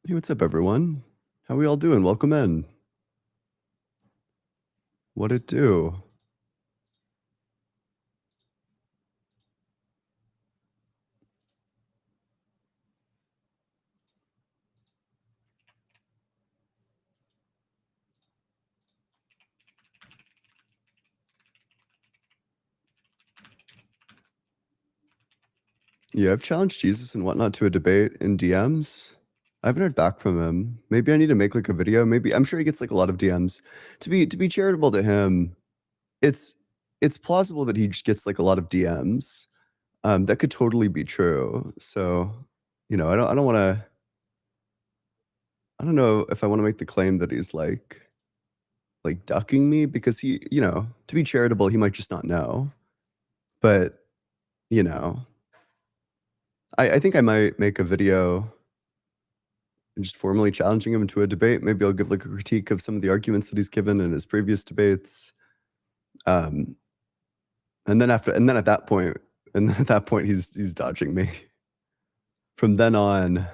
Hey, what's up, everyone? How we all doing? Welcome in. What it do? Yeah, I've challenged Jesus and whatnot to a debate in DMs. I haven't heard back from him. Maybe I need to make like a video. Maybe I'm sure he gets like a lot of DMs. To be charitable to him, it's it's plausible that he just gets like a lot of DMs. That could totally be true. So, I don't know if I want to make the claim that he's like ducking me because to be charitable, he might just not know. But, you know, I think I might make a video just formally challenging him to a debate. Maybe I'll give like a critique of some of the arguments that he's given in his previous debates. Um, and then at that point, he's dodging me. From then on,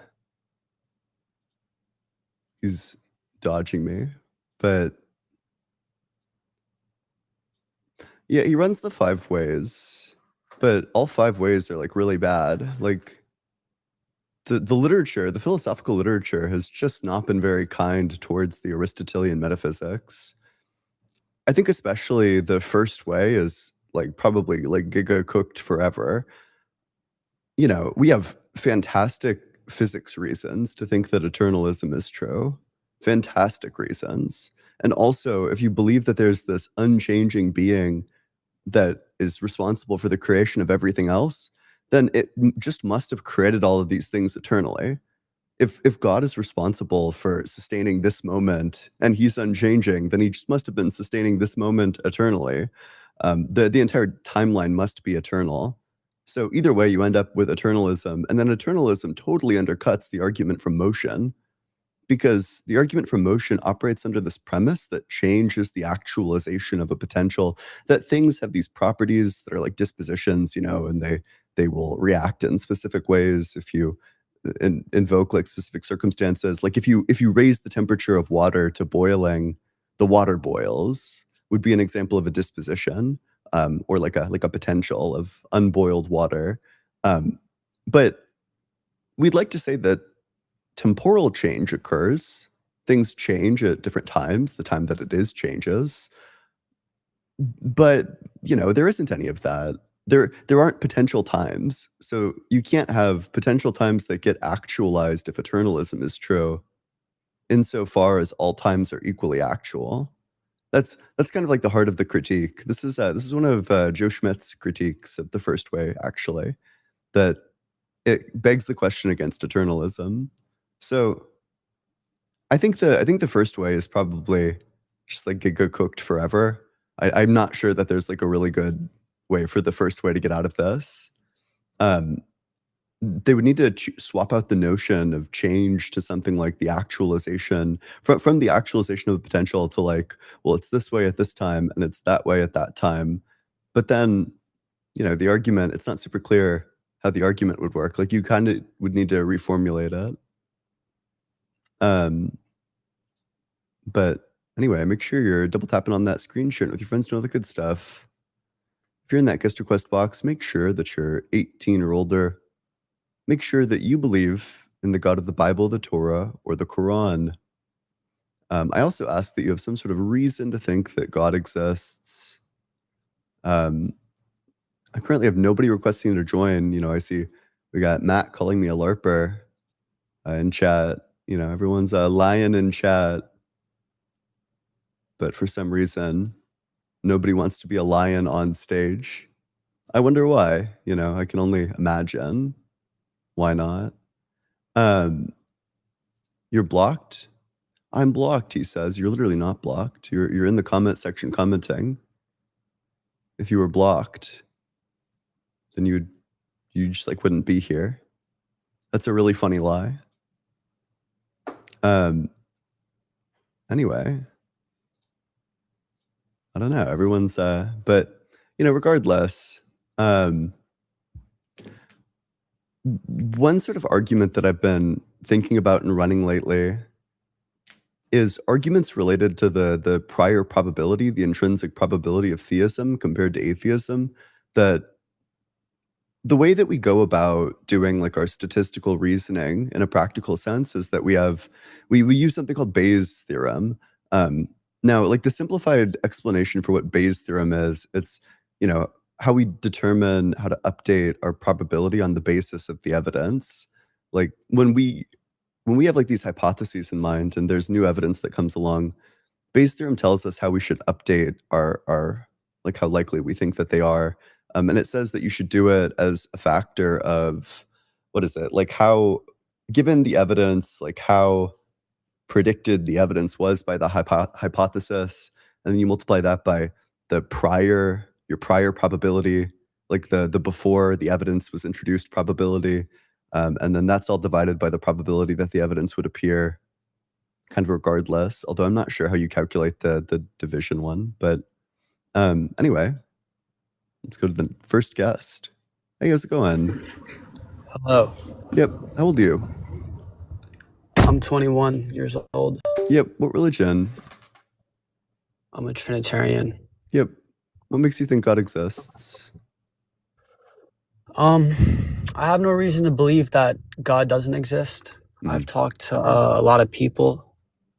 he's dodging me. But yeah, he runs the 5 ways, but all 5 ways are like really bad. Like the literature, the philosophical literature has just not been very kind towards the Aristotelian metaphysics. I think especially the first way is like probably like giga cooked forever. We have fantastic physics reasons to think that eternalism is true. Fantastic reasons. And also, if you believe that there's this unchanging being that is responsible for the creation of everything else, then just must have created all of these things eternally. If God is responsible for sustaining this moment and he's unchanging, then he just must have been sustaining this moment eternally. The entire timeline must be eternal. So either way, you end up with eternalism, and then eternalism totally undercuts the argument from motion because the argument from motion operates under this premise that change is the actualization of a potential, that things have these properties that are like dispositions, and they will react in specific ways if you invoke like specific circumstances. Like if you raise the temperature of water to boiling, the water boils would be an example of a disposition, or like a potential of unboiled water. Um, but we'd like to say that temporal change occurs. Things change at different times. The time that it is changes. But, there isn't any of that. There aren't potential times. So you can't have potential times that get actualized if eternalism is true, insofar as all times are equally actual. That's kind of like the heart of the critique. This is one of Joe Schmidt's critiques of the first way, actually, that it begs the question against eternalism. So I think the first way is probably just like get cooked forever. I'm not sure that there's like a really good way for the first way to get out of this. Um, they would need to swap out the notion of change to something like the actualization from the actualization of the potential to like, well, it's this way at this time and it's that way at that time. But then, the argument, it's not super clear how the argument would work. Like you kind of would need to reformulate it. Um, But anyway, make sure you're double tapping on that screen, sharing it with your friends, and all the good stuff. If you're in that guest request box, make sure that you're 18 or older. Make sure that you believe in the God of the Bible, the Torah, or the Quran. I also ask that you have some sort of reason to think that God exists. Um, I currently have nobody requesting to join. I see we got Matt calling me a LARPer in chat. Everyone's lying in chat, but for some reason, nobody wants to be a lion on stage. I wonder why, I can only imagine. Why not? Um, "You're blocked?" "I'm blocked," he says. "You're literally not blocked. You're in the comment section commenting. If you were blocked, then you just, like, wouldn't be here." That's a really funny lie. Um, anyway, I don't know, everyone's, but, regardless, um One sort of argument that I've been thinking about and running lately is arguments related to the prior probability, the intrinsic probability of theism compared to atheism, that the way that we go about doing like our statistical reasoning in a practical sense is that we use something called Bayes' theorem. Now, like the simplified explanation for what Bayes' theorem is, it's how we determine how to update our probability on the basis of the evidence. Like when we have like these hypotheses in mind and there's new evidence that comes along, Bayes' theorem tells us how we should update our like how likely we think that they are. And it says that you should do it as a factor of, what is it? Like how, given the evidence, like how predicted the evidence was by the hypothesis, and then you multiply that by your prior probability, like the before the evidence was introduced probability, and then that's all divided by the probability that the evidence would appear kind of regardless, although I'm not sure how you calculate the division one. But anyway, let's go to the first guest. Hey, how's it going? Hello. Yep. How old are you? I'm 21 years old. Yep. What religion? I'm a Trinitarian. Yep. What makes you think God exists? I have no reason to believe that God doesn't exist. I've talked to a lot of people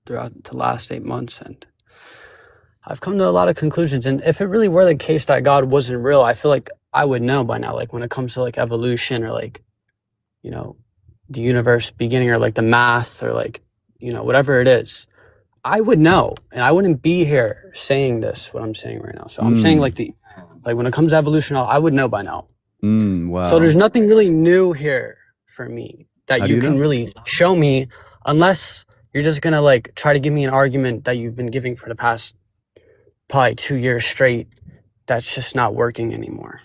throughout the last 8 months, and I've come to a lot of conclusions. And if it really were the case that God wasn't real, I feel like I would know by now, like when it comes to like evolution or like, the universe beginning or like the math or like, whatever it is, I would know. And I wouldn't be here saying this, what I'm saying right now. So I'm saying like when it comes to evolution, I would know by now. Wow. So there's nothing really new here for me that you can really show me, unless you're just gonna like try to give me an argument that you've been giving for the past probably 2 years straight that's just not working anymore.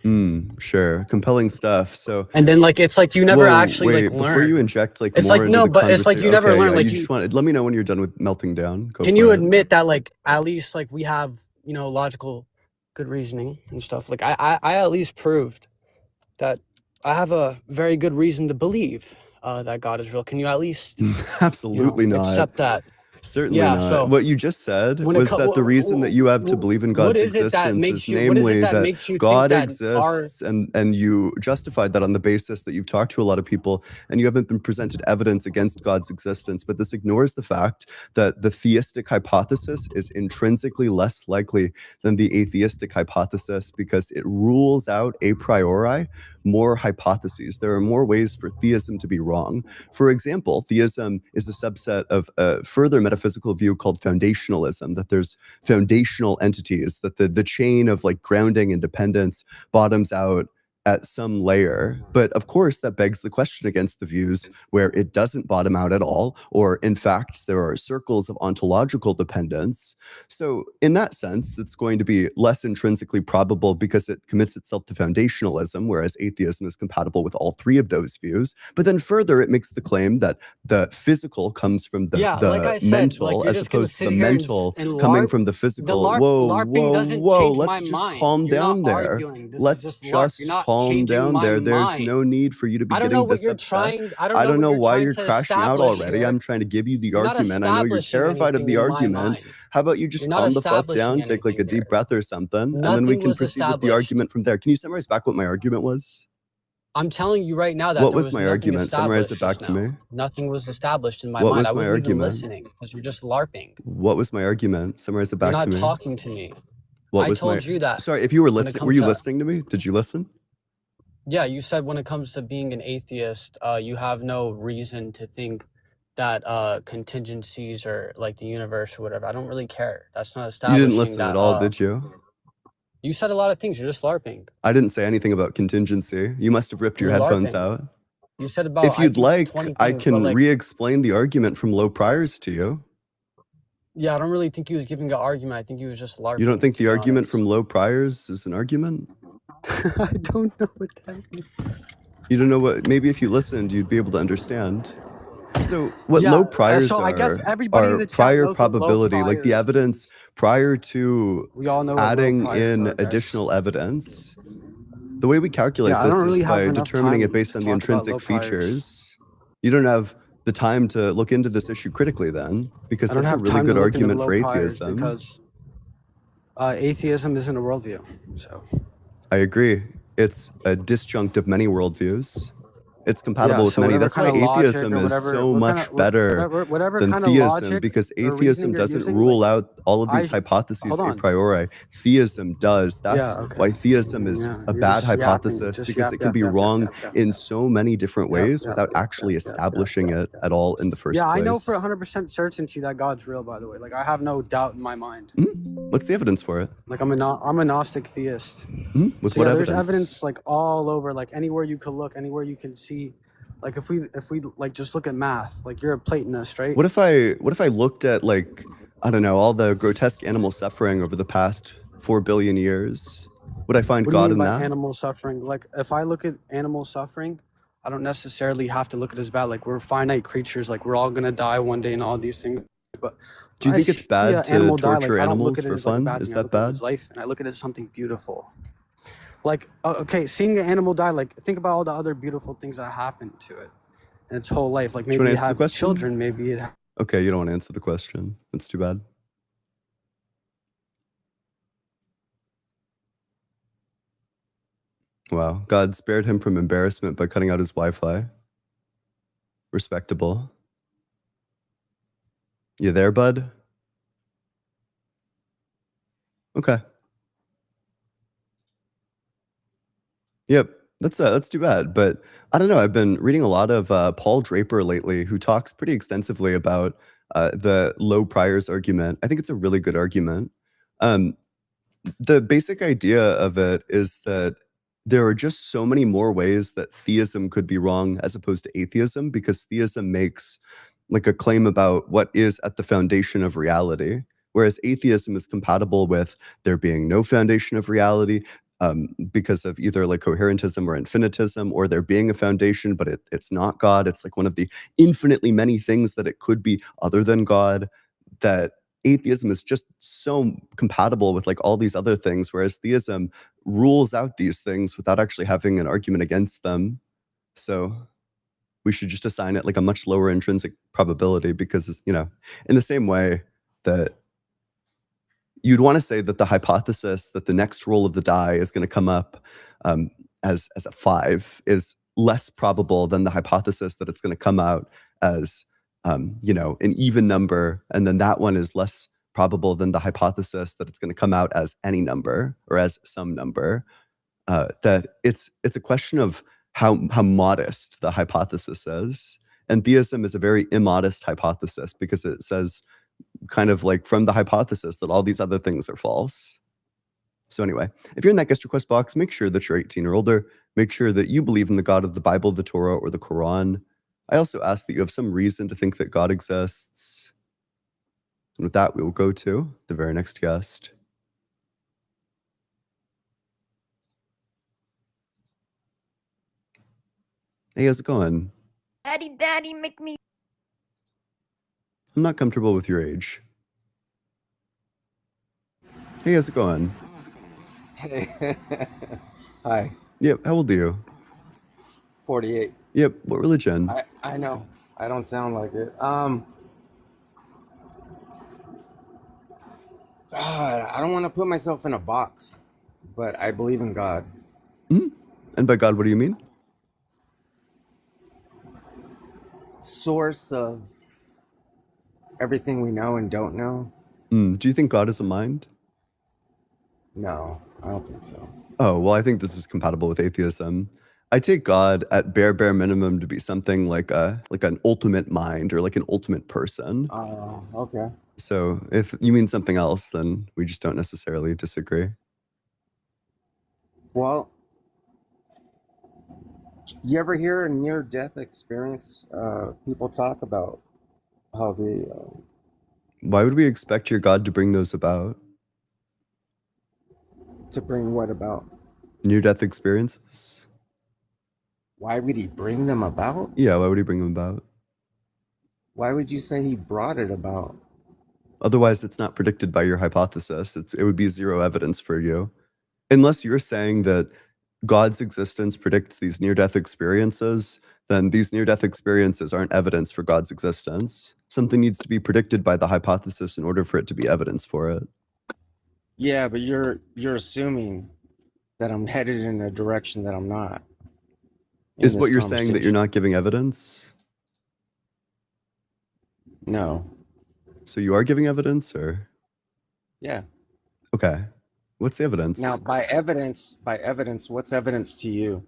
Sure. Compelling stuff. So and then like it's like you never actually like learn. Before you inject like it's more like into no the but it's like you never learn. Like you just want let me know when you're done with melting down. Can you admit that like at least like we have logical good reasoning and stuff? Like I at least proved that I have a very good reason to believe that God is real. Can you at least absolutely not accept that? Certainly not. So what you just said was that the reason that you have to believe in God's existence is namely that God exists, and you justified that on the basis that you've talked to a lot of people and you haven't been presented evidence against God's existence. But this ignores the fact that the theistic hypothesis is intrinsically less likely than the atheistic hypothesis because it rules out a priori more hypotheses. There are more ways for theism to be wrong. For example, theism is a subset of a further metaphysical view called foundationalism, that there's foundational entities, that the chain of like grounding and dependence bottoms out at some layer. But of course, that begs the question against the views where it doesn't bottom out at all, or in fact, there are circles of ontological dependence. So in that sense, it's going to be less intrinsically probable because it commits itself to foundationalism, whereas atheism is compatible with all three of those views. But then further, it makes the claim that the physical comes from the mental, as opposed to the mental coming from the physical. Whoa, let's just calm down there. Let's just calm down there. There's no need for you to be getting this upset. I don't know why you're crashing out already. I'm trying to give you the argument. I know you're terrified of the argument. How about you just calm the fuck down, take like a deep breath or something, and then we can proceed with the argument from there. Can you summarize back what my argument was? I'm telling you right now that what was my argument? Summarize it back to me. Nothing was established in my mind. I wasn't even listening because you're just LARPing. What was my argument? Summarize it back to me. You're not talking to me. I told you that. Sorry, if you were listening, were you listening to me? Did you listen? Yeah, you said when it comes to being an atheist, you have no reason to think that contingencies or like the universe or whatever. I don't really care. That's not establishing. You didn't listen at all, did you? You said a lot of things. You're just LARPing. I didn't say anything about contingency. You must have ripped your headphones out. You said about. If you'd like, I can re-explain the argument from low priors to you. Yeah, I don't really think he was giving an argument. I think he was just LARPing. You don't think the argument from low priors is an argument? I don't know what that means. You don't know what? Maybe if you listened, you'd be able to understand. So what low priors are prior probability, like the evidence prior to adding in additional evidence. The way we calculate I this don't is really have by enough determining it time based to on the talk about low intrinsic priors. features. You don't have the time to look into this issue critically then, because I don't that's a have really time to good look into argument low for priors atheism. because atheism isn't a worldview. So I agree. It's a disjunct of many worldviews. It's compatible with so many. whatever That's why kind of logic atheism or is whatever, so much better whatever than kind of theism, logic because or reasoning atheism you're doesn't using, rule like, out all of these hold hypotheses a on. priori. Theism does. That's Okay. why theism is Yeah, a you're bad just yapping. hypothesis, Just because yap, it can yap, be yap, yap, wrong yap, yap, in yap. so many different Yep, ways yep, without yep, actually yep, yep, establishing yep, it yep. at all in the first place. I know for 100% certainty that God's real, by the way. Like, I have no doubt in my mind. What's the evidence for it? Like, I'm a Gnostic theist. With So what yeah, evidence? there's evidence like all over, like anywhere you could look, anywhere you can see. Like if we like just look at math, like you're a Platonist, right? What if I looked at, like, I don't know, all the grotesque animal suffering over the past 4 billion years? Would I find What do you God mean in by that? animal suffering? Like if I look at animal suffering, I don't necessarily have to look at it as bad. Like we're finite creatures, like we're all gonna die one day and all these things. But Do you think it's bad to animal die, torture like I don't look animals at it for as like a fun? bad Is thing. I that look at it bad? as life, and I look at it as something beautiful. Like okay, seeing an animal die, like think about all the other beautiful things that happen to it in its whole life. Like Do you maybe wanna it answer the have question? children, maybe it. Okay, you don't wanna answer the question. That's too bad. Wow. God spared him from embarrassment by cutting out his Wi-Fi. Respectable. You there, bud? Okay. Yep. That's too bad, but I don't know, I've been reading a lot of, Paul Draper lately, who talks pretty extensively about, the low priors argument. I think it's a really good argument. The basic idea of it is that there are just so many more ways that theism could be wrong as opposed to atheism, because theism makes like a claim about what is at the foundation of reality, whereas atheism is compatible with there being no foundation of reality, because of either like coherentism or infinitism, or there being a foundation, but it's not God. It's like one of the infinitely many things that it could be other than God, that atheism is just so compatible with like all these other things, whereas theism rules out these things without actually having an argument against them. So we should just assign it like a much lower intrinsic probability, because, you know, in the same way that you'd want to say that the hypothesis that the next roll of the die is going to come up as a 5 is less probable than the hypothesis that it's going to come out as you know, an even number, and then that one is less probable than the hypothesis that it's going to come out as any number or as some number. That it's a question of how modest the hypothesis is, and theism is a very immodest hypothesis, because it says kind of like from the hypothesis that all these other things are false. So anyway, if you're in that guest request box, make sure that you're 18 or older. Make sure that you believe in the God of the Bible, the Torah, or the Quran. I also ask that you have some reason to think that God exists. And with that, we will go to the very next guest. Hey, how's it going? Daddy, make me. I'm not comfortable with your age. Hey, how's it going? Hey. Hi. Yep, how old are you? 48. Yep, what religion? I know. I don't sound like it. I don't want to put myself in a box, but I believe in God. And by God, what do you mean? Source of everything we know and don't know. Do you think God is a mind? No, I don't think so. Oh, well, I think this is compatible with atheism. I take God at bare minimum to be something like an ultimate mind, or like an ultimate person. Oh, okay. So if you mean something else, then we just don't necessarily disagree. Well, you ever hear a near-death experience? People talk about how they... Why would we expect your God to bring those about? to bring what about? Near-death experiences? Why would he bring them about? Yeah, why would he bring them about? Why would you say he brought it about? Otherwise, it's not predicted by your hypothesis. It would be zero evidence for you. Unless you're saying that God's existence predicts these near-death experiences, then these near-death experiences aren't evidence for God's existence. Something needs to be predicted by the hypothesis in order for it to be evidence for it. Yeah, but you're assuming that I'm headed in a direction that I'm not. Is what you're saying that you're not giving evidence? No. So you are giving evidence, or? Yeah. Okay. What's the evidence? Now, by evidence, what's evidence to you?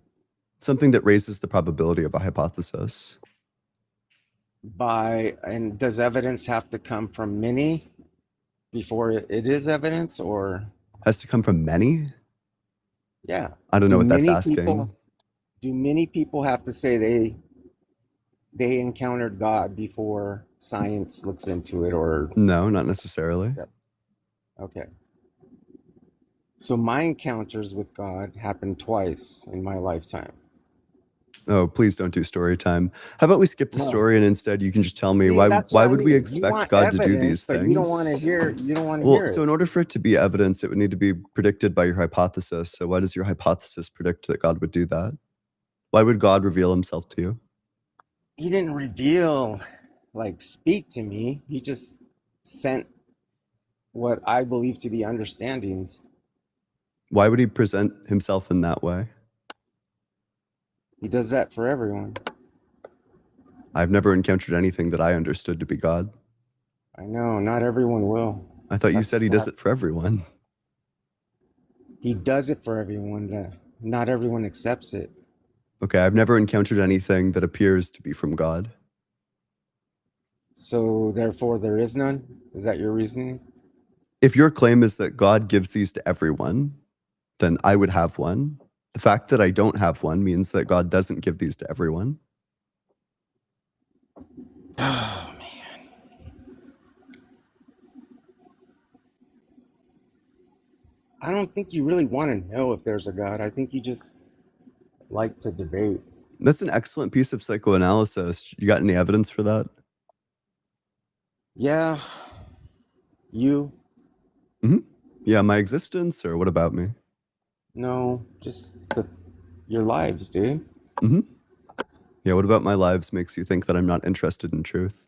Something that raises the probability of a hypothesis. And does evidence have to come from many before it is evidence, or? Has to come from many? Yeah. I don't know what that's asking. Do many people have to say they encountered God before science looks into it, or? No, not necessarily. Okay. So my encounters with God happened twice in my lifetime. Oh, please don't do story time. How about we skip the story and instead you can just tell me why would we expect God to do these things? You don't want to hear it. So in order for it to be evidence, it would need to be predicted by your hypothesis. So why does your hypothesis predict that God would do that? Why would God reveal himself to you? He didn't reveal, speak to me. He just sent what I believe to be understandings. Why would he present himself in that way? He does that for everyone. I've never encountered anything that I understood to be God. I know, not everyone will. I thought you said he does it for everyone. He does it for everyone. Not everyone accepts it. Okay, I've never encountered anything that appears to be from God. So therefore there is none? Is that your reasoning? If your claim is that God gives these to everyone, then I would have one. The fact that I don't have one means that God doesn't give these to everyone. Oh, man. I don't think you really want to know if there's a God. I think you just like to debate. That's an excellent piece of psychoanalysis. You got any evidence for that? Yeah. You? Mm-hmm. Yeah, my existence, or what about me? No, just your lives, dude. Mm-hmm. Yeah, what about my lives makes you think that I'm not interested in truth?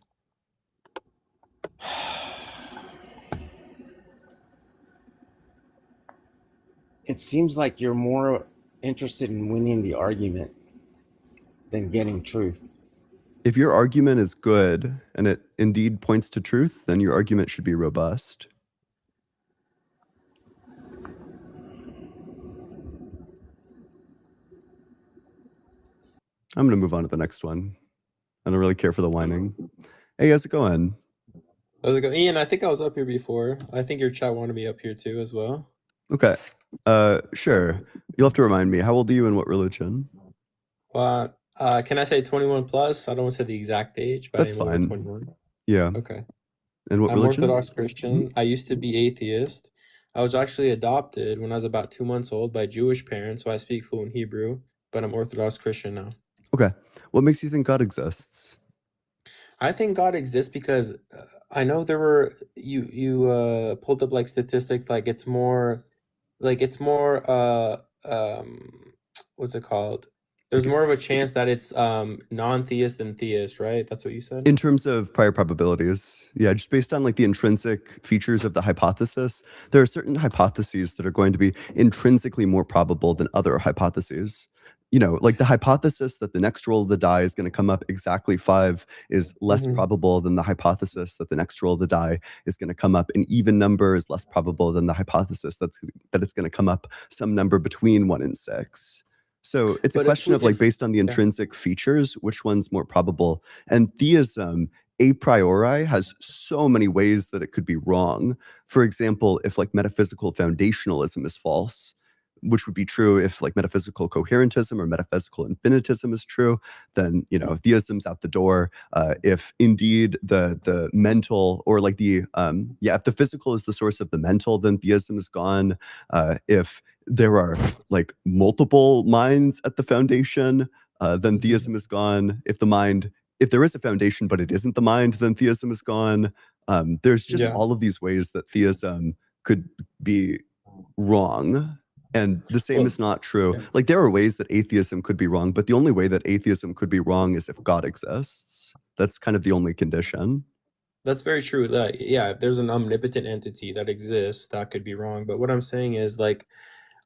It seems like you're more interested in winning the argument than getting truth. If your argument is good and it indeed points to truth, then your argument should be robust. I'm going to move on to the next one. I don't really care for the whining. Hey, how's it going? How's it going? Ian, I think I was up here before. I think your chat wanted me up here too as well. Okay. Sure. You'll have to remind me. How old are you and what religion? Well, can I say 21 plus? I don't want to say the exact age, but That's I'm over fine. 21. Yeah. Okay. And what I'm religion? Orthodox Christian. I used to be atheist. I was actually adopted when I was about 2 months old by Jewish parents, so I speak fluent Hebrew, but I'm Orthodox Christian now. Okay. What makes you think God exists? I think God exists because I know there were you pulled up like statistics it's more what's it called? There's more of a chance that it's non-theist than theist, right? That's what you said? In terms of prior probabilities, yeah, just based on like the intrinsic features of the hypothesis, there are certain hypotheses that are going to be intrinsically more probable than other hypotheses. You know, like the hypothesis that the next roll of the die is going to come up exactly 5 is less probable than the hypothesis that the next roll of the die is going to come up an even number is less probable than the hypothesis that it's going to come up some number between 1 and 6. So it's a question of like based on the intrinsic features, which one's more probable. And theism a priori has so many ways that it could be wrong. For example, if like metaphysical foundationalism is false, which would be true if like metaphysical coherentism or metaphysical infinitism is true, then, you know, theism's out the door. If indeed the mental or like if the physical is the source of the mental, then theism is gone. If there are like multiple minds at the foundation, then theism is gone. If there is a foundation, but it isn't the mind, then theism is gone. There's just all of these ways that theism could be wrong. And the same Well, is not true. yeah. Like, there are ways that atheism could be wrong, but the only way that atheism could be wrong is if God exists. That's kind of the only condition. That's very true. That yeah, if there's an omnipotent entity that exists, that could be wrong. But what I'm saying is like,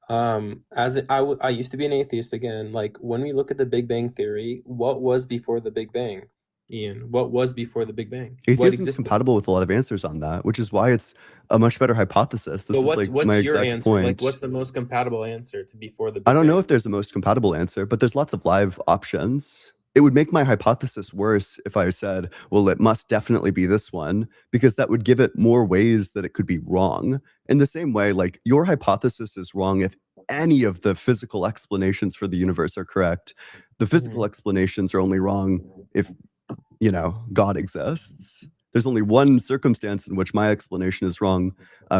I used to be an atheist again. Like when we look at the Big Bang Theory, what was before the Big Bang, Ian? What was before the Big Bang? What Atheism is existed? compatible with a lot of answers on that, which is why it's a much better hypothesis. This But is like my what's your exact answer? Like, point. what's the most compatible answer to before the I Big don't know Bang? if there's a most compatible answer, but there's lots of live options. It would make my hypothesis worse if I said, well, it must definitely be this one, because that would give it more ways that it could be wrong. In the same way, like your hypothesis is wrong if any of the physical explanations for the universe are correct. The physical explanations are only wrong if, you know, God exists. There's only one circumstance in which my explanation is wrong.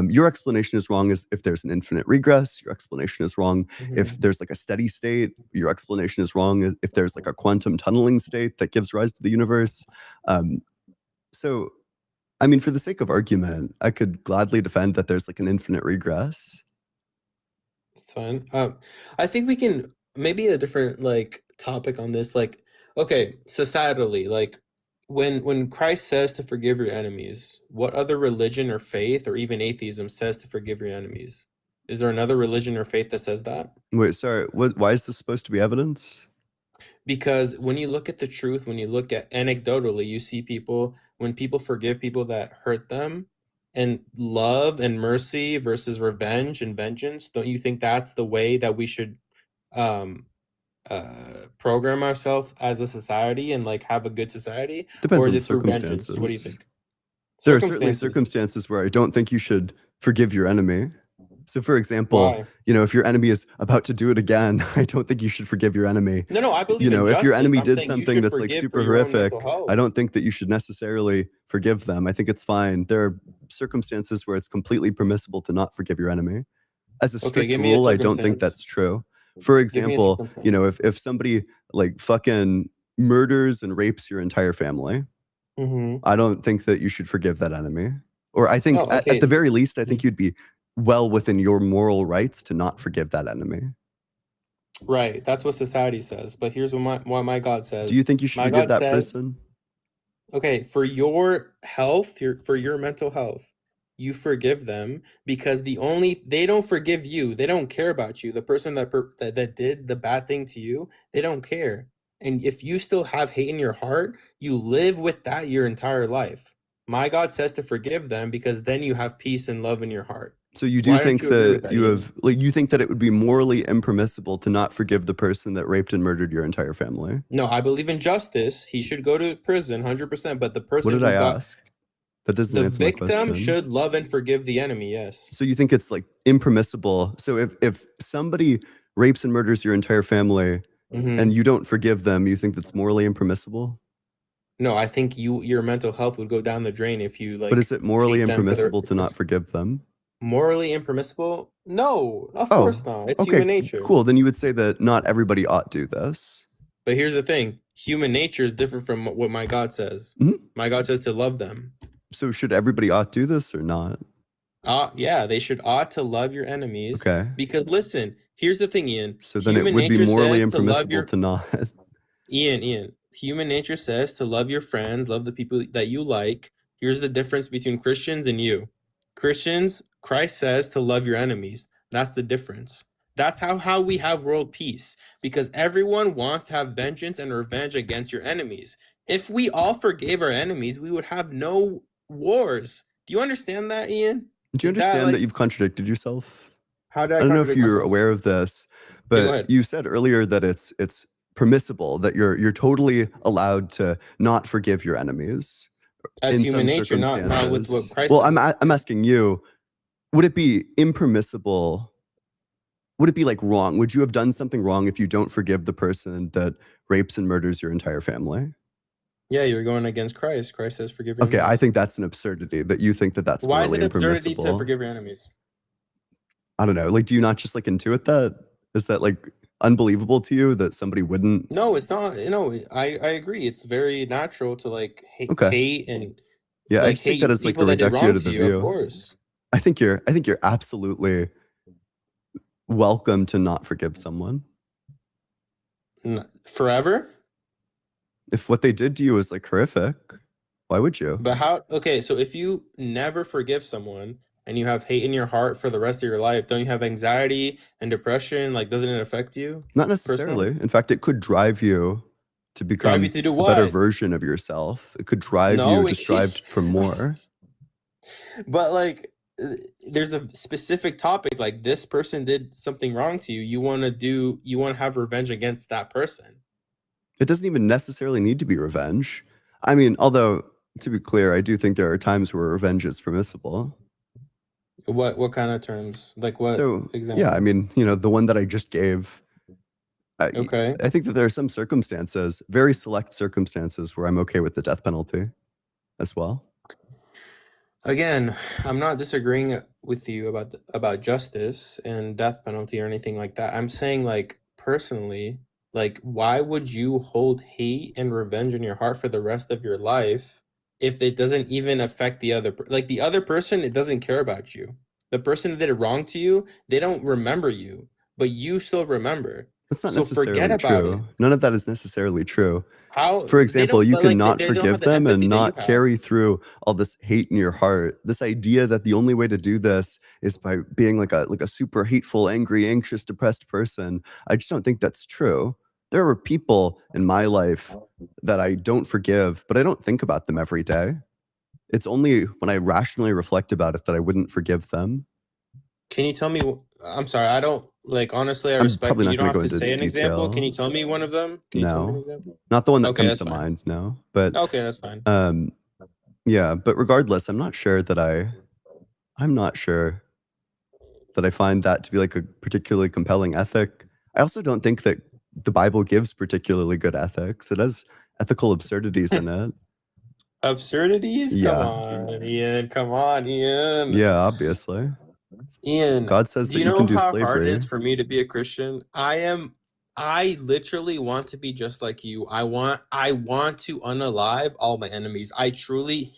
Your explanation is wrong is if there's an infinite regress. Your explanation is wrong if there's like a steady state. Your explanation is wrong if there's like a quantum tunneling state that gives rise to the universe. So, I mean, for the sake of argument, I could gladly defend that there's like an infinite regress. It's fine. I think we can maybe a different like topic on this. Like, okay, societally, like when Christ says to forgive your enemies, what other religion or faith or even atheism says to forgive your enemies? Is there another religion or faith that says that? Wait, sorry, why is this supposed to be evidence? Because when you look at the truth, when you look at anecdotally, you see people, when people forgive people that hurt them, and love and mercy versus revenge and vengeance, don't you think that's the way that we should um program ourselves as a society and like have a good society? Depends Or is on it through vengeance? What do you circumstances. think? There are certainly Circumstances. circumstances where I don't think you should forgive your enemy. So, for example, Why? you know, if your enemy is about to do it again, I don't think you should forgive your enemy. No, I believe You know, in if your justice. enemy I'm did saying you something should that's like forgive super for your own mental horrific, health. I don't think that you should necessarily forgive them. I think it's fine. There are circumstances where it's completely permissible to not forgive your enemy. As a Okay, strict give me a rule, I don't think circumstance. that's true. For Give me a example, circumstance. you know, if somebody like fucking murders and rapes your entire family, I don't think that you should forgive that enemy. Or I think Oh, at okay. the very least, I think you'd be well within your moral rights to not forgive that enemy. Right, that's what society says. But here's what my God says. Do you think you should My forgive God that says, person? okay, for your health, for your mental health, you forgive them because they don't forgive you. They don't care about you. The person that did the bad thing to you, they don't care. And if you still have hate in your heart, you live with that your entire life. My God says to forgive them because then you have peace and love in your heart. So you do Why don't think you agree with that that, you Ian? have like you think that it would be morally impermissible to not forgive the person that raped and murdered your entire family? No, I believe in justice. He should go to prison 100%, but the What person did who I got ask? That doesn't the answer my victim question. should love and forgive the enemy, yes. So you think it's like impermissible. So if somebody rapes and murders your entire family and you don't forgive them, you think that's morally impermissible? No, I think your mental health would go down the drain if you like But is it morally hate them for their impermissible to not forgive them? morally impermissible? No, of Oh, course not. It's okay, human nature. cool. Then you would say that not everybody ought do this. But here's the thing. Human nature is different from what my God says. My God says to love them. So should everybody ought do this or not? Yeah, they should ought to love your enemies. Okay. Because listen, here's the thing, Ian. So then it would be morally impermissible to not. Ian, human nature says to love your friends, love the people that you like. Here's the difference between Christians and you. Christians, Christ says to love your enemies. That's the difference. That's how we have world peace, because everyone wants to have vengeance and revenge against your enemies. If we all forgave our enemies, we would have no wars. Do you understand that, Ian? Do you understand that you've contradicted yourself? How did I don't know if contradict you're myself? aware of this, Yeah, go but ahead. you said earlier that it's permissible, that you're totally allowed to not forgive your enemies As in human some nature, not with what circumstances. Christ Well, says. I'm asking you, would it be impermissible? Would it be like wrong? Would you have done something wrong if you don't forgive the person that rapes and murders your entire family? Yeah, you're going against Christ. Christ says forgive your Okay, I enemies. think that's an absurdity, that you think that that's Why is morally it absurdity to impermissible. forgive your enemies? I don't know. Like, do you not just like intuit that? Is that like unbelievable to you that somebody wouldn't? No, it's not. No, I agree. It's very natural to like Okay. hate and Yeah, I like just take hate that as like a people that did wrong reductio to to the you. Of view. course. I think you're absolutely welcome to not forgive someone. Forever? If what they did to you was like horrific, why would you? But how? Okay, so if you never forgive someone and you have hate in your heart for the rest of your life, don't you have anxiety and depression? Like, doesn't it affect you Not personally? necessarily. In fact, it could drive you to Drive you become to do a better what? version of yourself. It could drive No, you it to strive can't. for more. But like, there's a specific topic. Like, this person did something wrong to you. You want to have revenge against that person. It doesn't even necessarily need to be revenge. I mean, although to be clear, I do think there are times where revenge is permissible. What kind of terms? Like what So example? yeah, I mean, the one that I just gave. Okay. I think that there are some circumstances, very select circumstances, where I'm okay with the death penalty as well. Again, I'm not disagreeing with you about justice and death penalty or anything like that. I'm saying, like, personally, like, why would you hold hate and revenge in your heart for the rest of your life if it doesn't even affect the other like the other person? It doesn't care about you. The person that did it wrong to you, they don't remember you, but you still remember. That's not So forget necessarily about it. true. None of that is necessarily true. How For they example, don't, you but like cannot they don't have forgive the them empathy and that you not have. carry through all this hate in your heart. This idea that the only way to do this is by being like a super hateful, angry, anxious, depressed person. I just don't think that's true. There are people in my life that I don't forgive, but I don't think about them every day. It's only when I rationally reflect about it that I wouldn't forgive them. Can you tell me? I'm sorry, I don't like. Honestly, I I'm respect probably you. not You don't gonna have go to into say an example. Can you detail. tell me one of them? Can you tell me an No. example? Not the one that Okay, comes that's to fine. mind, no. But Okay, that's fine. yeah, but regardless, I'm not sure that I'm not sure that I find that to be like a particularly compelling ethic. I also don't think that the Bible gives particularly good ethics. It has ethical absurdities in it. Absurdities? Come Yeah. on, Ian. Come on, Ian. Yeah, obviously. Ian, God says do that you you can know do how hard it slavery. is for me to be a Christian? I literally want to be just like you. I want to unalive all my enemies. That's not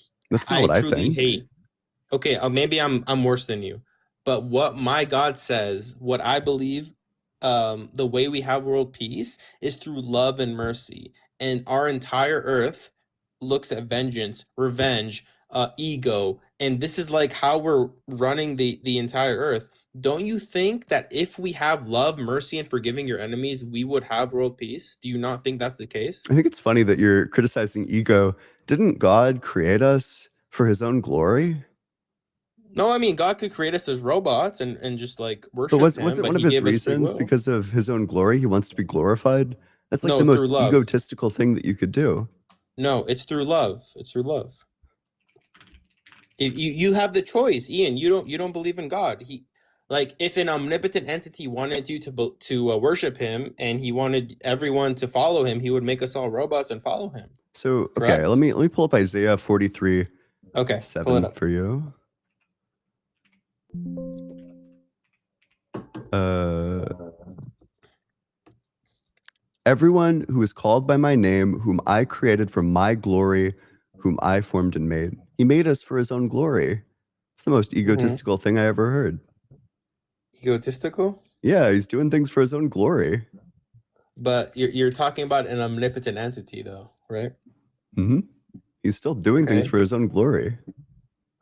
I what I truly think. hate. Okay, maybe I'm worse than you. But what my God says, what I believe, the way we have world peace is through love and mercy. And our entire earth looks at vengeance, revenge, ego, and this is like how we're running the entire earth. Don't you think that if we have love, mercy, and forgiving your enemies, we would have world peace? Do you not think that's the case? I think it's funny that you're criticizing ego. Didn't God create us for his own glory? No, I mean, God could create us as robots and just like But worship him, wasn't but one of he his gave us free reasons will. because of his own glory? He wants to be glorified. That's like the No, through most love. egotistical thing that you could do. No, it's through love. It's through love. You have the choice, Ian. You don't believe in God. Like, if an omnipotent entity wanted you to worship him and he wanted everyone to follow him, he would make us all robots and follow him. So okay, Correct? let me pull up Isaiah 43, Okay, pull it 7 up. for you. Everyone who is called by my name, whom I created for my glory, whom I formed and made. He made us for his own glory. It's the most egotistical thing I ever heard. Egotistical? Yeah, he's doing things for his own glory. But you're talking about an omnipotent entity, though, right? Mm-hmm. He's still doing things Okay. for his own glory.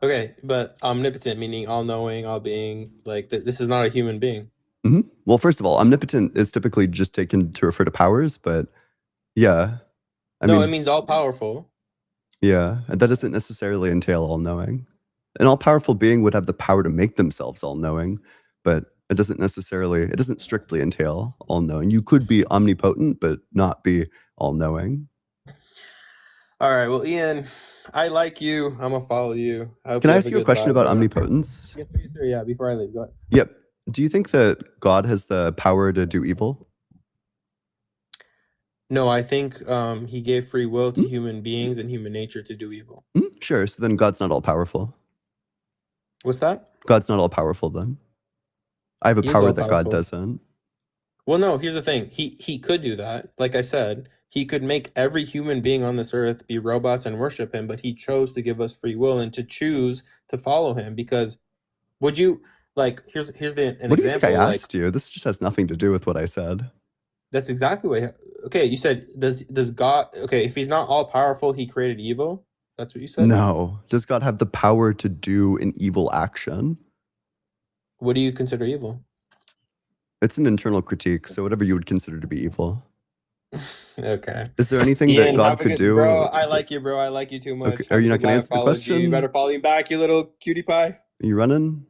Okay, but omnipotent meaning all-knowing, all-being. Like, this is not a human being. Mm-hmm. Well, first of all, omnipotent is typically just taken to refer to powers, but yeah. I No, mean, it means all-powerful. yeah, and that doesn't necessarily entail all-knowing. An all-powerful being would have the power to make themselves all-knowing, but it doesn't strictly entail all-knowing. You could be omnipotent, but not be all-knowing. All right, well, Ian, I like you. I'm gonna follow you. I hope Can you I have ask a you a good question life. about omnipotence? Yes, please, sir. Yeah, before I leave, go ahead. Yep. Do you think that God has the power to do evil? No, I think he gave free will to human beings and human nature to do evil. Sure. So then God's not all-powerful. What's that? God's not all-powerful then. I have a He is power that God all-powerful. doesn't. Well, no, here's the thing. He could do that. Like I said, he could make every human being on this earth be robots and worship him, but he chose to give us free will and to choose to follow him because would you like here's an What do you think I example. Like asked you? This just has nothing to do with what I said. that's exactly what. Okay, you said does God? Okay, if he's not all powerful, he created evil. That's what you said. No. Does God have the power to do an evil action? What do you consider evil? It's an internal critique, so whatever you would consider to be evil. Okay. Is there anything that Ian, God have a could good, do? bro. I like you, bro. I like you too much. Okay, Have are a you not good going to life. answer the Follows you. You question? better follow me back, you little cutie pie. Are you running?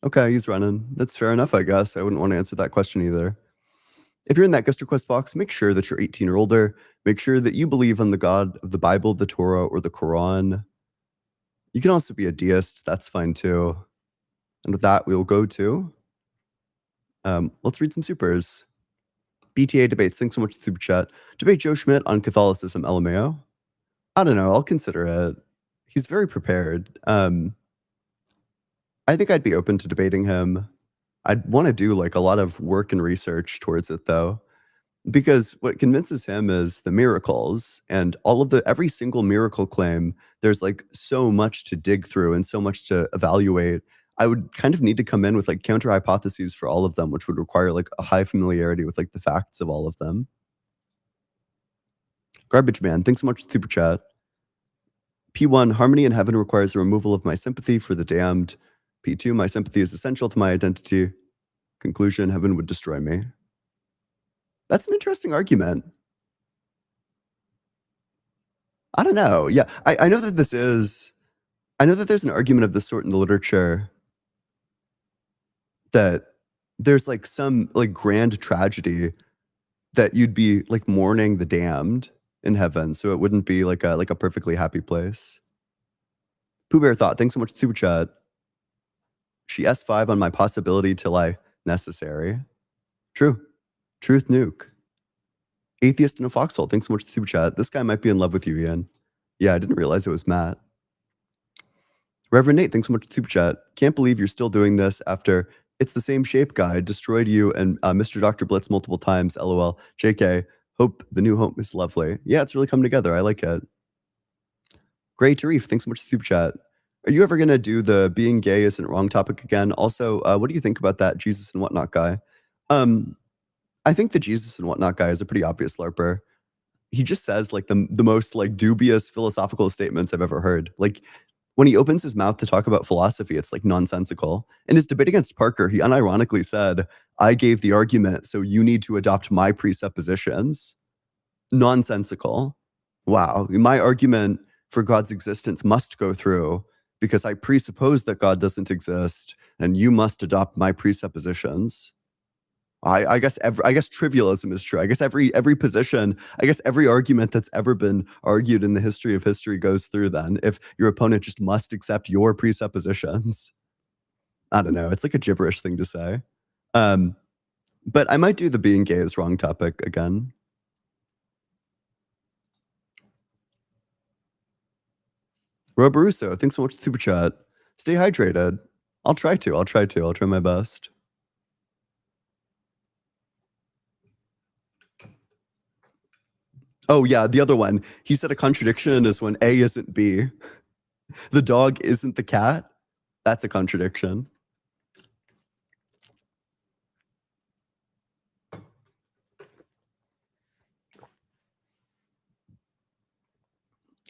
Okay, he's running. That's fair enough, I guess. I wouldn't want to answer that question either. If you're in that guest request box, make sure that you're 18 or older. Make sure that you believe in the God of the Bible, the Torah, or the Quran. You can also be a deist. That's fine too. And with that, we'll go to, let's read some supers. BTA debates. Thanks so much for the super chat. Debate Joe Schmidt on Catholicism, LMAO. I don't know. I'll consider it. He's very prepared. I think I'd be open to debating him. I'd want to do like a lot of work and research towards it though, because what convinces him is the miracles and all of every single miracle claim. There's like so much to dig through and so much to evaluate. I would kind of need to come in with like counter hypotheses for all of them, which would require like a high familiarity with like the facts of all of them. Garbage Man, thanks so much for the super chat. P1, harmony in heaven requires the removal of my sympathy for the damned. P2, my sympathy is essential to my identity. Conclusion, heaven would destroy me. That's an interesting argument. I don't know. Yeah, I know that I know that there's an argument of this sort in the literature that there's like some like grand tragedy that you'd be like mourning the damned in heaven, so it wouldn't be like a perfectly happy place. Pooh Bear Thought, thanks so much for super chat. She S5 on my possibility till I necessary. True. Truth nuke. Atheist in a foxhole, thanks so much for super chat. This guy might be in love with you, Ian. Yeah, I didn't realize it was Matt. Reverend Nate, thanks so much for super chat. Can't believe you're still doing this after It's the Same Shape guy destroyed you and Mr. Dr. Blitz multiple times. LOL. JK, hope the new home is lovely. Yeah, it's really come together. I like it. Gray Tarif, thanks so much for super chat. Are you ever going to do the being gay isn't wrong topic again? Also, what do you think about that Jesus and whatnot guy? I think the Jesus and whatnot guy is a pretty obvious LARPer. He just says like the most like dubious philosophical statements I've ever heard. Like when he opens his mouth to talk about philosophy, it's like nonsensical. In his debate against Parker, he unironically said, I gave the argument, so you need to adopt my presuppositions. Nonsensical. Wow. My argument for God's existence must go through because I presuppose that God doesn't exist and you must adopt my presuppositions. I guess trivialism is true. I guess every position, I guess every argument that's ever been argued in the history of history goes through then if your opponent just must accept your presuppositions. I don't know. It's like a gibberish thing to say. But I might do the being gay is wrong topic again. Robaruso, thanks so much for super chat. Stay hydrated. I'll try to. I'll try my best. Oh yeah, the other one. He said a contradiction is when A isn't B. The dog isn't the cat. That's a contradiction.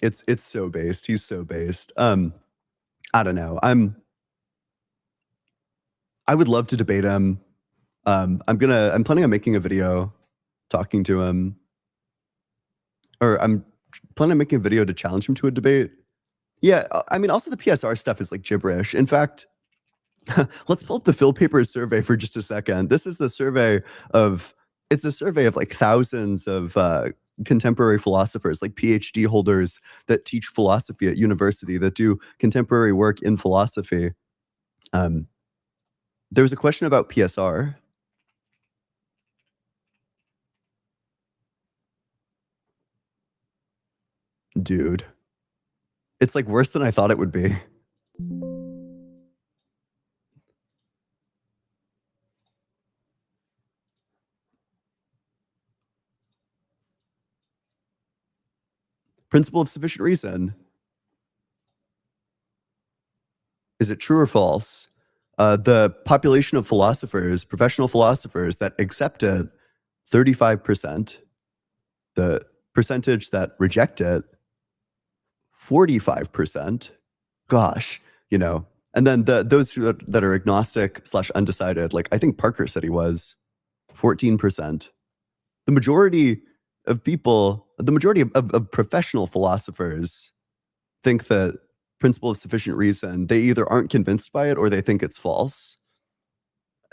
It's so based. He's so based. I don't know. I would love to debate him. I'm planning on making a video talking to him. Or I'm planning on making a video to challenge him to a debate. Yeah, I mean, also the PSR stuff is like gibberish. In fact, let's pull up the Phil Papers survey for just a second. This is the survey of, it's a survey of like thousands of contemporary philosophers, like PhD holders that teach philosophy at university, that do contemporary work in philosophy. There was a question about PSR. Dude, it's like worse than I thought it would be. Principle of sufficient reason. Is it true or false? The population of philosophers, professional philosophers that accept it, 35%. The percentage that reject it, 45%. Gosh, and then those that are agnostic / undecided, like I think Parker said he was, 14%. The majority of people, the majority of professional philosophers think that principle of sufficient reason, they either aren't convinced by it or they think it's false.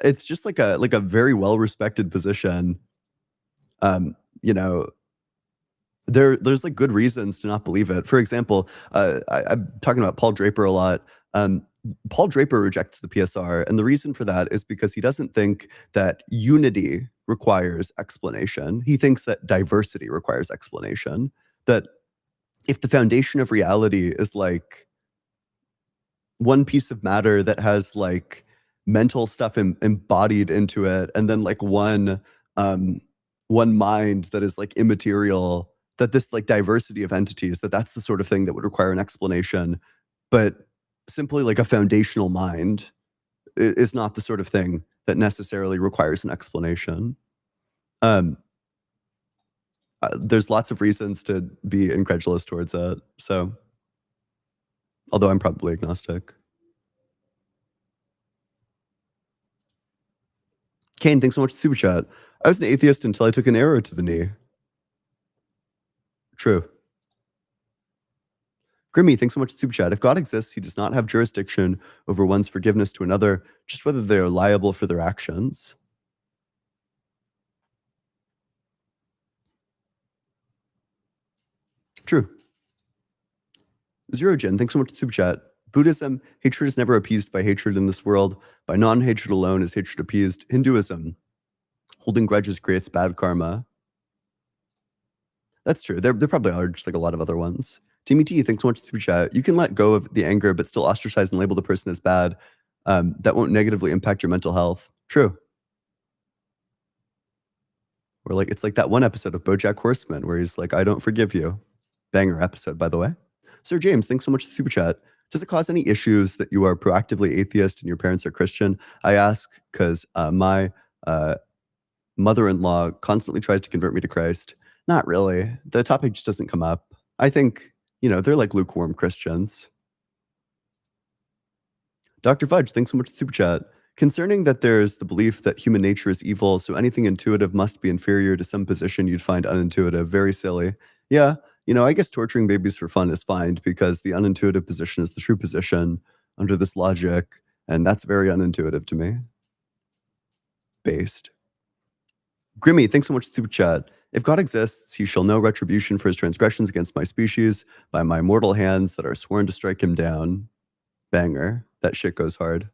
It's just like a very well-respected position. You know, there's like good reasons to not believe it. For example, I'm talking about Paul Draper a lot. Paul Draper rejects the PSR, and the reason for that is because he doesn't think that unity requires explanation. He thinks that diversity requires explanation. That if the foundation of reality is like one piece of matter that has like mental stuff embodied into it, and then like one mind that is like immaterial, that this like diversity of entities, that's the sort of thing that would require an explanation. But simply like a foundational mind is not the sort of thing that necessarily requires an explanation. There's lots of reasons to be incredulous towards it. So, although I'm probably agnostic. Kane, thanks so much for Super Chat. I was an atheist until I took an arrow to the knee. True. Grimmy, thanks so much for Super Chat. If God exists, he does not have jurisdiction over one's forgiveness to another, just whether they are liable for their actions. True. Zero Gen, thanks so much for Super Chat. Buddhism, hatred is never appeased by hatred in this world. By non-hatred alone is hatred appeased. Hinduism, holding grudges creates bad karma. That's true. There probably are just like a lot of other ones. Timmy T, thanks so much for Super Chat. You can let go of the anger, but still ostracize and label the person as bad. That won't negatively impact your mental health. True. Or like, it's like that one episode of BoJack Horseman where he's like, I don't forgive you. Banger episode, by the way. Sir James, thanks so much for Super Chat. Does it cause any issues that you are proactively atheist and your parents are Christian? I ask because my mother-in-law constantly tries to convert me to Christ. Not really. The topic just doesn't come up. I think, they're like lukewarm Christians. Dr. Fudge, thanks so much for Super Chat. Concerning that there's the belief that human nature is evil, so anything intuitive must be inferior to some position you'd find unintuitive. Very silly. Yeah, I guess torturing babies for fun is fine because the unintuitive position is the true position under this logic, and that's very unintuitive to me. Based. Grimmy, thanks so much for Super Chat. If God exists, he shall know retribution for his transgressions against my species by my mortal hands that are sworn to strike him down. Banger. That shit goes hard.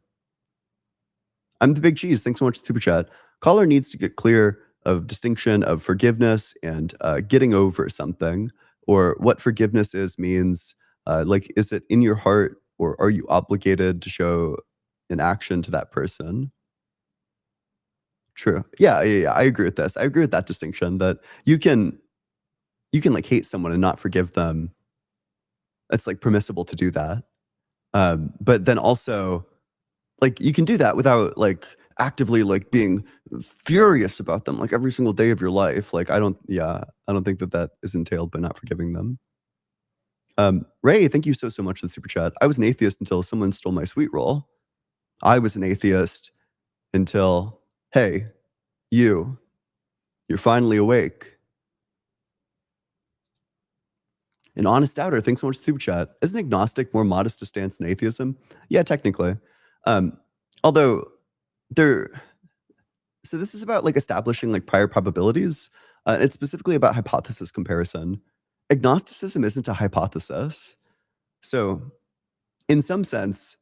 I'm the Big Cheese. Thanks so much for Super Chat. Caller needs to get clear of distinction of forgiveness and getting over something, or what forgiveness means. Like, is it in your heart, or are you obligated to show an action to that person? True. Yeah, I agree with this. I agree with that distinction that you can like hate someone and not forgive them. It's like permissible to do that. But then also, like, you can do that without like actively like being furious about them like every single day of your life. Like, I don't think that is entailed by not forgiving them. Ray, thank you so much for the Super Chat. I was an atheist until someone stole my sweet roll. I was an atheist until, hey, you're finally awake. An honest doubter, thanks so much for Super Chat. Isn't agnostic more modest a stance than atheism? Yeah, technically. Although so this is about like establishing like prior probabilities. It's specifically about hypothesis comparison. Agnosticism isn't a hypothesis. So in some sense,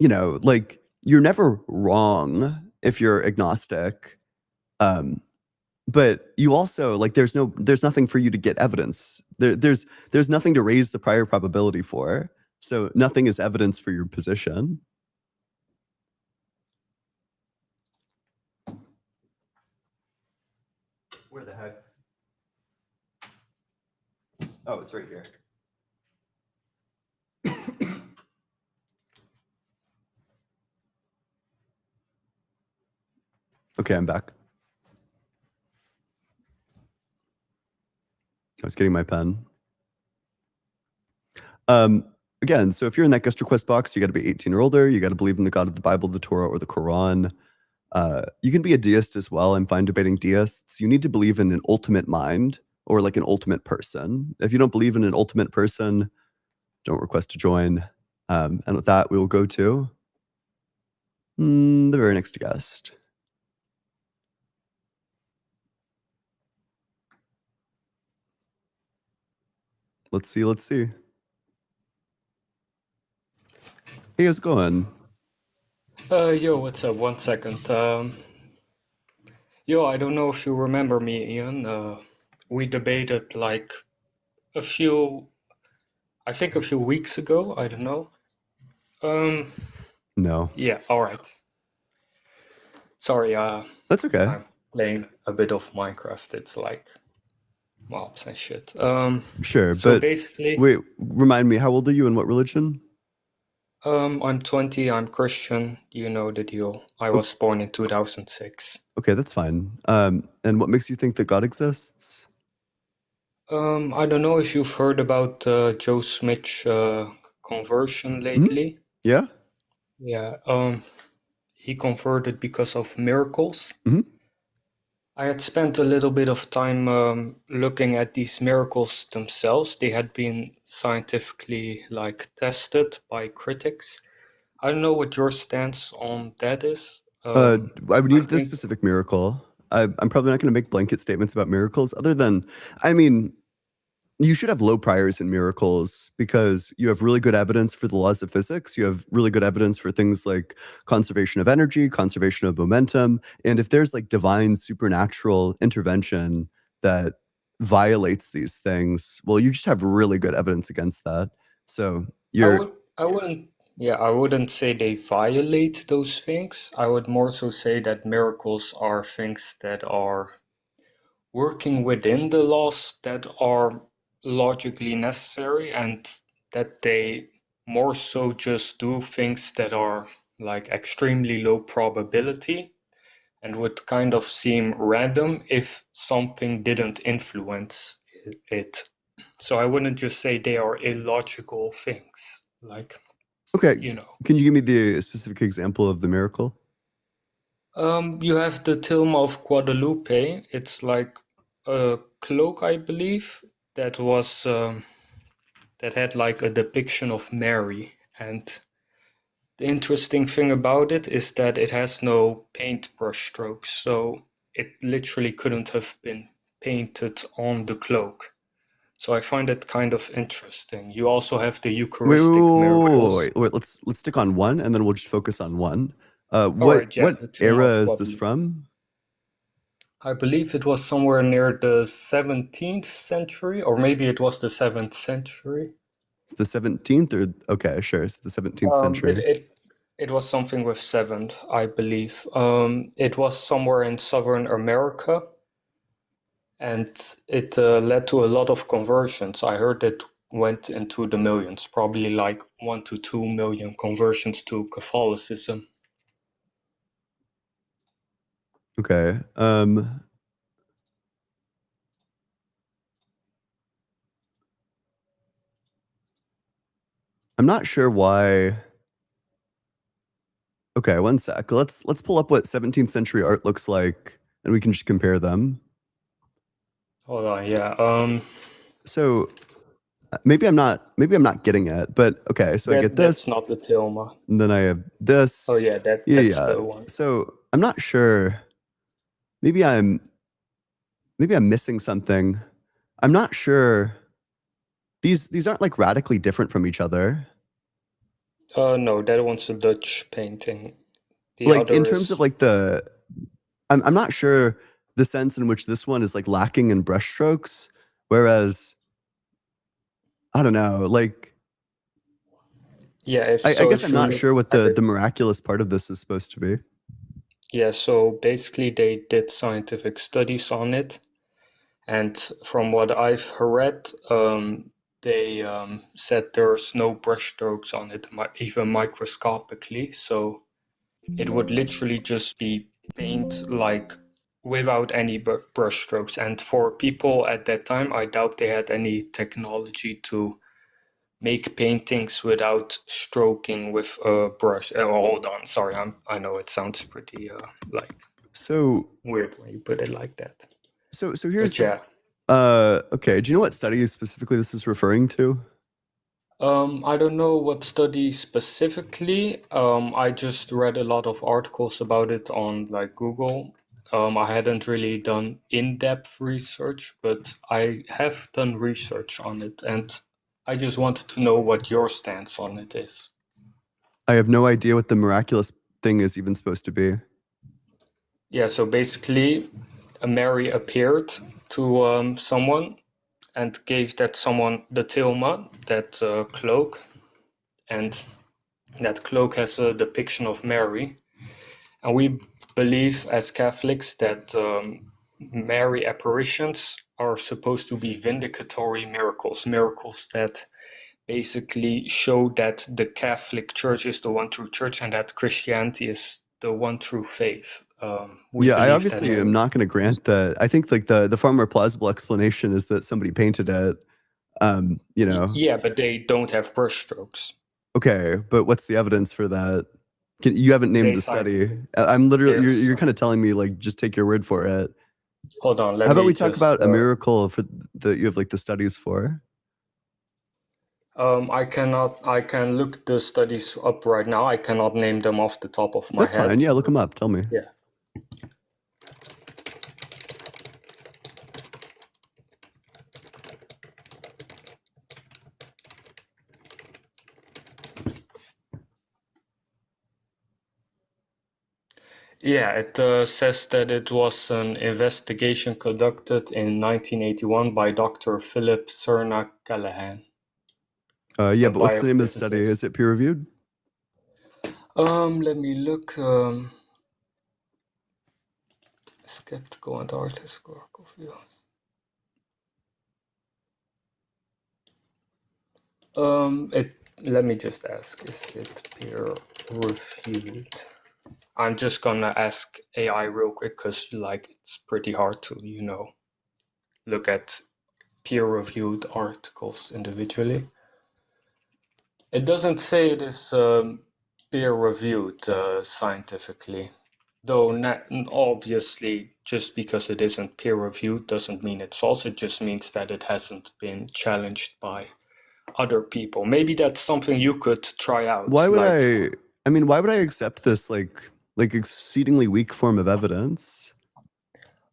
like you're never wrong if you're agnostic. But you also like there's nothing for you to get evidence. There's nothing to raise the prior probability for. So nothing is evidence for your position. Where the heck? Oh, it's right here. Okay, I'm back. I was getting my pen. Again, so if you're in that guest request box, you got to be 18 or older. You got to believe in the God of the Bible, the Torah, or the Quran. You can be a deist as well. I'm fine debating deists. You need to believe in an ultimate mind or like an ultimate person. If you don't believe in an ultimate person, don't request to join. And with that, we will go to the very next guest. Let's see. Hey, how's it going? Yo, what's up? 1 second. Yo, I don't know if you remember me, Ian. We debated like a few weeks ago. I don't know. No. Yeah, all right. Sorry, That's okay. I'm playing a bit of Minecraft. It's like mobs and shit. Sure, So but basically, wait, remind me, how old are you and what religion? I'm 20, I'm Christian. You know the deal. I was born in 2006. Okay, that's fine. And what makes you think that God exists? I don't know if you've heard about Joe Smith's conversion lately. Yeah? Yeah, he converted because of miracles. Mhm. I had spent a little bit of time looking at these miracles themselves. They had been scientifically like tested by critics. I don't know what your stance on that is. I would I need this think specific miracle. I'm probably not going to make blanket statements about miracles other than, I mean, you should have low priors in miracles because you have really good evidence for the laws of physics. You have really good evidence for things like conservation of energy, conservation of momentum. And if there's like divine supernatural intervention that violates these things, well, you just have really good evidence against that. So you're I wouldn't say they violate those things. I would more so say that miracles are things that are working within the laws that are logically necessary, and that they more so just do things that are like extremely low probability and would kind of seem random if something didn't influence it. So I wouldn't just say they are illogical things. Like, okay. you know. Can you give me the specific example of the miracle? You have the Tilma of Guadalupe. It's like a cloak, I believe, that was that had like a depiction of Mary. And the interesting thing about it is that it has no paintbrush strokes, so it literally couldn't have been painted on the cloak. So I find it kind of interesting. You also have the Eucharistic miracles. Wait. Let's stick on one, and then we'll just focus on one. Alright, yeah, What the Tilma era of is this Guadalupe. from? I believe it was somewhere near the 17th century, or maybe it was the 7th century. The 17th, or okay, sure, it's the 17th century. It was something with 7th, I believe. It was somewhere in Southern America, and it led to a lot of conversions. I heard it went into the millions, probably like 1 to 2 million conversions to Catholicism. Okay. I'm not sure why. Okay, one sec. Let's pull up what 17th century art looks like, and we can just compare them. Hold on, yeah. So maybe I'm not getting it, but okay. So I get That's this, not the Tilma. and then I have this. Oh yeah, that's Yeah. the one. So I'm not sure. Maybe I'm missing something. I'm not sure. These aren't like radically different from each other. No, that one's a Dutch painting. The Like other in terms is of like I'm not sure the sense in which this one is like lacking in brushstrokes, whereas I don't know, like yeah. I guess If I'm you not look sure what at the it, miraculous part of this is supposed to be. yeah. So basically, they did scientific studies on it, and from what I've read, they said there's no brushstrokes on it, even microscopically. So it would literally just be paint like without any brush strokes. And for people at that time, I doubt they had any technology to make paintings without stroking with a brush. Oh, hold on, sorry, I know it sounds pretty like So weird when you put it like that. so here's But yeah. okay. Do you know what study specifically this is referring to? I don't know what study specifically. I just read a lot of articles about it on like Google. I hadn't really done in-depth research, but I have done research on it, and I just wanted to know what your stance on it is. I have no idea what the miraculous thing is even supposed to be. Yeah, so basically, Mary appeared to someone and gave that someone the tilma, that cloak, and that cloak has a depiction of Mary. And we believe as Catholics that Mary apparitions are supposed to be vindicatory miracles, miracles that basically show that the Catholic Church is the one true church and that Christianity is the one true faith. We Yeah, I believe obviously that. am not going to grant that. I think like the far more plausible explanation is that somebody painted it. You know. Yeah, but they don't have brushstrokes. Okay, but what's the evidence for that? You haven't named the study. I'm literally you're kind of telling me like just take your word for it. Hold on, how about we talk about a miracle for that you have like the studies for? I can look the studies up right now. I cannot name them off the top of my head. That's fine. Yeah, look them up. Tell me. Yeah. Yeah, it says that it was an investigation conducted in 1981 by Dr. Philip Cerna Callahan. Yeah, but what's the name of the study? Is it peer reviewed? Let me look. Skeptical and art historical view. Let me just ask, is it peer reviewed? I'm just gonna ask AI real quick because like it's pretty hard to, look at peer-reviewed articles individually. It doesn't say it is peer-reviewed scientifically, though obviously just because it isn't peer-reviewed doesn't mean it's false. It just means that it hasn't been challenged by other people. Maybe that's something you could try out. Why would why would I accept this like exceedingly weak form of evidence?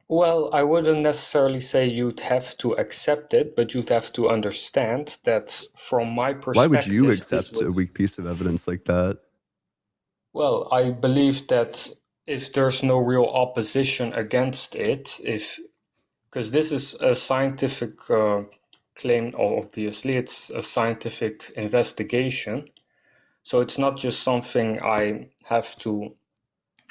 Well, I wouldn't necessarily say you'd have to accept it, but you'd have to understand that from my perspective... Why would you accept a weak piece of evidence like that? Well, I believe that if there's no real opposition against it, because this is a scientific claim, obviously, it's a scientific investigation. So it's not just something I have to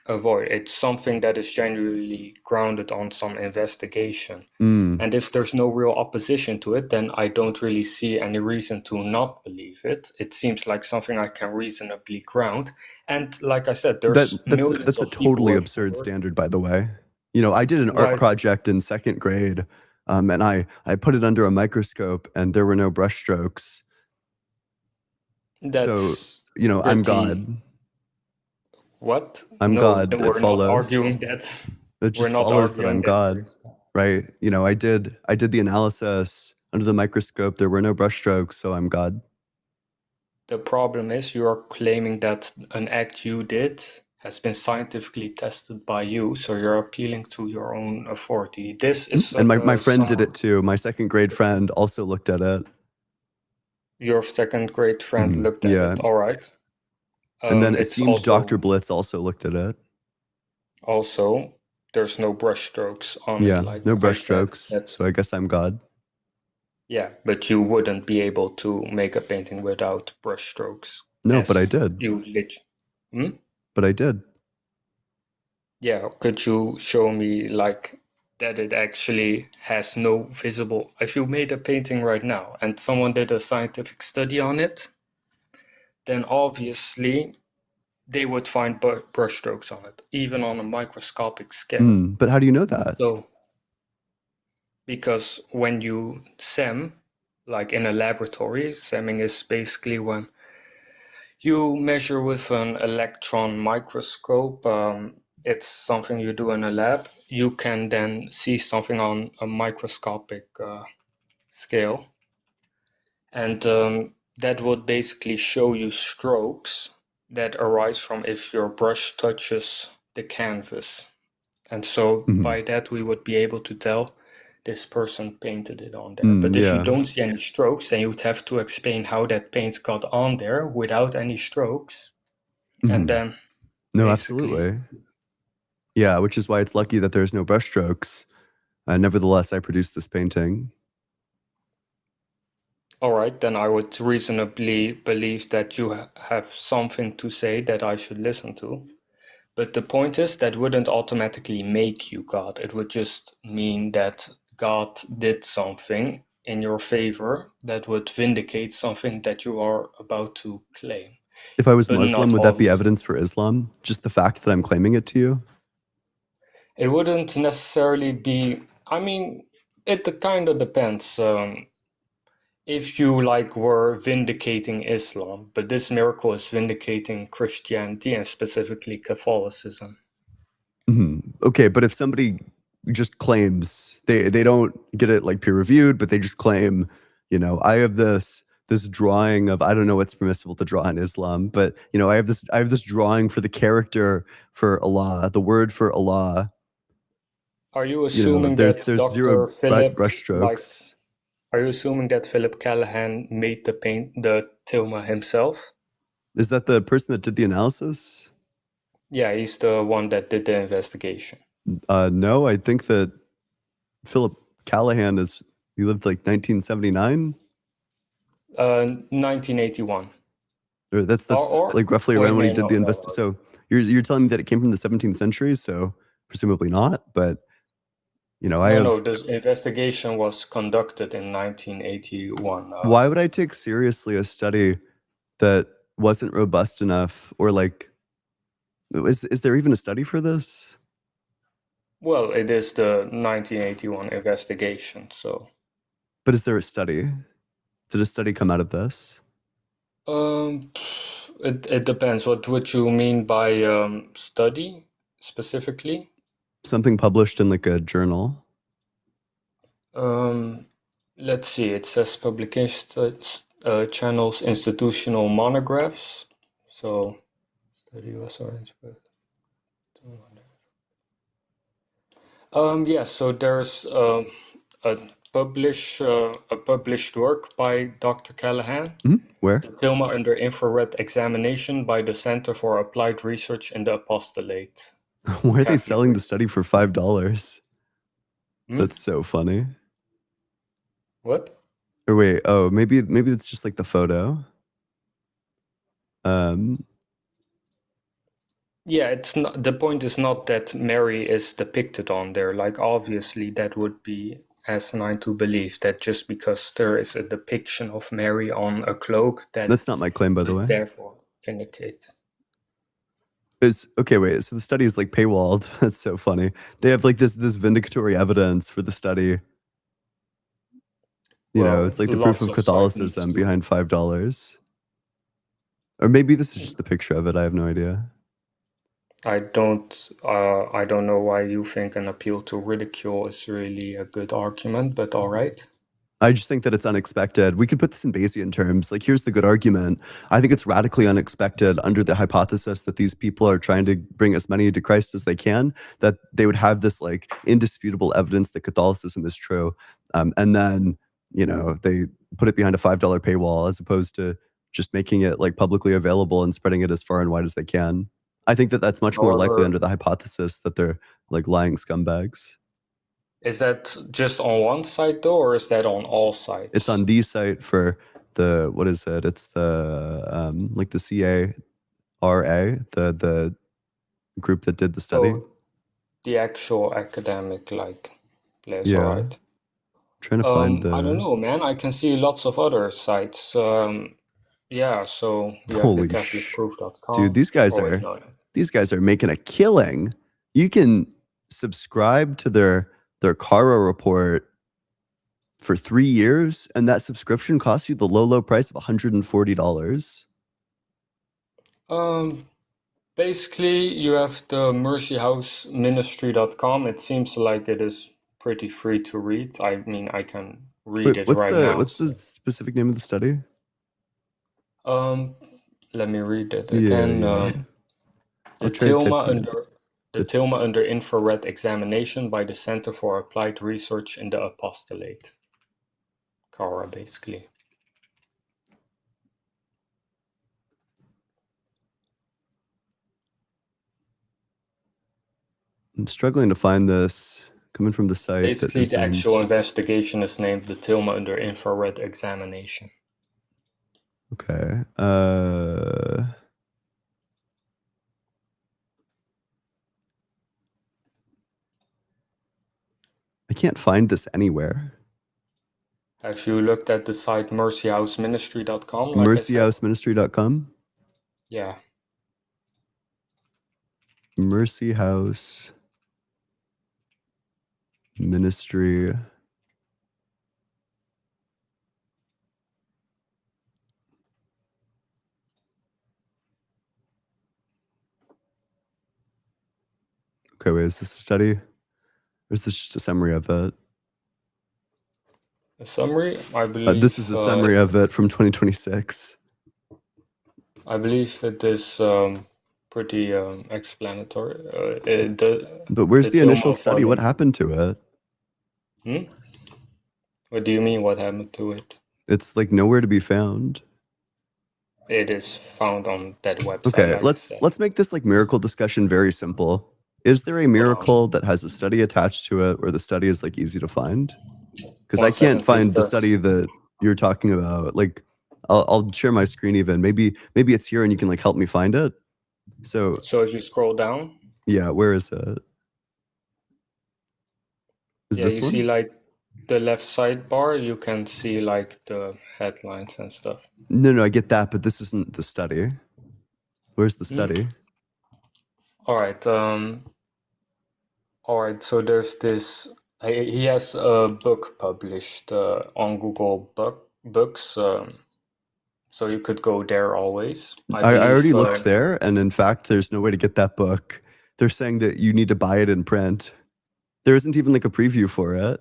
avoid. It's something that is genuinely grounded on some investigation. And if there's no real opposition to it, then I don't really see any reason to not believe it. It seems like something I can reasonably ground. And like I said, there's that's a totally absurd standard, by the way. I did an art project in second grade, and I put it under a microscope and there were no brush strokes. So, I'm God. What? I'm God. We're It follows. not arguing that. It just follows that I'm God, right? I did the analysis under the microscope. There were no brush strokes, so I'm God. The problem is you are claiming that an act you did has been scientifically tested by you, so you're appealing to your own authority. This is and my friend did it too. My second grade friend also looked at it. Your second grade friend looked at it. All right. And then esteemed Dr. Blitz also looked at it. Also, there's no brush strokes on it. Like no brush strokes. So I guess I'm God. Yeah, but you wouldn't be able to make a painting without brush strokes. No, but I did. But I did. Yeah, could you show me like that it actually has no visible... If you made a painting right now and someone did a scientific study on it, then obviously they would find brushstrokes on it, even on a microscopic scale. But how do you know that? So, because when you SEM, like in a laboratory, SEMing is basically when you measure with an electron microscope. It's something you do in a lab. You can then see something on a microscopic scale. And that would basically show you strokes that arise from if your brush touches the canvas. And so by that, we would be able to tell this person painted it on there. But if you don't see any strokes, then you would have to explain how that paint got on there without any strokes. And then No, absolutely. Yeah, which is why it's lucky that there's no brushstrokes. Nevertheless, I produced this painting. All right, then I would reasonably believe that you have something to say that I should listen to. But the point is, that wouldn't automatically make you God. It would just mean that God did something in your favor that would vindicate something that you are about to claim. If I was But Muslim, not would that be obvious. evidence for Islam? Just the fact that I'm claiming it to you? It wouldn't necessarily be, I mean, it kind of depends. If you were vindicating Islam, but this miracle is vindicating Christianity and specifically Catholicism. Okay, but if somebody just claims, they don't get it like peer reviewed, but they just claim, I have this drawing of, I don't know what's permissible to draw in Islam, but I have this drawing for the character for Allah, the word for Allah. Are you assuming there's that zero Dr. Philip, brushstrokes. Are you assuming that Philip Callahan made the tilma himself? Is that the person that did the analysis? Yeah, he's the one that did the investigation. No, I think that Philip Callahan he lived like 1979. 1981. Or that's like roughly around when he did the investigation. So you're telling me that it came from the 17th century, so presumably not, but the investigation was conducted in 1981. Why would I take seriously a study that wasn't robust enough, or is there even a study for this? Well, it is the 1981 investigation, so. But is there a study? Did a study come out of this? It depends. What would you mean by study specifically? Something published in like a journal. Let's see. It says publication channels, institutional monographs. So study was orange. Yeah. So there's a published work by Dr. Callahan. Where? The tilma under infrared examination by the Center for Applied Research in the Apostolate. Why are they selling the study for $5? That's so funny. What? Or wait, maybe it's just like the photo. Yeah, it's not. The point is not that Mary is depicted on there. Like, obviously, that would be asinine to believe that just because there is a depiction of Mary on a cloak, that's not my claim, by the way. Therefore, vindicates. Okay, wait. So the study is like paywalled. That's so funny. They have like this vindicatory evidence for the study. It's like the proof of Catholicism behind $5. Or maybe this is just the picture of it. I have no idea. I don't know why you think an appeal to ridicule is really a good argument, but all right. I just think that it's unexpected. We could put this in Bayesian terms. Like, here's the good argument. I think it's radically unexpected under the hypothesis that these people are trying to bring as many to Christ as they can, that they would have this like indisputable evidence that Catholicism is true. And then, they put it behind a $5 paywall as opposed to just making it like publicly available and spreading it as far and wide as they can. I think that that's much more likely under the hypothesis that they're like lying scumbags. Is that just on one site though, or is that on all sites? It's on the site for the, what is it? It's the like the CARA, the group that did the study. So the actual academic place, yeah. All right. Trying to find I don't know, man. I can see lots of other sites. Yeah, so we have the Holy CatholicProof.com. dude, these guys Oh, wait, are no. making a killing. You can subscribe to their Caro report for 3 years, and that subscription costs you the low price of $140. Basically, you have the mercyhouseministry.com. It seems like it is pretty free to read. I mean, I can read Wait, it what's right now. the specific name of the study? Let me read it Yeah, again. yeah. The I'll try to type Tilma it in. Tilma under infrared examination by the Center for Applied Research in the Apostolate. CARA, basically. I'm struggling to find this coming from the site Basically, that the isn't. actual investigation is named the Tilma under infrared examination. Okay. I can't find this anywhere. Have you looked at the site mercyhouseministry.com, like I said? Mercyhouseministry.com? Yeah. Mercy House Ministry. Okay, wait, is this a study? Or is this just a summary of it? A summary, I believe. This is a summary of it from 2026. I believe it is pretty explanatory. But where's the initial study? What happened to it? What do you mean, what happened to it? It's like nowhere to be found. It is found on that website. Okay, like let's make this like miracle discussion very simple. Is there a miracle that has a study attached to it where the study is like easy to find? Because I can't find the study that you're talking about. Like, I'll share my screen even. Maybe it's here and you can like help me find it. So if you scroll down. Yeah, where is it? Is this you one? see like the left sidebar, you can see like the headlines and stuff. No, I get that, but this isn't the study. Where's the study? All right. So there's this. He has a book published on Google Books. So you could go there always. I already looked there, and in fact, there's no way to get that book. They're saying that you need to buy it in print. There isn't even like a preview for it.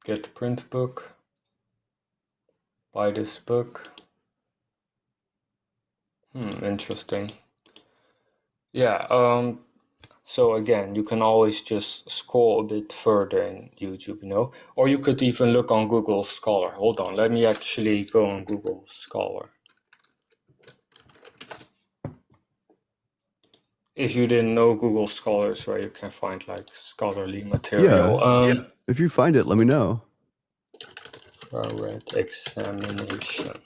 Get the print book. Buy this book. Interesting. Yeah. So again, you can always just scroll a bit further in YouTube, or you could even look on Google Scholar. Hold on, let me actually go on Google Scholar. If you didn't know, Google Scholar is where you can find like scholarly material. Yeah. If you find it, let me know. Red examination.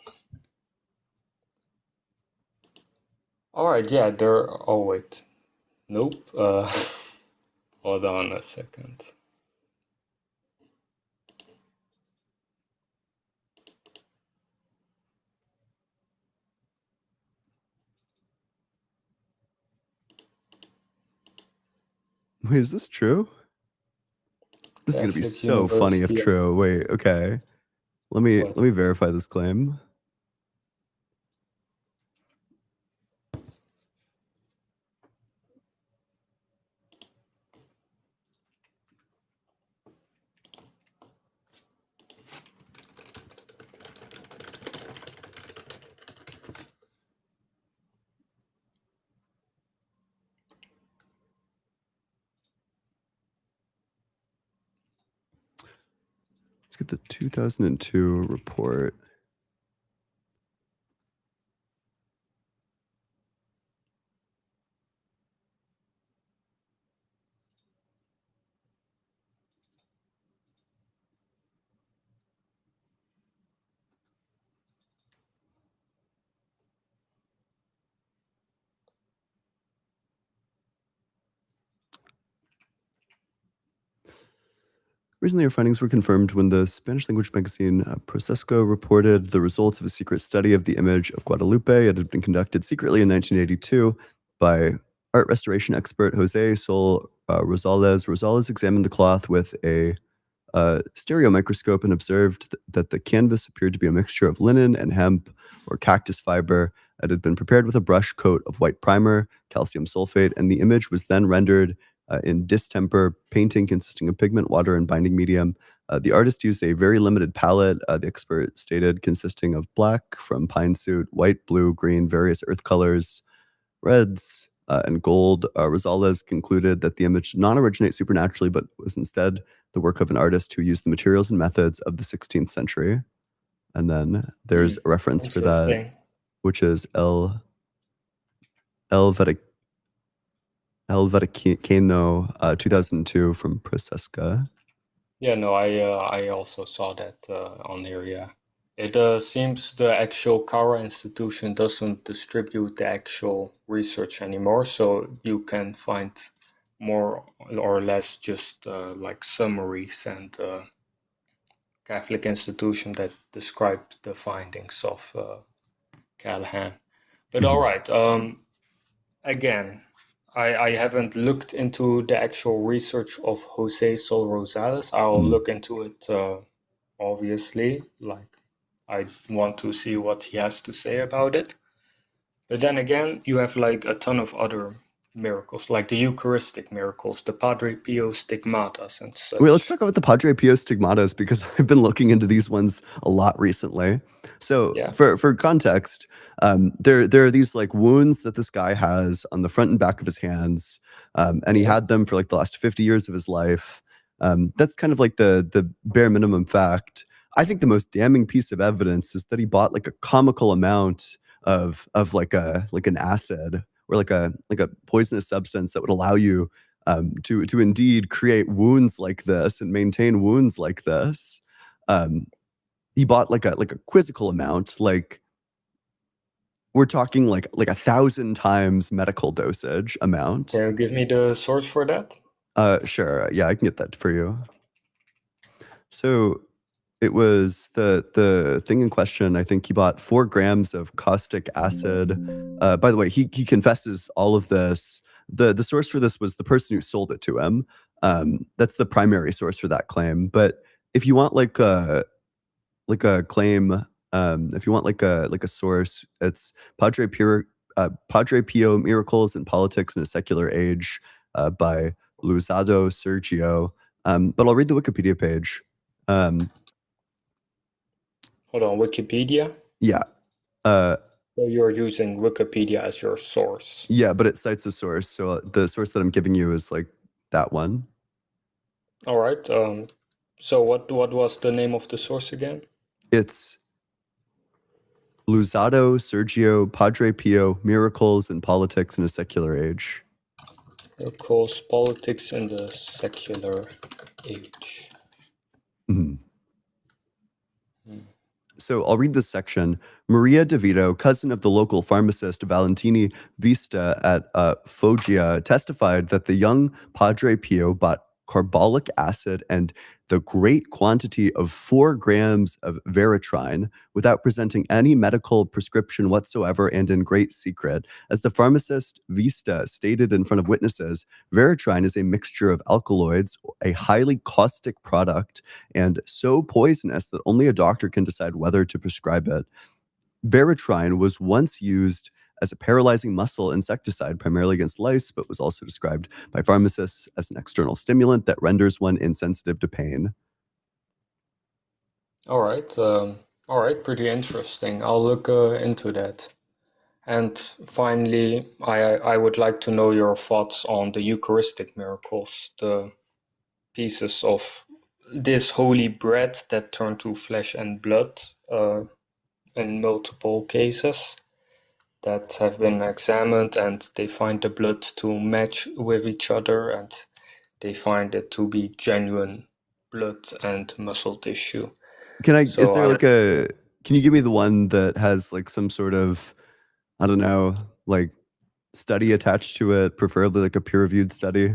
All right, yeah, there. Oh wait, nope. Hold on a second. Wait, is this true? This is gonna be so funny if true. Wait, okay. Let me verify this claim. Let's get the 2002 report. Recently, our findings were confirmed when the Spanish language magazine Procesco reported the results of a secret study of the image of Guadalupe. It had been conducted secretly in 1982 by art restoration expert Jose Sol Rosales. Rosales examined the cloth with a stereo microscope and observed that the canvas appeared to be a mixture of linen and hemp or cactus fiber. It had been prepared with a brush coat of white primer, calcium sulfate, and the image was then rendered in distemper painting consisting of pigment, water, and binding medium. The artist used a very limited palette, the expert stated, consisting of black from pine suit, white, blue, green, various earth colors, reds, and gold. Rosales concluded that the image did not originate supernaturally, but was instead the work of an artist who used the materials and methods of the 16th century. And then there's a reference for that, which is El Vaticano 2002 from Procesca. Yeah, no, I also saw that on here, yeah. It seems the actual Kara institution doesn't distribute the actual research anymore, so you can find more or less just like summaries and Catholic institution that describe the findings of Callahan. But all right, again, I haven't looked into the actual research of Jose Sol Rosales. I'll look into it, obviously. Like, I want to see what he has to say about it. But then again, you have like a ton of other miracles, like the Eucharistic miracles, the Padre Pio stigmatas and such. Wait, let's talk about the Padre Pio stigmatas because I've been looking into these ones a lot recently. So Yeah. for context, there are these like wounds that this guy has on the front and back of his hands, and he had them for like the last 50 years of his life. That's kind of like the bare minimum fact. I think the most damning piece of evidence is that he bought like a comical amount of like an acid or like a poisonous substance that would allow you to indeed create wounds like this and maintain wounds like this. He bought like a quizzical amount, like we're talking like 1,000 times medical dosage amount. Can you give me the source for that? Sure. Yeah, I can get that for you. So it was the thing in question. I think he bought 4 grams of caustic acid. By the way, he confesses all of this. The source for this was the person who sold it to him. That's the primary source for that claim. But if you want like a claim, if you want like a source, it's Padre Pio Miracles and Politics in a Secular Age by Luzado Sergio. But I'll read the Wikipedia page. Hold on, Wikipedia? Yeah. So you're using Wikipedia as your source? Yeah, but it cites a source. So the source that I'm giving you is like that one. All right. So what was the name of the source again? It's Luzado Sergio Padre Pio Miracles and Politics in a Secular Age. Miracles, Politics in the Secular Age. Mm-hmm. So I'll read this section. Maria DeVito, cousin of the local pharmacist Valentini Vista at Foggia, testified that the young Padre Pio bought carbolic acid and the great quantity of 4 grams of Veritrine without presenting any medical prescription whatsoever and in great secret. As the pharmacist Vista stated in front of witnesses, Veritrine is a mixture of alkaloids, a highly caustic product, and so poisonous that only a doctor can decide whether to prescribe it. Veritrine was once used as a paralyzing muscle insecticide primarily against lice, but was also described by pharmacists as an external stimulant that renders one insensitive to pain. All right, pretty interesting. I'll look into that. And finally, I would like to know your thoughts on the Eucharistic miracles, the pieces of this holy bread that turned to flesh and blood in multiple cases that have been examined, and they find the blood to match with each other, and they find it to be genuine blood and muscle tissue. Can you give me the one that has like some sort of, I don't know, like study attached to it, preferably like a peer-reviewed study?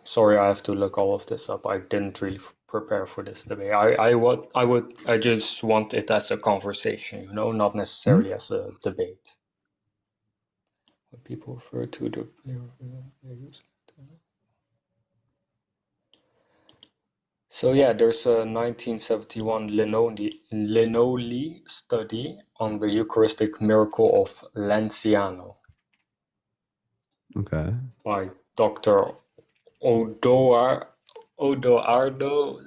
Sorry, I have to look all of this up. I didn't really prepare for this debate. I just want it as a conversation, you know, not necessarily as a debate. What people refer to the So yeah, there's a 1971 Linoli study on the Eucharistic miracle of Lanciano Okay. by Dr. Odoardo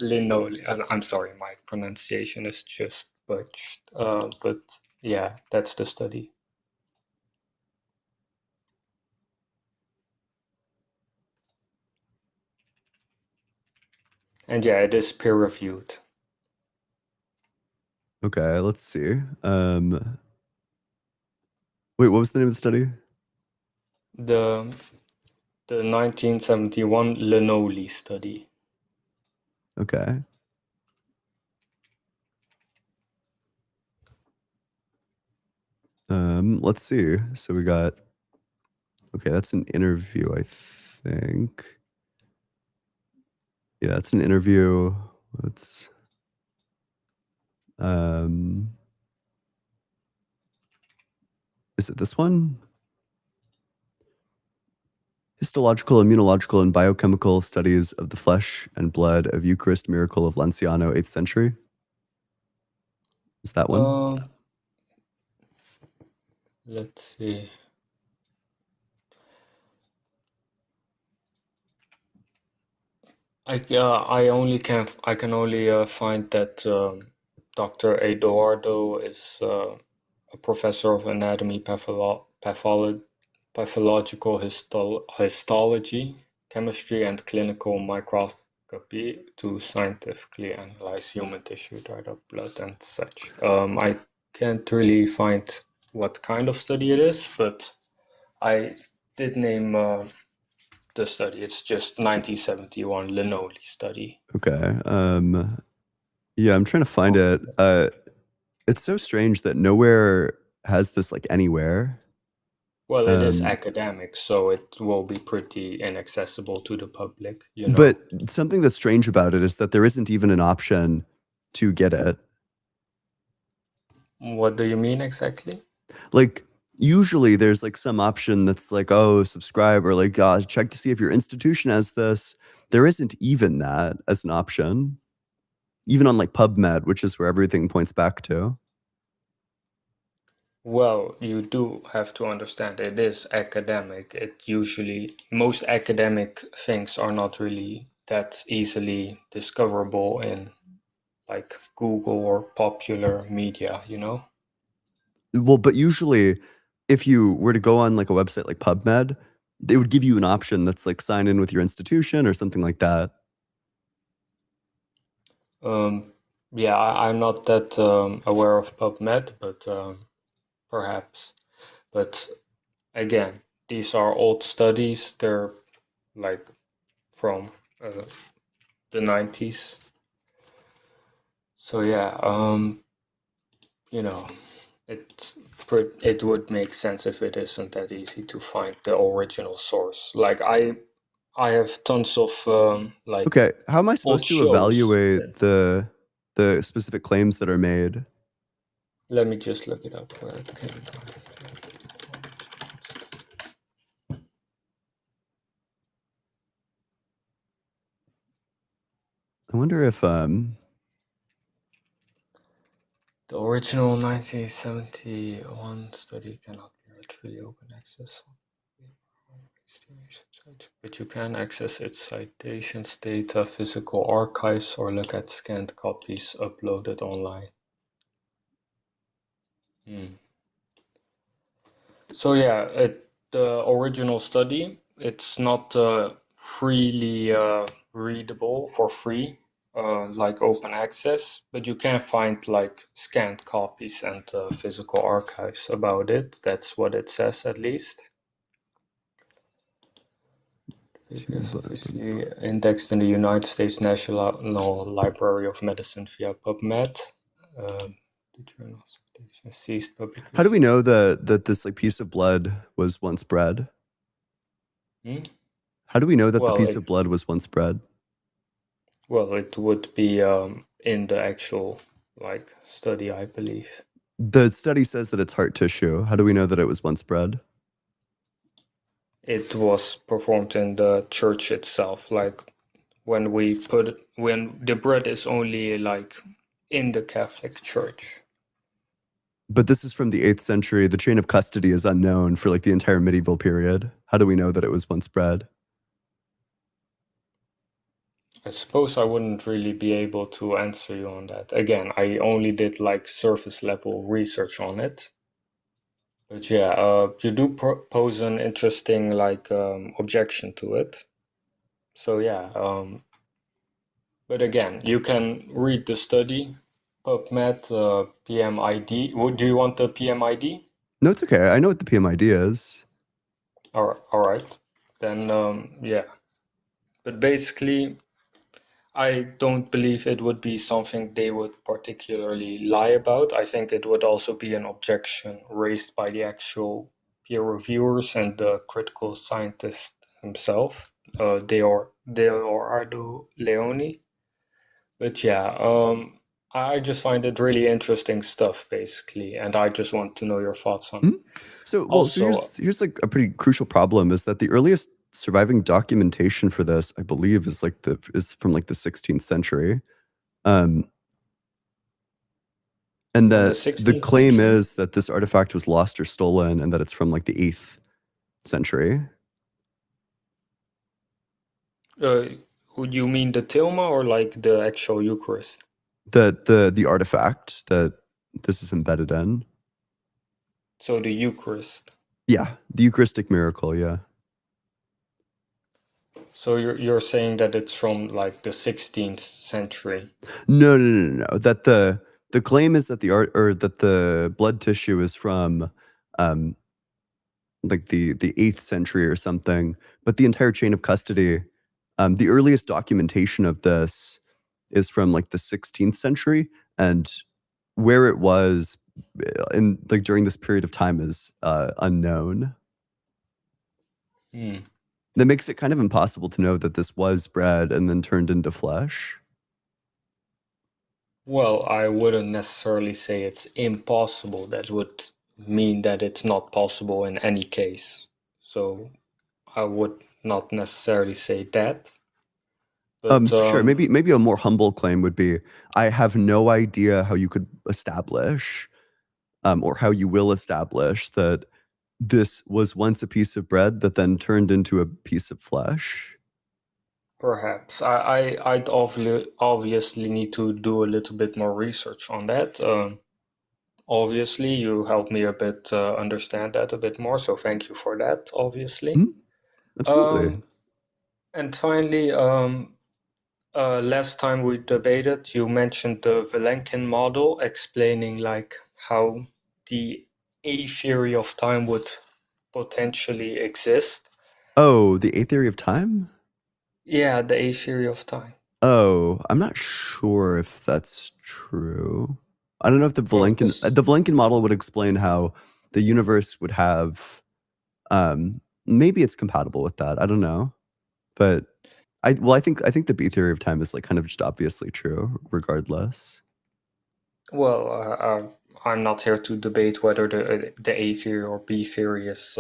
Linoli. I'm sorry, my pronunciation is just butched. But yeah, that's the study. And yeah, it is peer-reviewed. Okay, let's see. Wait, what was the name of the study? The 1971 Linoli study. Okay. Let's see. So we got, okay, that's an interview, I think. Yeah, it's an interview. Let's, is it this one? Histological, immunological, and biochemical studies of the flesh and blood of Eucharist miracle of Lanciano, 8th century. Is that one? Let's see. I can only find that Dr. Eduardo is a professor of anatomy, pathological histology, chemistry, and clinical microscopy to scientifically analyze human tissue, dried up blood, and such. I can't really find what kind of study it is, but I did name the study. It's just 1971 Linoli study. Okay. Yeah, I'm trying to find it. It's so strange that nowhere has this like anywhere. Well, it is academic, so it will be pretty inaccessible to the public, you know. But something that's strange about it is that there isn't even an option to get it. What do you mean exactly? Like usually there's like some option that's like, oh, subscribe or like check to see if your institution has this. There isn't even that as an option. Even on like PubMed, which is where everything points back to. Well, you do have to understand it is academic. Most academic things are not really that easily discoverable in like Google or popular media, you know? Well, but usually if you were to go on like a website like PubMed, they would give you an option that's like sign in with your institution or something like that. Yeah, I'm not that aware of PubMed, but perhaps. But again, these are old studies. They're like from the 90s. So yeah, you know, it would make sense if it isn't that easy to find the original source. Like I have tons of like. Okay, how am I supposed to shows evaluate the specific claims that are made? Let me just look it up. Where it came from. I wonder if The original 1971 study cannot be read freely open access, but you can access its citations, data, physical archives, or look at scanned copies uploaded online. So yeah, the original study, it's not freely readable for free, like open access, but you can find like scanned copies and physical archives about it. That's what it says, at least. It is officially indexed in the United States National Library of Medicine via PubMed. The journal citation ceased publication. how do we know that this like piece of blood was once bred? How do we know that the Well, piece of blood was once bread? well, it would be in the actual like study, I believe. The study says that it's heart tissue. How do we know that it was once bread? It was performed in the church itself, like when the bread is only like in the Catholic Church. But this is from the 8th century. The chain of custody is unknown for like the entire medieval period. How do we know that it was once bread? I suppose I wouldn't really be able to answer you on that. Again, I only did like surface level research on it. But yeah, you do pose an interesting like objection to it. So yeah, but again, you can read the study, PubMed, PMID. Do you want the PMID? No, it's okay. I know what the PMID is. All right. Then yeah. But basically, I don't believe it would be something they would particularly lie about. I think it would also be an objection raised by the actual peer reviewers and the critical scientist himself, Deoardo Leone. But yeah, I just find it really interesting stuff, basically, and I just want to know your thoughts on it. So Also, here's like a pretty crucial problem is that the earliest surviving documentation for this, I believe, is from like the 16th century. And from the the 16th claim century? is that this artifact was lost or stolen and that it's from like the 8th century. Would you mean the tilma or like the actual Eucharist? The artifact that this is embedded in. So the Eucharist. Yeah, the Eucharistic miracle, yeah. So you're saying that it's from like the 16th century? No. That the claim is that that the blood tissue is from like the 8th century or something, but the entire chain of custody, the earliest documentation of this is from like the 16th century, and where it was in like during this period of time is unknown. That makes it kind of impossible to know that this was bread and then turned into flesh. Well, I wouldn't necessarily say it's impossible. That would mean that it's not possible in any case. So I would not necessarily say that. But Sure, maybe a more humble claim would be, I have no idea how you could establish or how you will establish that this was once a piece of bread that then turned into a piece of flesh. perhaps I'd obviously need to do a little bit more research on that. Obviously, you helped me a bit understand that a bit more, so thank you for that, obviously. Absolutely. And finally, last time we debated, you mentioned the Vilenkin model explaining like how the A theory of time would potentially exist. Oh, the A theory of time? Yeah, the A theory of time. Oh, I'm not sure if that's true. I don't know if the Vilenkin model would explain how the universe would have maybe it's compatible with that. I don't know. But I think the B theory of time is like kind of just obviously true regardless. Well, I'm not here to debate whether the A theory or B theory is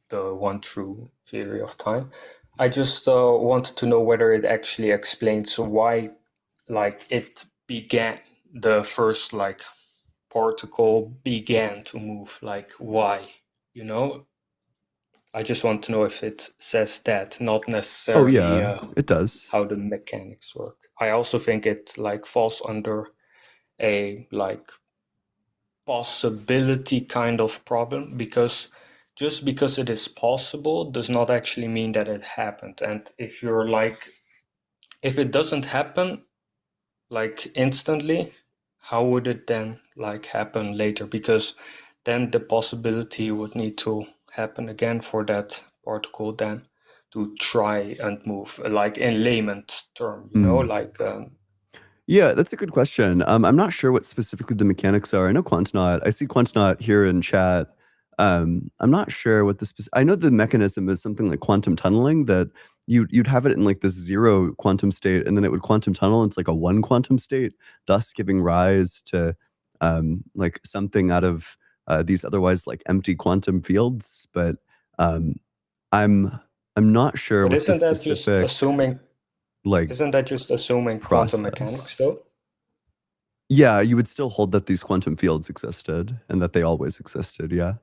the one true theory of time. I just wanted to know whether it actually explains why, like, it began, the first, like, particle began to move, like, why, you know? I just want to know if it says that, not necessarily it does. how the mechanics work. I also think it, like, falls under a, like, possibility kind of problem, because just because it is possible does not actually mean that it happened. And if you're like, if it doesn't happen like instantly, how would it then like happen later? Because then the possibility would need to happen again for that particle then to try and move, like in layman's term, you know, like yeah, that's a good question. I'm not sure what specifically the mechanics are. I know Quantnaut. I see Quantnaut here in chat. I'm not sure what I know the mechanism is something like quantum tunneling, that you'd have it in like this 0 quantum state, and then it would quantum tunnel into like a 1 quantum state, thus giving rise to like something out of these otherwise like empty quantum fields. But I'm not sure But what the isn't that just specific assuming like quantum mechanics process. though? Yeah, you would still hold that these quantum fields existed and that they always existed. Yeah.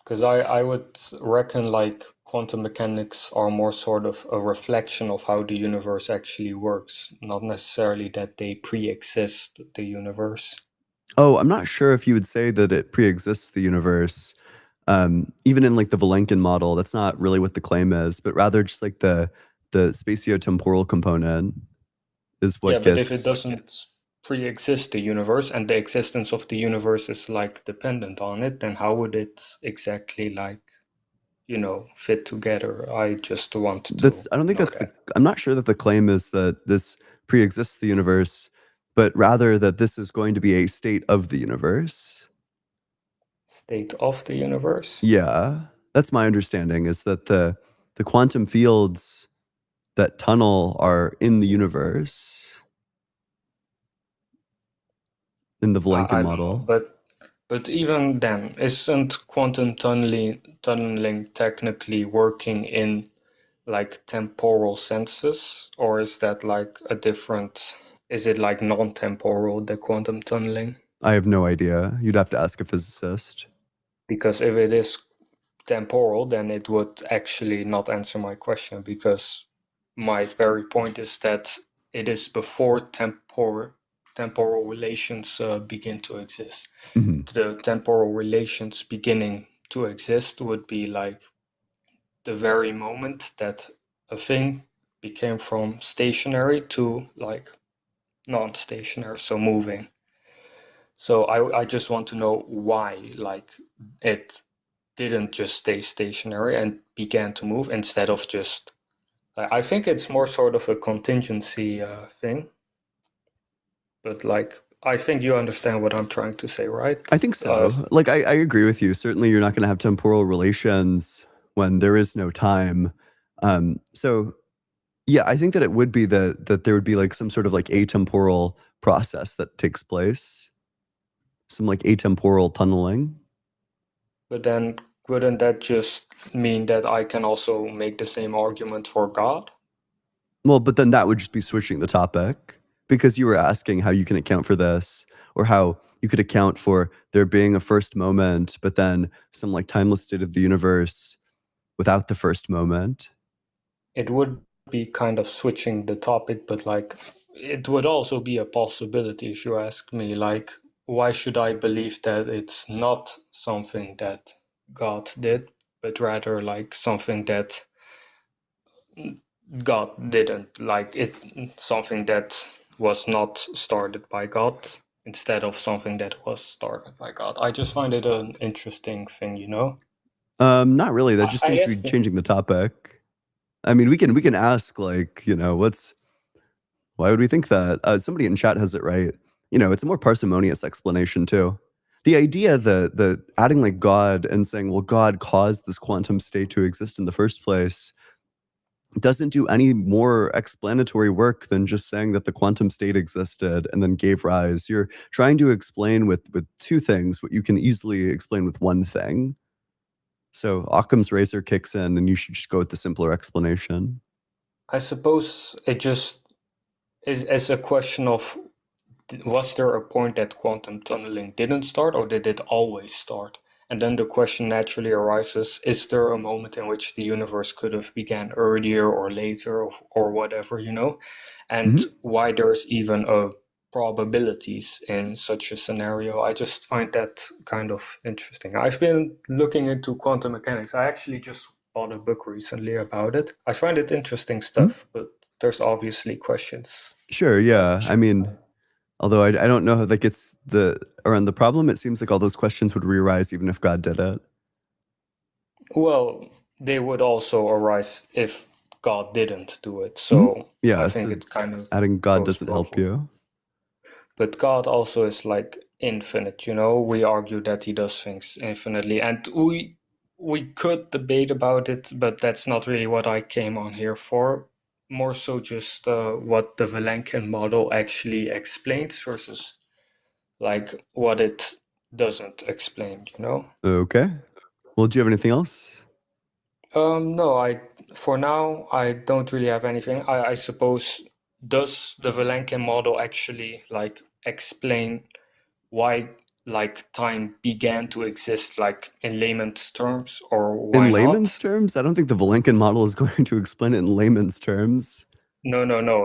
Because I would reckon like quantum mechanics are more sort of a reflection of how the universe actually works, not necessarily that they pre-exist the universe. Oh, I'm not sure if you would say that it pre-exists the universe. Even in like the Vilenkin model, that's not really what the claim is, but rather just like the spatiotemporal component is what Yeah, but if it gets. doesn't pre-exist the universe and the existence of the universe is like dependent on it, then how would it exactly like, fit together? I just want to I don't think know that's that. I'm not sure that the claim is that this pre-exists the universe, but rather that this is going to be a state of the universe. State of the universe? Yeah, that's my understanding, is that the quantum fields that tunnel are in the universe in the Vilenkin I don't know, model. but even then, isn't quantum tunneling technically working in like temporal senses, or is that like a different? Is it like non-temporal, the quantum tunneling? I have no idea. You'd have to ask a physicist. Because if it is temporal, then it would actually not answer my question, because my very point is that it is before temporal relations begin to exist. The temporal relations beginning to exist would be like the very moment that a thing became from stationary to like non-stationary, so moving. So I just want to know why like it didn't just stay stationary and began to move instead of just. I think it's more sort of a contingency thing, but like I think you understand what I'm trying to say, right? I think so. Like I agree with you. Certainly, you're not going to have temporal relations when there is no time. So yeah, I think that it would be that there would be like some sort of like atemporal process that takes place, some like atemporal tunneling. But then wouldn't that just mean that I can also make the same argument for God? Well, but then that would just be switching the topic, because you were asking how you can account for this, or how you could account for there being a first moment, but then some like timeless state of the universe without the first moment. It would be kind of switching the topic, but like it would also be a possibility if you ask me, like, why should I believe that it's not something that God did, but rather like something that God didn't, like it something that was not started by God instead of something that was started by God. I just find it an interesting thing, Not really. That just I seems to be have changing the topic. I mean, we can ask like, why would we think that? Somebody in chat has it right. It's a more parsimonious explanation too. The idea that adding like God and saying, well, God caused this quantum state to exist in the first place doesn't do any more explanatory work than just saying that the quantum state existed and then gave rise. You're trying to explain with two things what you can easily explain with one thing. So Occam's razor kicks in, and you should just go with the simpler explanation. I suppose it just is as a question of, was there a point that quantum tunneling didn't start, or did it always start? And then the question naturally arises, is there a moment in which the universe could have began earlier or later or whatever, And why there's even a probabilities in such a scenario. I just find that kind of interesting. I've been looking into quantum mechanics. I actually just bought a book recently about it. I find it interesting stuff, but there's obviously questions. Sure, yeah. I mean, although I don't know how that gets around the problem, it seems like all those questions would re-arise even if God did it. Well, they would also arise if God didn't do it. So Yeah, I think so it kind of adding God goes doesn't both help you. But God also is like infinite, you know. We argue that he does things infinitely, and we could debate about it, but that's not really what I came on here for. More so just what the Vilenkin model actually explains versus like what it doesn't explain, you know. Okay. Well, do you have anything else? No, for now I don't really have anything. I suppose, does the Vilenkin model actually like explain why like time began to exist like in layman's terms, or why In not? layman's terms, I don't think the Vilenkin model is going to explain it in layman's terms. No,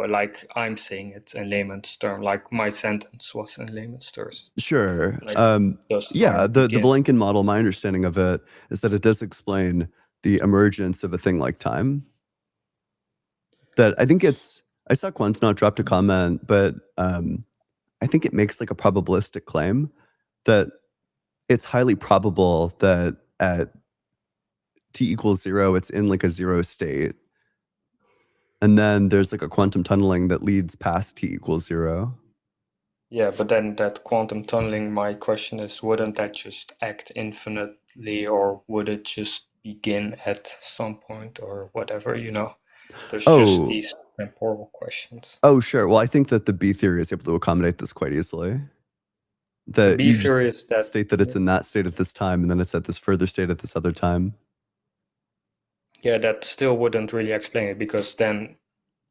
like I'm saying it in layman's terms, like my sentence was in layman's terms. Sure. Like, does Yeah, time the begin? Vilenkin model, my understanding of it is that it does explain the emergence of a thing like time. That I think I saw Quant's dropped a comment, but I think it makes like a probabilistic claim that it's highly probable that at t equals 0, it's in like a 0 state. And then there's like a quantum tunneling that leads past t equals 0. Yeah, but then that quantum tunneling, my question is, wouldn't that just act infinitely, or would it just begin at some point or whatever, you know? There's just these temporal questions. Oh, sure. Well, I think that the B theory is able to accommodate this quite easily. The That B you just theory is that state that it's in that state at this time, and then it's at this further state at this other time. yeah, that still wouldn't really explain it, because then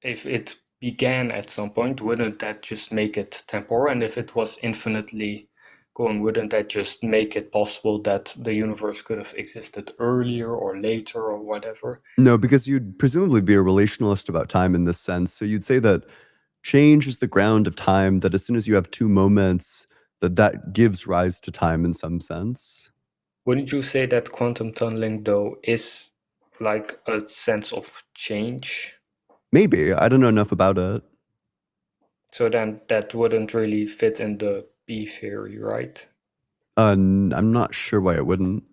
if it began at some point, wouldn't that just make it temporal? And if it was infinitely going, wouldn't that just make it possible that the universe could have existed earlier or later or whatever? No, because you'd presumably be a relationalist about time in this sense. So you'd say that change is the ground of time, that as soon as you have two moments, that gives rise to time in some sense. Wouldn't you say that quantum tunneling, though, is like a sense of change? Maybe. I don't know enough about it. So then that wouldn't really fit in the B theory, right? I'm not sure why it wouldn't.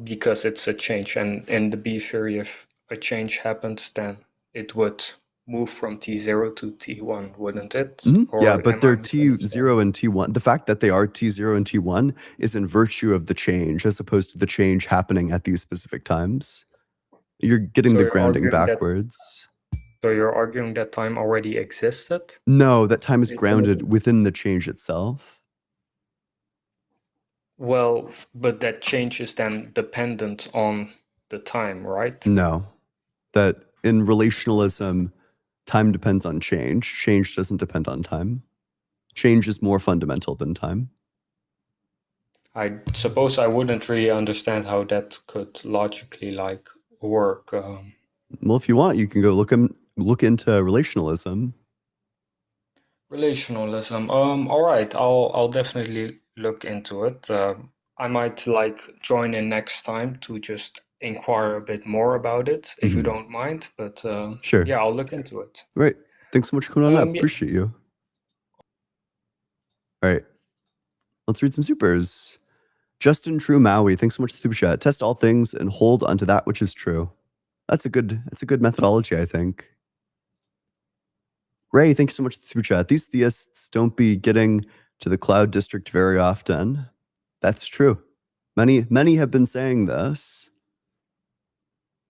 Because it's a change, and in the B theory, if a change happens, then it would move from T0 to T1, wouldn't it? Mm-hmm. Or Yeah, but am I they're misunderstanding? T0 and T1. The fact that they are T0 and T1 is in virtue of the change, as opposed to the change happening at these specific times. You're getting So the you're grounding arguing that- backwards. So you're arguing that time already existed? No, that time is Infinitely? grounded within the change itself. Well, but that change is then dependent on the time, right? No, that in relationalism, time depends on change. Change doesn't depend on time. Change is more fundamental than time. I suppose I wouldn't really understand how that could logically like work. Well, if you want, you can go look into relationalism. Relationalism. All right. I'll definitely look into it. I might like join in next time to just inquire a bit more about it, if you don't mind. But Sure. yeah, I'll look into it. Right. Thanks so much for coming on up. Yeah. Appreciate you. All right. Let's read some supers. Justin True Maui, thanks so much for the super chat. Test all things and hold onto that which is true. That's a good methodology, I think. Ray, thanks so much for the super chat. These theists don't be getting to the cloud district very often. That's true. Many have been saying this.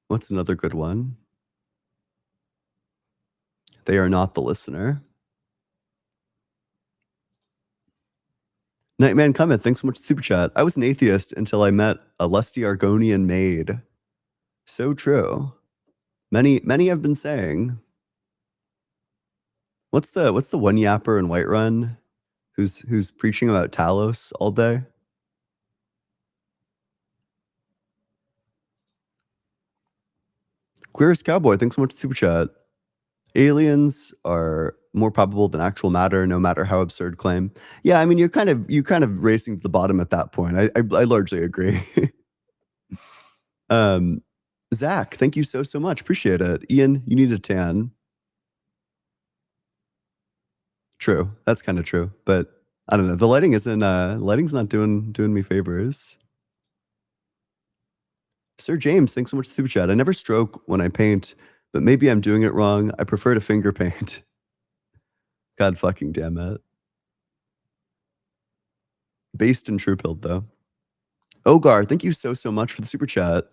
What's another good one? They are not the listener. Nightman Cometh, thanks so much for the super chat. I was an atheist until I met a lusty Argonian maid. So true. Many have been saying. What's the one yapper in Whiterun who's preaching about Talos all day? Queerest Cowboy, thanks so much for the super chat. Aliens are more probable than actual matter, no matter how absurd claim. Yeah, I mean you're kind of racing to the bottom at that point. I largely agree. Zach, thank you so much. Appreciate it. Ian, you need a tan. True. That's kind of true. But I don't know. The lighting's not doing me favors. Sir James, thanks so much for the super chat. I never stroke when I paint, but maybe I'm doing it wrong. I prefer to finger paint. God fucking damn it. Based and true pilled though. Ogar, thank you so much for the super chat.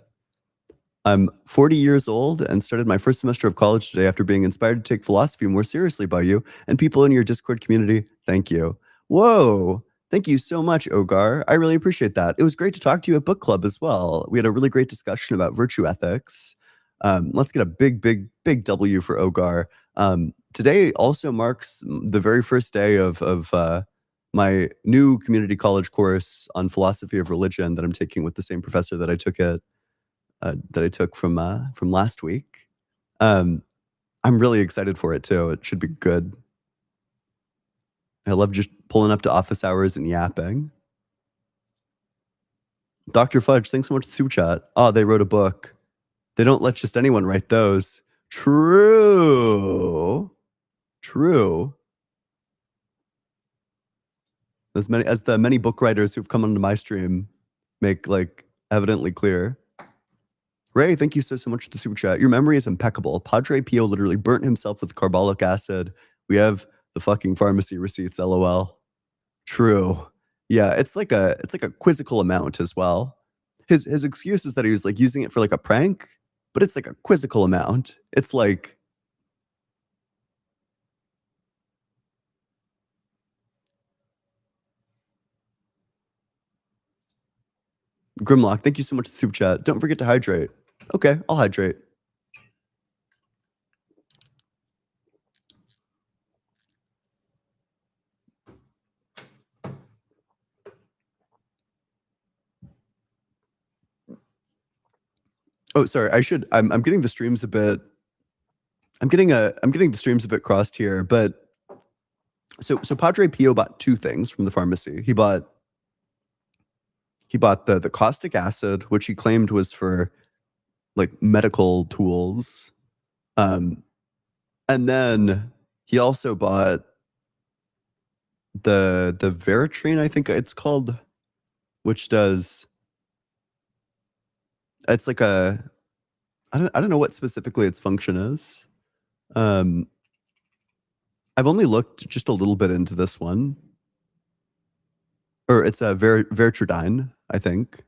I'm 40 years old and started my first semester of college today after being inspired to take philosophy more seriously by you and people in your Discord community. Thank you. Whoa. Thank you so much, Ogar. I really appreciate that. It was great to talk to you at book club as well. We had a really great discussion about virtue ethics. Let's get a big W for Ogar. Today also marks the very first day of my new community college course on philosophy of religion that I'm taking with the same professor that I took from last week. I'm really excited for it too. It should be good. I love just pulling up to office hours and yapping. Dr. Fudge, thanks so much for the super chat. Oh, they wrote a book. They don't let just anyone write those. True. As the many book writers who've come onto my stream make like evidently clear. Ray, thank you so much for the super chat. Your memory is impeccable. Padre Pio literally burnt himself with carbolic acid. We have the fucking pharmacy receipts, lol. True. Yeah, it's like a quizzical amount as well. His excuse is that he was like using it for like a prank, but it's like a quizzical amount. It's like Grimlock, thank you so much for the super chat. Don't forget to hydrate. Okay, I'll hydrate. Oh, sorry. I'm getting the streams a bit. I'm getting the streams a bit crossed here, but so Padre Pio bought two things from the pharmacy. He bought the caustic acid, which he claimed was for like medical tools. And then he also bought the Veritrine, I think it's called, which does it's like a I don't know what specifically its function is. I've only looked just a little bit into this one. Or it's a Veritridine, I think.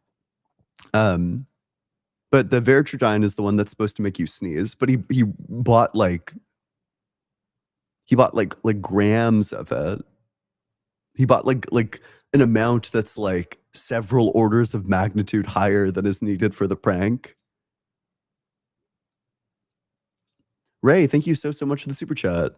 But the Veritridine is the one that's supposed to make you sneeze. But he bought like grams of it. He bought like an amount that's like several orders of magnitude higher than is needed for the prank. Ray, thank you so much for the super chat.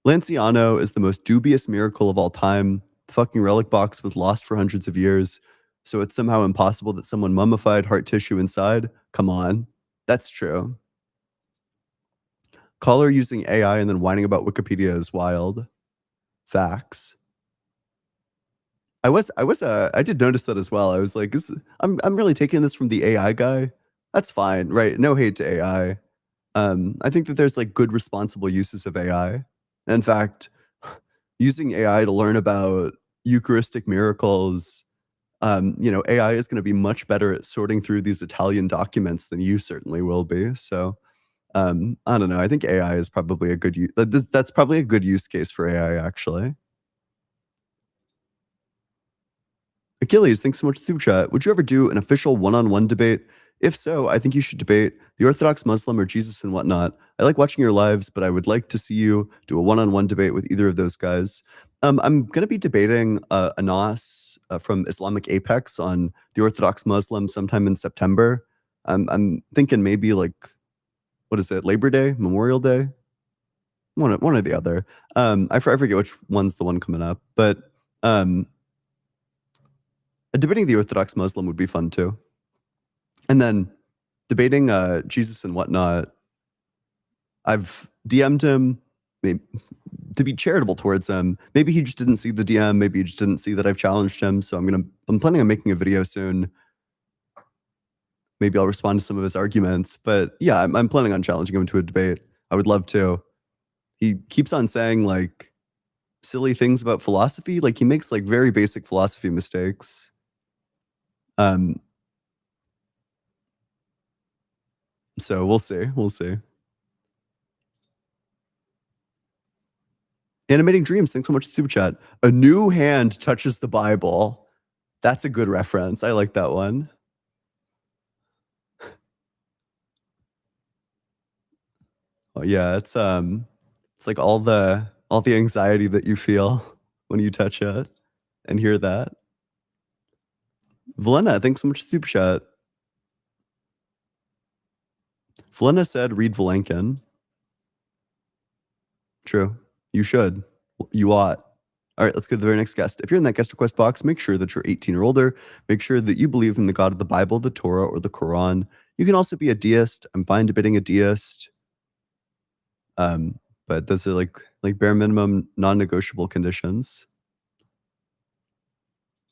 Lanciano is the most dubious miracle of all time. The fucking relic box was lost for hundreds of years, so it's somehow impossible that someone mummified heart tissue inside. Come on. That's true. Caller using AI and then whining about Wikipedia is wild. Facts. I did notice that as well. I was like, I'm really taking this from the AI guy. That's fine, right? No hate to AI. I think that there's like good responsible uses of AI. In fact, using AI to learn about Eucharistic miracles, AI is going to be much better at sorting through these Italian documents than you certainly will be. So, I don't know. I think AI is probably a good use. That's probably a good use case for AI, actually. Achilles, thanks so much for the super chat. Would you ever do an official one-on-one debate? If so, I think you should debate the Orthodox Muslim or Jesus and whatnot. I like watching your lives, but I would like to see you do a one-on-one debate with either of those guys. I'm going to be debating Anas from Islamic Apex on the Orthodox Muslim sometime in September. I'm thinking maybe like, what is it, Labor Day, Memorial Day? One or the other. I forget which one's the one coming up, but debating the Orthodox Muslim would be fun too. And then debating Jesus and whatnot, I've DM'd him to be charitable towards him. Maybe he just didn't see the DM. Maybe he just didn't see that I've challenged him. So I'm planning on making a video soon. Maybe I'll respond to some of his arguments. But yeah, I'm planning on challenging him to a debate. I would love to. He keeps on saying like silly things about philosophy. Like he makes like very basic philosophy mistakes. So we'll see. Animating Dreams, thanks so much, Super Chat. A new hand touches the Bible. That's a good reference. I like that one. Oh yeah, it's like all the anxiety that you feel when you touch it and hear that. Valena, thanks so much, Super Chat. Valena said, read Valenkin. True. You should. You ought. All right, let's go to the very next guest. If you're in that guest request box, make sure that you're 18 or older. Make sure that you believe in the God of the Bible, the Torah, or the Quran. You can also be a deist. I'm fine debating a deist. But those are like bare minimum non-negotiable conditions.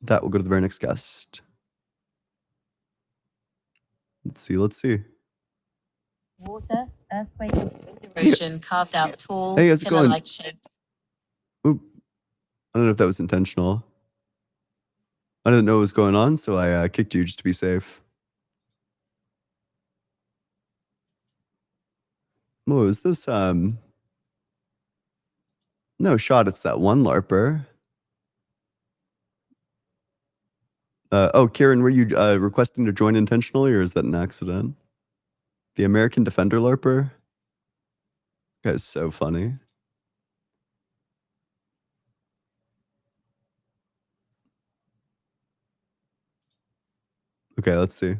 That will go to the very next guest. Let's see. Water, earthquake, erosion carved out tall, Hey, how's it going? pillar-like shapes. Oop. I don't know if that was intentional. I didn't know what was going on, so I kicked you just to be safe. What was this? No shot, it's that one LARPer. Kieran, were you requesting to join intentionally, or is that an accident? The American Defender LARPer? That guy's so funny. Okay, let's see.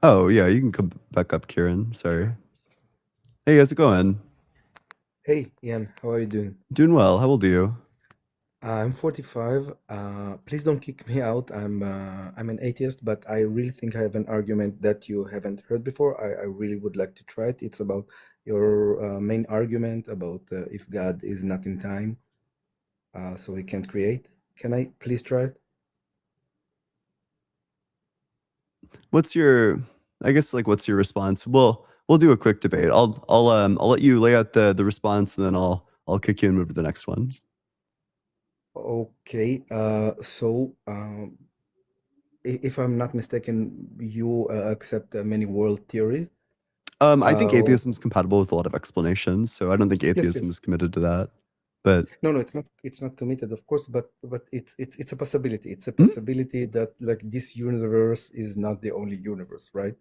Oh, yeah, you can come back up, Kieran. Sorry. Hey, how's it going? Hey, Ian, how are you doing? Doing well. How old are you? I'm 45. Please don't kick me out. I'm an atheist, but I really think I have an argument that you haven't heard before. I really would like to try it. It's about your main argument about if God is not in time, so he can't create. Can I please try it? What's your response? We'll do a quick debate. I'll let you lay out the response, and then I'll kick you and move to the next one. Okay. If I'm not mistaken, you accept many world theories. I think atheism is compatible with a lot of explanations, so I don't think atheism yes. is committed to that. But No, it's not. It's not committed, of course, but it's a possibility. It's a possibility that like this universe is not the only universe, right?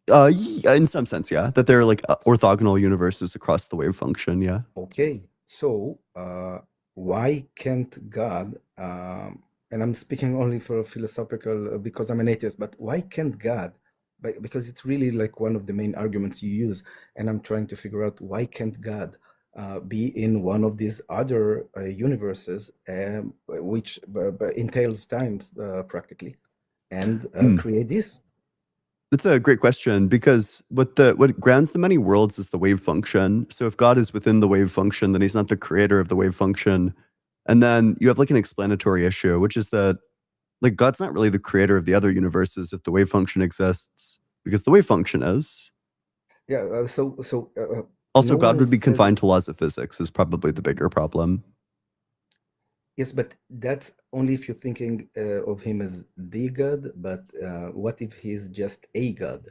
In some sense, yeah, that there are like orthogonal universes across the wave function, yeah. Okay, so why can't God? And I'm speaking only for philosophical because I'm an atheist, but why can't God? Because it's really like one of the main arguments you use, and I'm trying to figure out why can't God be in one of these other universes, which entails time practically, and create this. That's a great question, because what grounds the many worlds is the wave function. So if God is within the wave function, then he's not the creator of the wave function. And then you have like an explanatory issue, which is that like God's not really the creator of the other universes if the wave function exists, because the wave function is. Yeah. Also, no God one would be said- confined to laws of physics is probably the bigger problem. Yes, but that's only if you're thinking of him as the God. But what if he's just a God?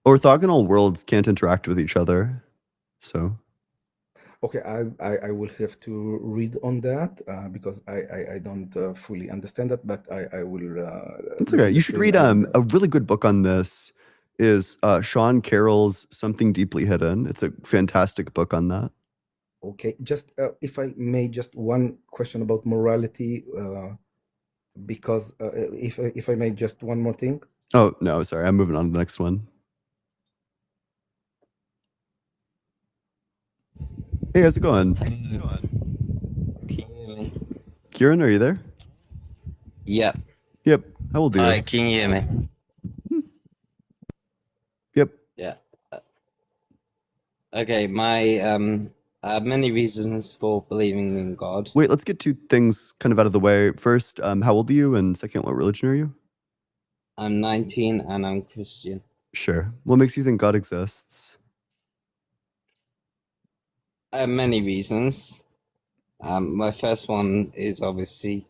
Orthogonal worlds can't interact with each other, so. Okay, I will have to read on that because I don't fully understand that, but I will. It's look okay. at You the should stream read and, a really good book on this. Is Sean Carroll's Something Deeply Hidden. It's a fantastic book on that. Okay, just if I may, just one question about morality, because if I may, just one more thing. Oh no, sorry. I'm moving on to the next one. Hey, how's it going? Kieran, are you there? Yep. Yep. How old are you? Hi, can you hear me? Yep. Yeah. Okay, I have many reasons for believing in God. Wait, let's get two things kind of out of the way. First, how old are you? And second, what religion are you? I'm 19 and I'm Christian. Sure. What makes you think God exists? I have many reasons. My first one is obviously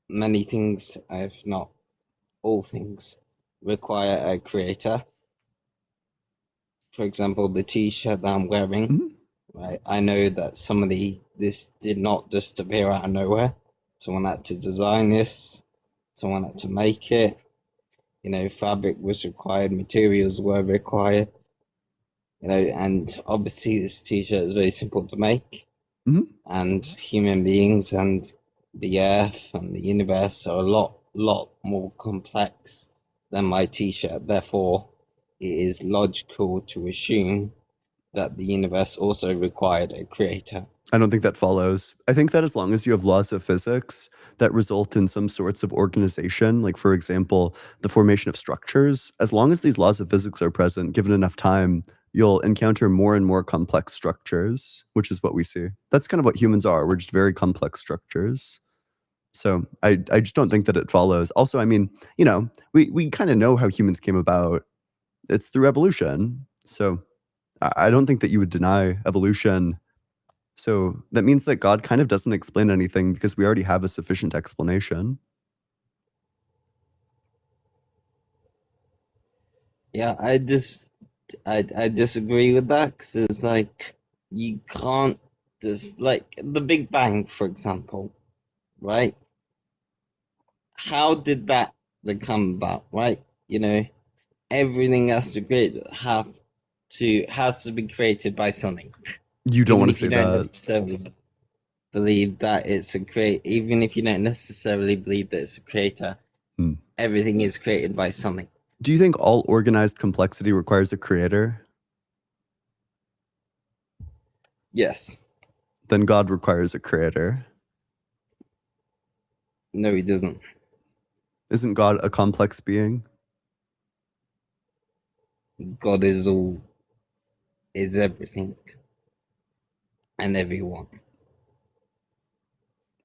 many things, if not all things, require a creator. for example, the T-shirt that I'm wearing. Mhm. Right, I know that this did not just appear out of nowhere. Someone had to design this. Someone had to make it. You know, fabric was required, materials were required. You know, and obviously this T-shirt is very simple to make. Mhm. And human beings and the Earth and the universe are a lot more complex than my T-shirt. Therefore, it is logical to assume that the universe also required a creator. I don't think that follows. I think that as long as you have laws of physics that result in some sorts of organization, like for example, the formation of structures, as long as these laws of physics are present, given enough time, you'll encounter more and more complex structures, which is what we see. That's kind of what humans are. We're just very complex structures. So I just don't think that it follows. Also, I mean, you know, we kind of know how humans came about. It's through evolution. So I don't think that you would deny evolution. So that means that God kind of doesn't explain anything because we already have a sufficient explanation. Yeah, I disagree with that because it's like you can't just like the Big Bang, for example, right? How did that come about, right? You know, everything has to has to be created by something. You don't Even want to if you say don't that. necessarily believe that it's a even if you don't necessarily believe that it's a creator, everything is created by something. Do you think all organized complexity requires a creator? Yes. Then God requires a creator. No, he doesn't. Isn't God a complex being? God is everything and everyone.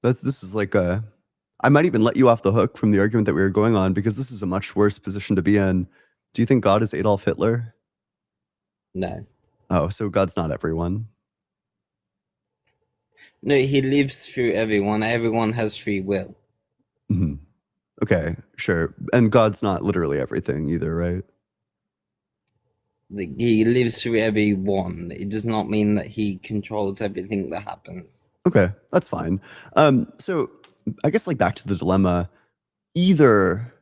This is like a. I might even let you off the hook from the argument that we were going on because this is a much worse position to be in. Do you think God is Adolf Hitler? No. Oh, so God's not everyone. No, he lives through everyone. Everyone has free will. Mm-hmm. Okay, sure. And God's not literally everything either, right? Like, he lives through everyone. It does not mean that he controls everything that happens. Okay, that's fine. So I guess like back to the dilemma, either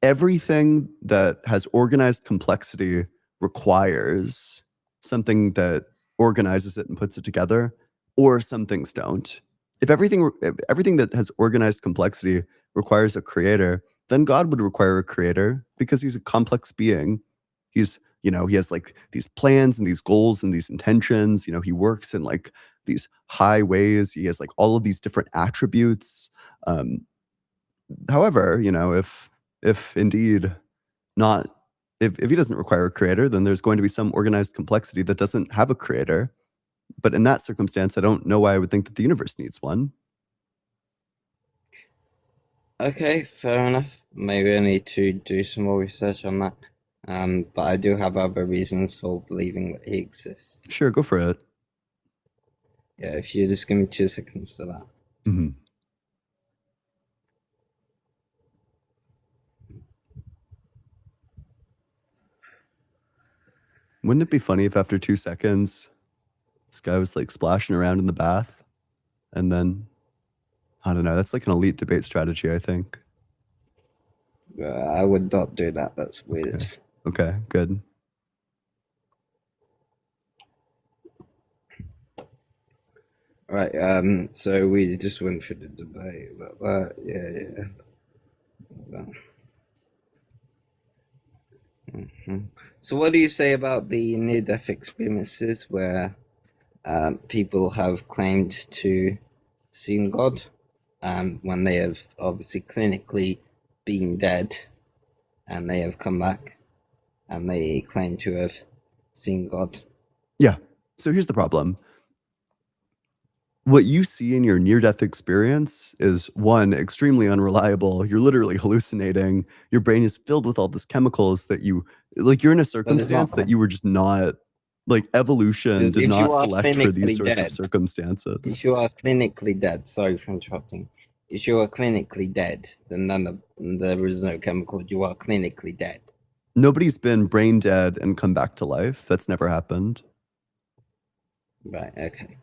everything that has organized complexity requires something that organizes it and puts it together, or some things don't. If everything that has organized complexity requires a creator, then God would require a creator because he's a complex being. He's, you know, he has like these plans and these goals and these intentions. You know, he works in like these high ways. He has like all of these different attributes. However, you know, if indeed not, if he doesn't require a creator, then there's going to be some organized complexity that doesn't have a creator. But in that circumstance, I don't know why I would think that the universe needs one. Okay, fair enough. Maybe I need to do some more research on that. But I do have other reasons for believing that he exists. Sure, go for it. Yeah, if you just give me 2 seconds for that. Mm-hmm. Wouldn't it be funny if after 2 seconds, this guy was like splashing around in the bath, and then I don't know. That's like an elite debate strategy, I think. I would not do that. That's weird. Okay, good. Right. So we just went through the debate about that. Yeah. So what do you say about the near-death experiences where people have claimed to seen God when they have obviously clinically been dead and they have come back and they claim to have seen God? Yeah. So here's the problem. What you see in your near-death experience is, one, extremely unreliable. You're literally hallucinating. Your brain is filled with all these chemicals that you, like, you're in a circumstance that you were just not, like, evolution did If not you are select for these clinically sorts of dead, circumstances. if you are clinically dead, sorry for interrupting. If you are clinically dead, then there is no chemical. You are clinically dead. Nobody's been brain dead and come back to life. That's never happened. Right, okay.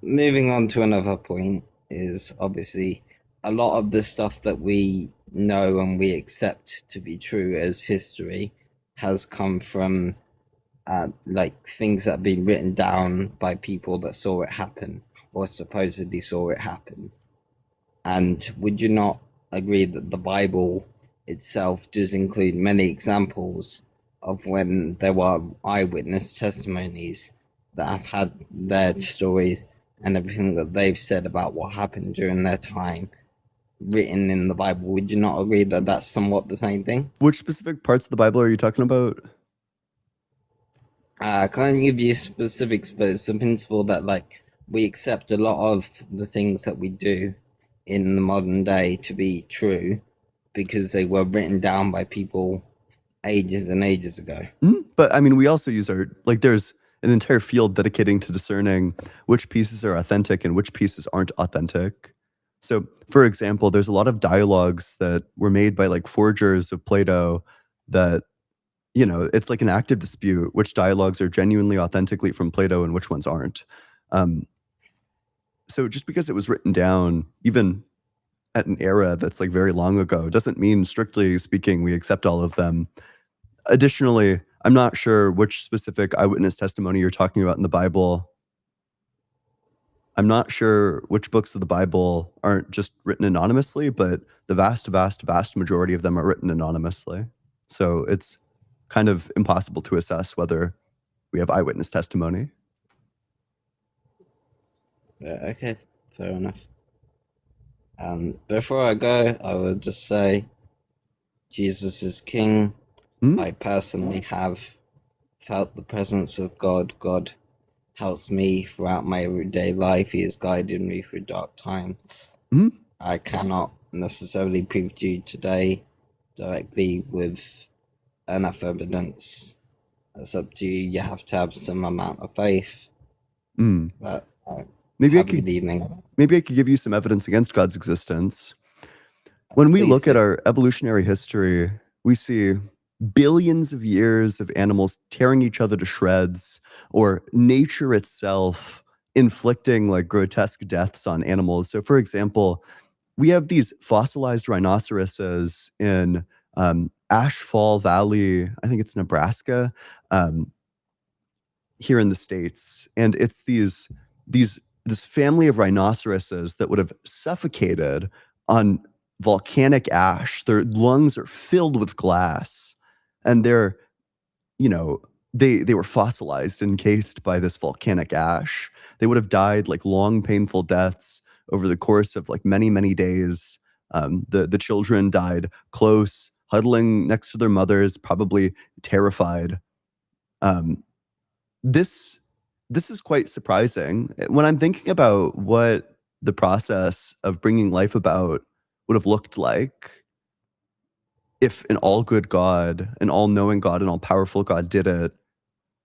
Moving on to another point is obviously a lot of the stuff that we know and we accept to be true as history has come from like things that have been written down by people that saw it happen or supposedly saw it happen. And would you not agree that the Bible itself does include many examples of when there were eyewitness testimonies that have had their stories and everything that they've said about what happened during their time written in the Bible? Would you not agree that that's somewhat the same thing? Which specific parts of the Bible are you talking about? I can't give you specifics, but it's the principle that like we accept a lot of the things that we do in the modern day to be true because they were written down by people ages and ages ago. But I mean, we also use there's an entire field dedicating to discerning which pieces are authentic and which pieces aren't authentic. So, for example, there's a lot of dialogues that were made by like forgers of Plato that, it's like an active dispute which dialogues are genuinely authentically from Plato and which ones aren't. So just because it was written down, even at an era that's like very long ago, doesn't mean, strictly speaking, we accept all of them. Additionally, I'm not sure which specific eyewitness testimony you're talking about in the Bible. I'm not sure which books of the Bible aren't just written anonymously, but the vast, vast, vast majority of them are written anonymously. So it's kind of impossible to assess whether we have eyewitness testimony. Okay, fair enough. Before I go, I will just say Jesus is King. I personally have felt the presence of God. God helps me throughout my everyday life. He has guided me through dark times. I cannot necessarily prove to you today directly with enough evidence. It's up to you. You have to have some amount of faith. But maybe I have a good evening. Maybe I could give you some evidence against God's existence. When we look at our evolutionary history, we see billions of years of animals tearing each other to shreds, or nature itself inflicting like grotesque deaths on animals. So, for example, we have these fossilized rhinoceroses in Ashfall Valley, I think it's Nebraska, here in the States. And it's this family of rhinoceroses that would have suffocated on volcanic ash. Their lungs are filled with glass, and they're, they were fossilized, encased by this volcanic ash. They would have died like long, painful deaths over the course of like many, many days. The children died close, huddling next to their mothers, probably terrified. This is quite surprising. When I'm thinking about what the process of bringing life about would have looked like if an all-good God, an all-knowing God, an all-powerful God did it,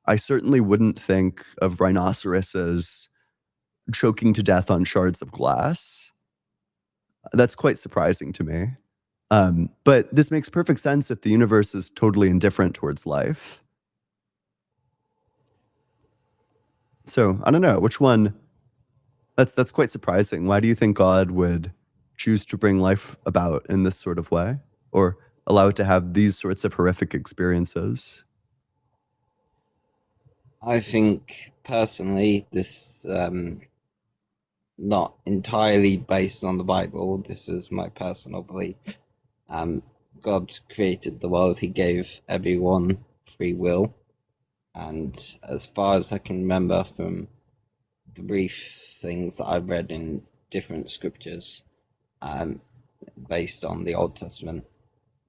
I certainly wouldn't think of rhinoceroses choking to death on shards of glass. That's quite surprising to me. But this makes perfect sense if the universe is totally indifferent towards life. So I don't know which one. That's quite surprising. Why do you think God would choose to bring life about in this sort of way, or allow it to have these sorts of horrific experiences? I think personally, this not entirely based on the Bible. This is my personal belief. God created the world. He gave everyone free will. And as far as I can remember from the brief things that I've read in different scriptures, based on the Old Testament,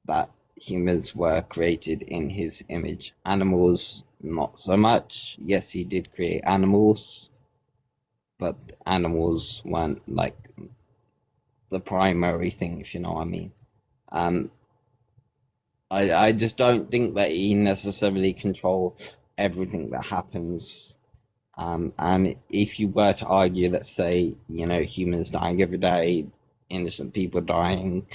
that humans were created in his image. Animals, not so much. Yes, he did create animals, but animals weren't like the primary thing, if you know what I mean. I just don't think that he necessarily controls everything that happens. And if you were to argue, let's say, humans dying every day, innocent people dying,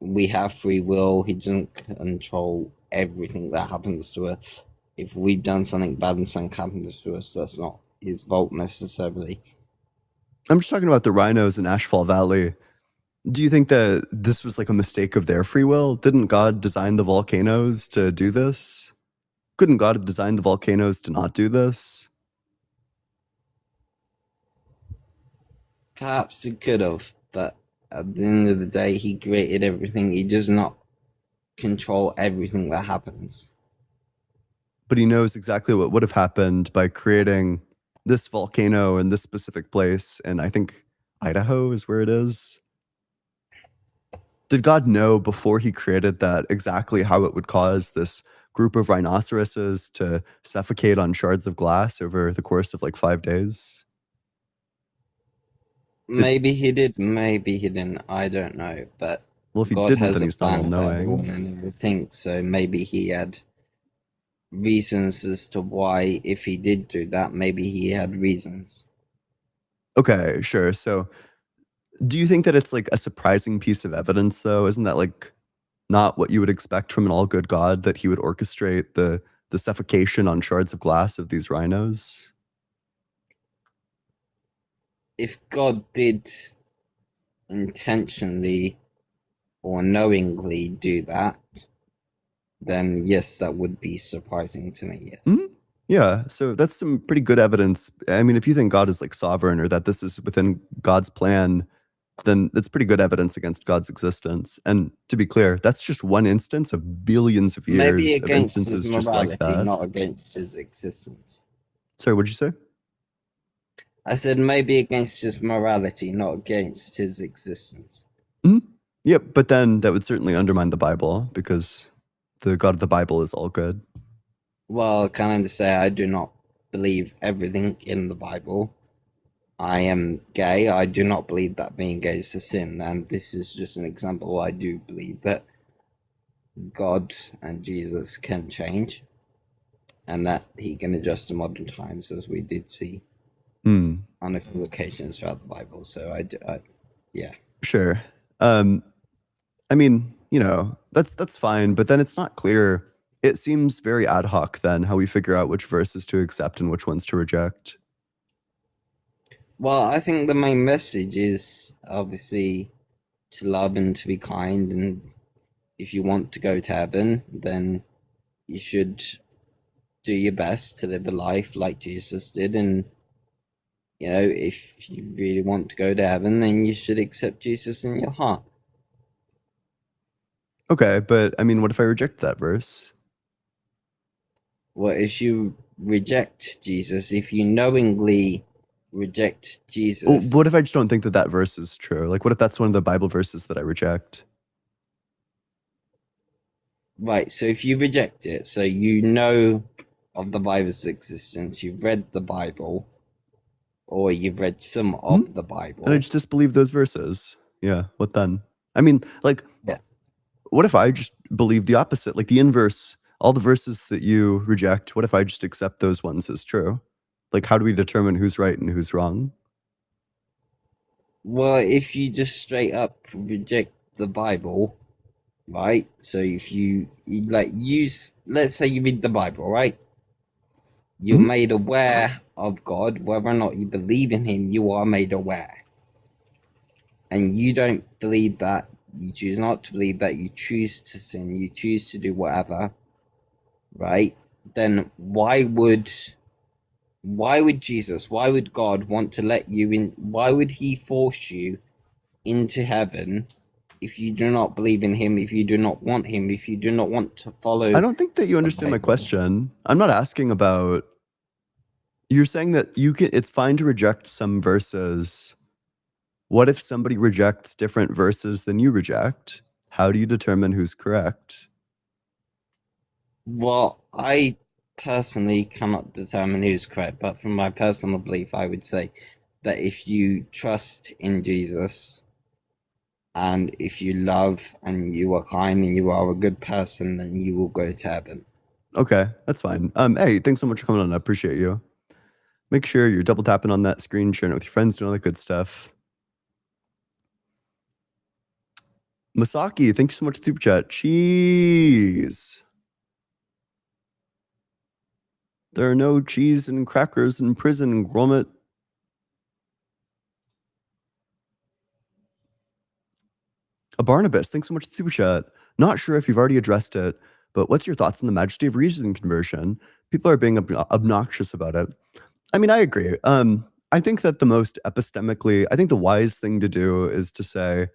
we have free will. He doesn't control everything that happens to us. If we've done something bad and something happens to us, that's not his fault necessarily. I'm just talking about the rhinos in Ashfall Valley. Do you think that this was like a mistake of their free will? Didn't God design the volcanoes to do this? Couldn't God have designed the volcanoes to not do this? Perhaps he could have, but at the end of the day, he created everything. He does not control everything that happens. But he knows exactly what would have happened by creating this volcano in this specific place. And I think Idaho is where it is. Did God know before he created that exactly how it would cause this group of rhinoceroses to suffocate on shards of glass over the course of like 5 days? Maybe he did, maybe he didn't. I don't know. But Well, if he God didn't, has then a he's not plan for all-knowing. everyone and everything. So maybe he had reasons as to why, if he did do that, maybe he had reasons. Okay, sure. So do you think that it's like a surprising piece of evidence, though? Isn't that like not what you would expect from an all good God, that he would orchestrate the suffocation on shards of glass of these rhinos? If God did intentionally or knowingly do that, then yes, that would be surprising to me, yes. Mhm. Yeah, so that's some pretty good evidence. I mean, if you think God is like sovereign or that this is within God's plan, then that's pretty good evidence against God's existence. And to be clear, that's just one instance of billions of Maybe years of against his instances just like morality, that. not against his existence. Sorry, what'd you say? I said maybe against his morality, not against his existence. Yep, but then that would certainly undermine the Bible because the God of the Bible is all good. Well, can I just say I do not believe everything in the Bible. I am gay. I do not believe that being gay is a sin, and this is just an example. I do believe that God and Jesus can change, and that he can adjust to modern times, as we did see on a few occasions throughout the Bible. So yeah. Sure. I mean, you know, that's fine, but then it's not clear. It seems very ad hoc then how we figure out which verses to accept and which ones to reject. Well, I think the main message is obviously to love and to be kind, and if you want to go to heaven, then you should do your best to live a life like Jesus did. And you know, if you really want to go to heaven, then you should accept Jesus in your heart. Okay, but I mean, what if I reject that verse? Well, if you reject Jesus, if you knowingly reject Jesus, Well, what if I just don't think that that verse is true? Like, what if that's one of the Bible verses that I reject? right, so if you reject it, so you know of the Bible's existence, you've read the Bible, or you've read some of the Bible, And I just disbelieve those verses. Yeah, what then? I mean, like, yeah. What if I just believe the opposite, like the inverse? All the verses that you reject, what if I just accept those ones as true? Like, how do we determine who's right and who's wrong? Well, if you just straight up reject the Bible, right? So if you like use, let's say you read the Bible, right? You're made aware of God, whether or not you believe in him, you are made aware. And you don't believe that, you choose not to believe that, you choose to sin, you choose to do whatever, right? Then why would Jesus, why would God want to let you in? Why would he force you into heaven if you do not believe in him, if you do not want him, if you do not want to follow? I don't think that you understand my question. I'm not asking about. You're saying that it's fine to reject some verses. What if somebody rejects different verses than you reject? How do you determine who's correct? Well, I personally cannot determine who's correct, but from my personal belief, I would say that if you trust in Jesus and if you love and you are kind and you are a good person, then you will go to heaven. Okay, that's fine. Hey, thanks so much for coming on. I appreciate you. Make sure you're double tapping on that screen, sharing it with your friends, doing all that good stuff. Masaki, thank you so much for the super chat. Cheese. There are no cheese and crackers in prison, Gromit. A Barnabas, thanks so much for the super chat. Not sure if you've already addressed it, but what's your thoughts on the majesty of reason conversion? People are being obnoxious about it. I mean, I agree. I think that the most epistemically, I think the wise thing to do is to say,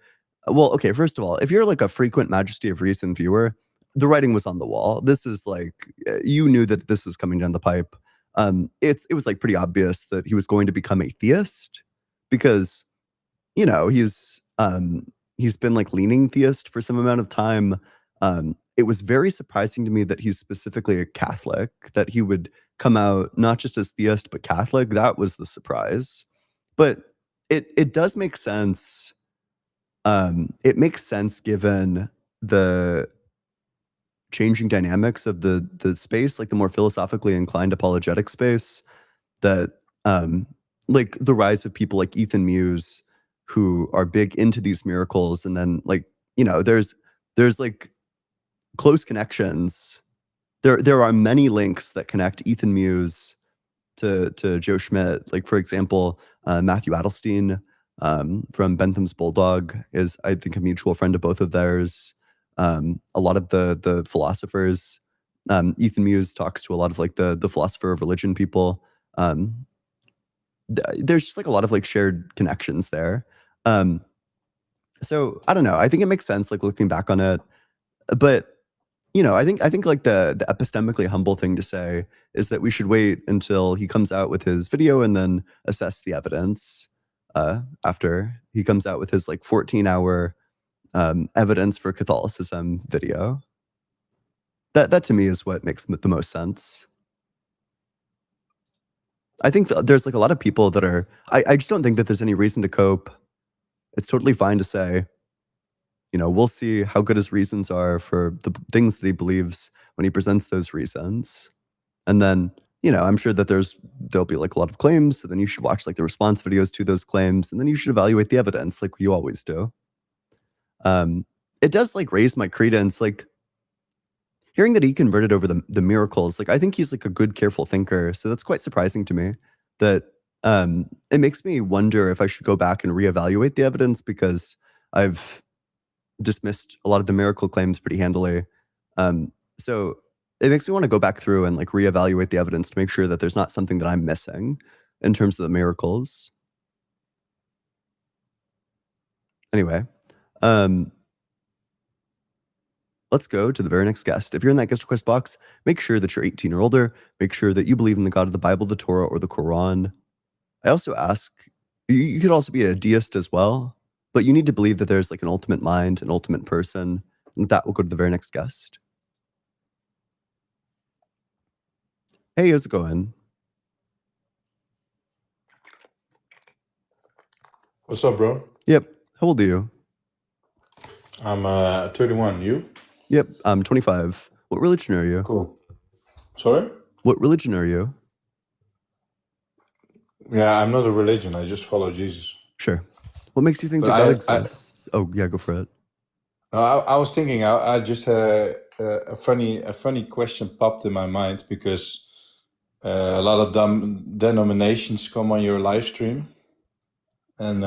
well, okay, first of all, if you're like a frequent majesty of reason viewer, the writing was on the wall. This is like, you knew that this was coming down the pipe. It was like pretty obvious that he was going to become a theist because, you know, he's been like leaning theist for some amount of time. It was very surprising to me that he's specifically a Catholic, that he would come out not just as theist but Catholic. That was the surprise. But it does make sense. It makes sense given the changing dynamics of the space, like the more philosophically inclined apologetic space, that like the rise of people like Ethan Muse who are big into these miracles, and then like, you know, there's like close connections. There are many links that connect Ethan Muse to Joe Schmidt. Like, for example, Matthew Adelstein from Bentham's Bulldog is, I think, a mutual friend of both of theirs. A lot of the philosophers, Ethan Muse talks to a lot of like the philosopher of religion people. There's just like a lot of like shared connections there. So I don't know. I think it makes sense like looking back on it, but you know, I think like the epistemically humble thing to say is that we should wait until he comes out with his video and then assess the evidence after he comes out with his like 14-hour evidence for Catholicism video. That to me is what makes the most sense. I think there's like a lot of people that are, I just don't think that there's any reason to cope. It's totally fine to say, you know, we'll see how good his reasons are for the things that he believes when he presents those reasons. And then, you know, I'm sure that there'll be like a lot of claims. So then you should watch like the response videos to those claims. And then you should evaluate the evidence like you always do. It does like raise my credence, like hearing that he converted over the miracles. Like, I think he's like a good, careful thinker. So that's quite surprising to me that it makes me wonder if I should go back and reevaluate the evidence, because I've dismissed a lot of the miracle claims pretty handily. So it makes me want to go back through and like reevaluate the evidence to make sure that there's not something that I'm missing in terms of the miracles. Anyway, let's go to the very next guest. If you're in that guest request box, make sure that you're 18 or older. Make sure that you believe in the God of the Bible, the Torah, or the Quran. I also ask, you could also be a deist as well, but you need to believe that there's like an ultimate mind, an ultimate person. And with that, we'll go to the very next guest. Hey, how's it going? What's up, bro? Yep. How old are you? I'm 31. You? Yep. I'm 25. What religion are you? Cool. Sorry? What religion are you? Yeah, I'm not a religion. I just follow Jesus. Sure. What makes you think But that God exists? Oh, yeah, go for it. I was thinking. I just had a funny question popped in my mind because a lot of denominations come on your live stream, and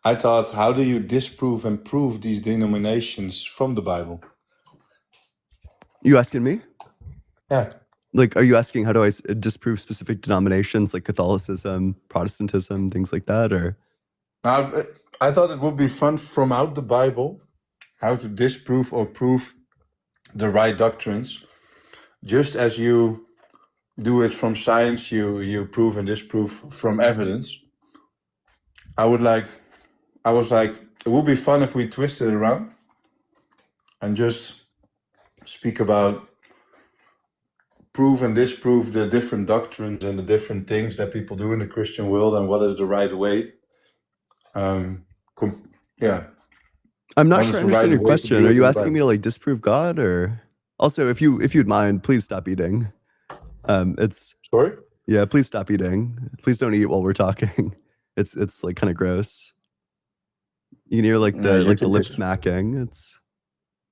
I thought, how do you disprove and prove these denominations from the Bible? You asking me? Yeah. Like, are you asking how do I disprove specific denominations like Catholicism, Protestantism, things like that, or? I thought it would be fun from out the Bible, how to disprove or prove the right doctrines, just as you do it from science, you prove and disprove from evidence. I was like, it would be fun if we twisted it around and just speak about prove and disprove the different doctrines and the different things that people do in the Christian world and what is the right way. Yeah. I'm not sure I understand your question. Are you asking me to like disprove God, or also if you'd mind, please stop eating. It's sorry. Yeah, please stop eating. Please don't eat while we're talking. It's like kind of gross. You can hear like Yeah, the YouTube lip is smacking.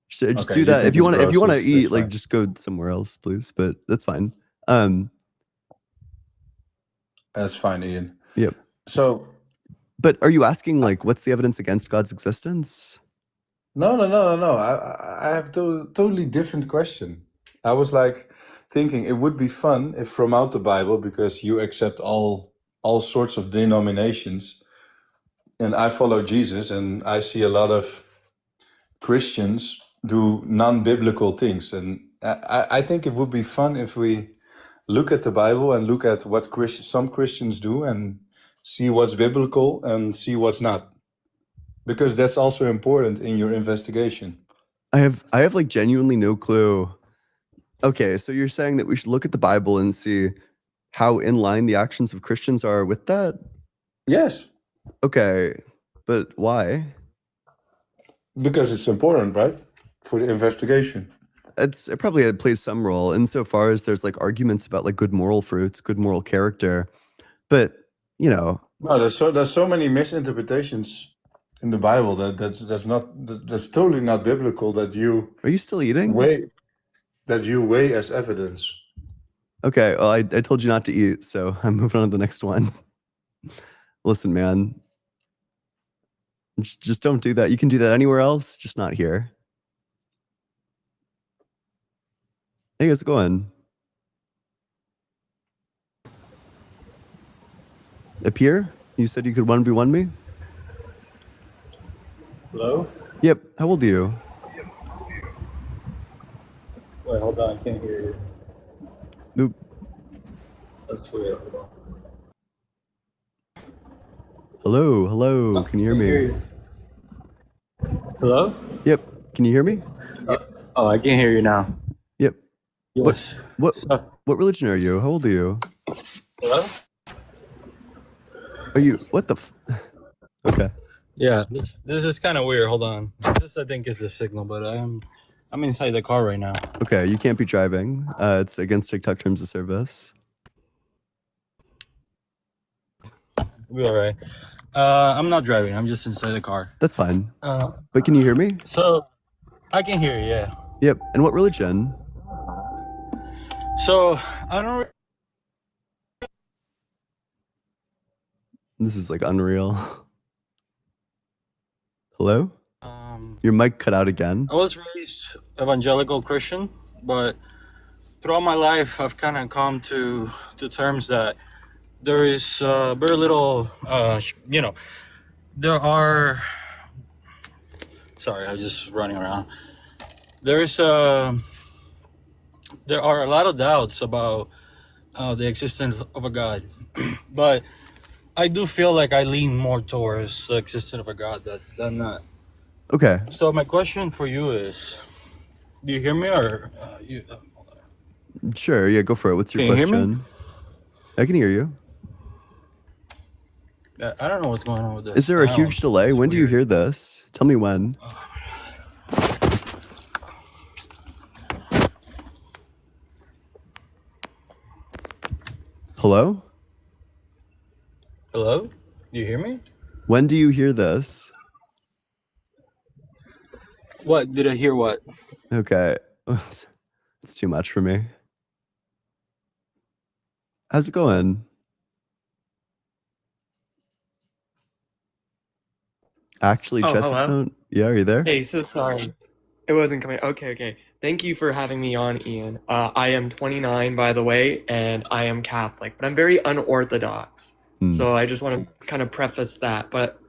Just okay. do that. YouTube If you is want gross. to That's eat, like fine. just go somewhere else, please. But that's fine. That's fine, Ian. Yep. So But are you asking like what's the evidence against God's existence? no. I have totally different question. I was like thinking it would be fun if from out the Bible, because you accept all sorts of denominations, and I follow Jesus, and I see a lot of Christians do non-biblical things, and I think it would be fun if we look at the Bible and look at what some Christians do and see what's biblical and see what's not, because that's also important in your investigation. I have like genuinely no clue. Okay, so you're saying that we should look at the Bible and see how in line the actions of Christians are with that? Yes, Okay, but why? because it's important, right, for the investigation. It probably plays some role insofar as there's like arguments about like good moral fruits, good moral character. But you know, No, there's so many misinterpretations in the Bible that's totally not biblical that you are you still eating? weigh as evidence. Okay, well, I told you not to eat, so I'm moving on to the next one. Listen, man, just don't do that. You can do that anywhere else, just not here. Hey, how's it going? Up here? You said you could 1v1 me? Hello? Yep. How old are you? Wait, hold on, I can't hear you. Nope. That's weird. Hold on. Hello. Can you hear me? Hello? Yep. Can you hear me? Oh, I can hear you now. Yep. Yes. What religion are you? How old are you? Hello? Are you what the Okay. Yeah, this is kind of weird. Hold on. This I think is a signal, but I'm inside the car right now. Okay, you can't be driving. It's against TikTok terms of service. We'll be all right. I'm not driving. I'm just inside the car. That's fine. But can you hear me? So I can hear you. Yeah. Yep. And what religion? So I don't. This is like unreal. Hello? Your mic cut out again. I was raised evangelical Christian, but throughout my life, I've kind of come to terms that there is very little, there are. Sorry, I'm just running around. There are a lot of doubts about the existence of a God, but I do feel like I lean more towards the existence of a God than not. Okay. So my question for you is, do you hear me or you? Sure, yeah, go for it. What's your Can you hear question? me? I can hear you. I don't know what's going on with this. Is there a sound. huge delay? It's When do you weird. hear this? Tell me when. Hello? Hello? Do you hear me? When do you hear this? What? Did I hear what? Okay. It's too much for me. How's it going? Actually, Oh, Chess hello. account? Yeah, are you there? Hey, so sorry. It wasn't coming. Okay. Thank you for having me on, Ian. I am 29, by the way, and I am Catholic, but I'm very unorthodox. So I just want to kind of preface that. But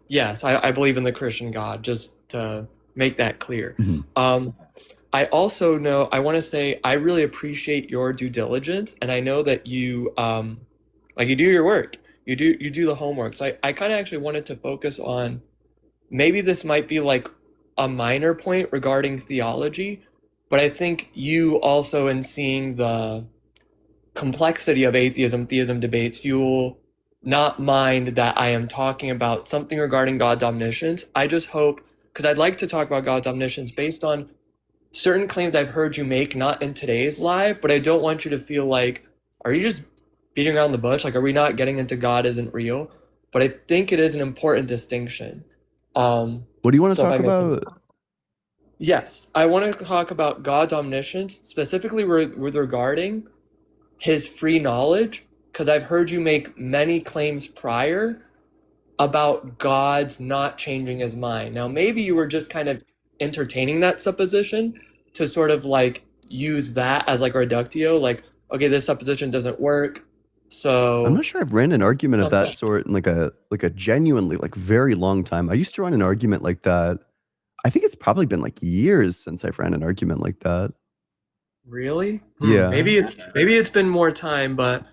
yes, I believe in the Christian God, just to make that clear. I also know, I want to say, I really appreciate your due diligence, and I know that you, like you do your work, you do the homework. So I kind of actually wanted to focus on, maybe this might be like a minor point regarding theology, but I think you also, in seeing the complexity of theism debates, you'll not mind that I am talking about something regarding God's omniscience. I just hope, because I'd like to talk about God's omniscience based on certain claims I've heard you make, not in today's live, but I don't want you to feel like, are you just beating around the bush? Like, are we not getting into God isn't real? But I think it is an important distinction. What do you want to So if talk I may about? Yes, I want to talk about God's omniscience, specifically with regarding his free knowledge, because I've heard you make many claims prior about God's not changing his mind. Now, maybe you were just kind of entertaining that supposition to sort of like use that as like a reductio, like, okay, this supposition doesn't work. So I'm not sure I've ran an argument of that sort in like a genuinely like very long time. I used to run an argument like that. I think it's probably been like years since I've ran an argument like that. Really? Yeah. Maybe it's been more time, but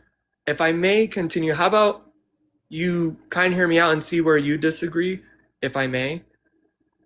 if I may continue, how about you kind of hear me out and see where you disagree, if I may?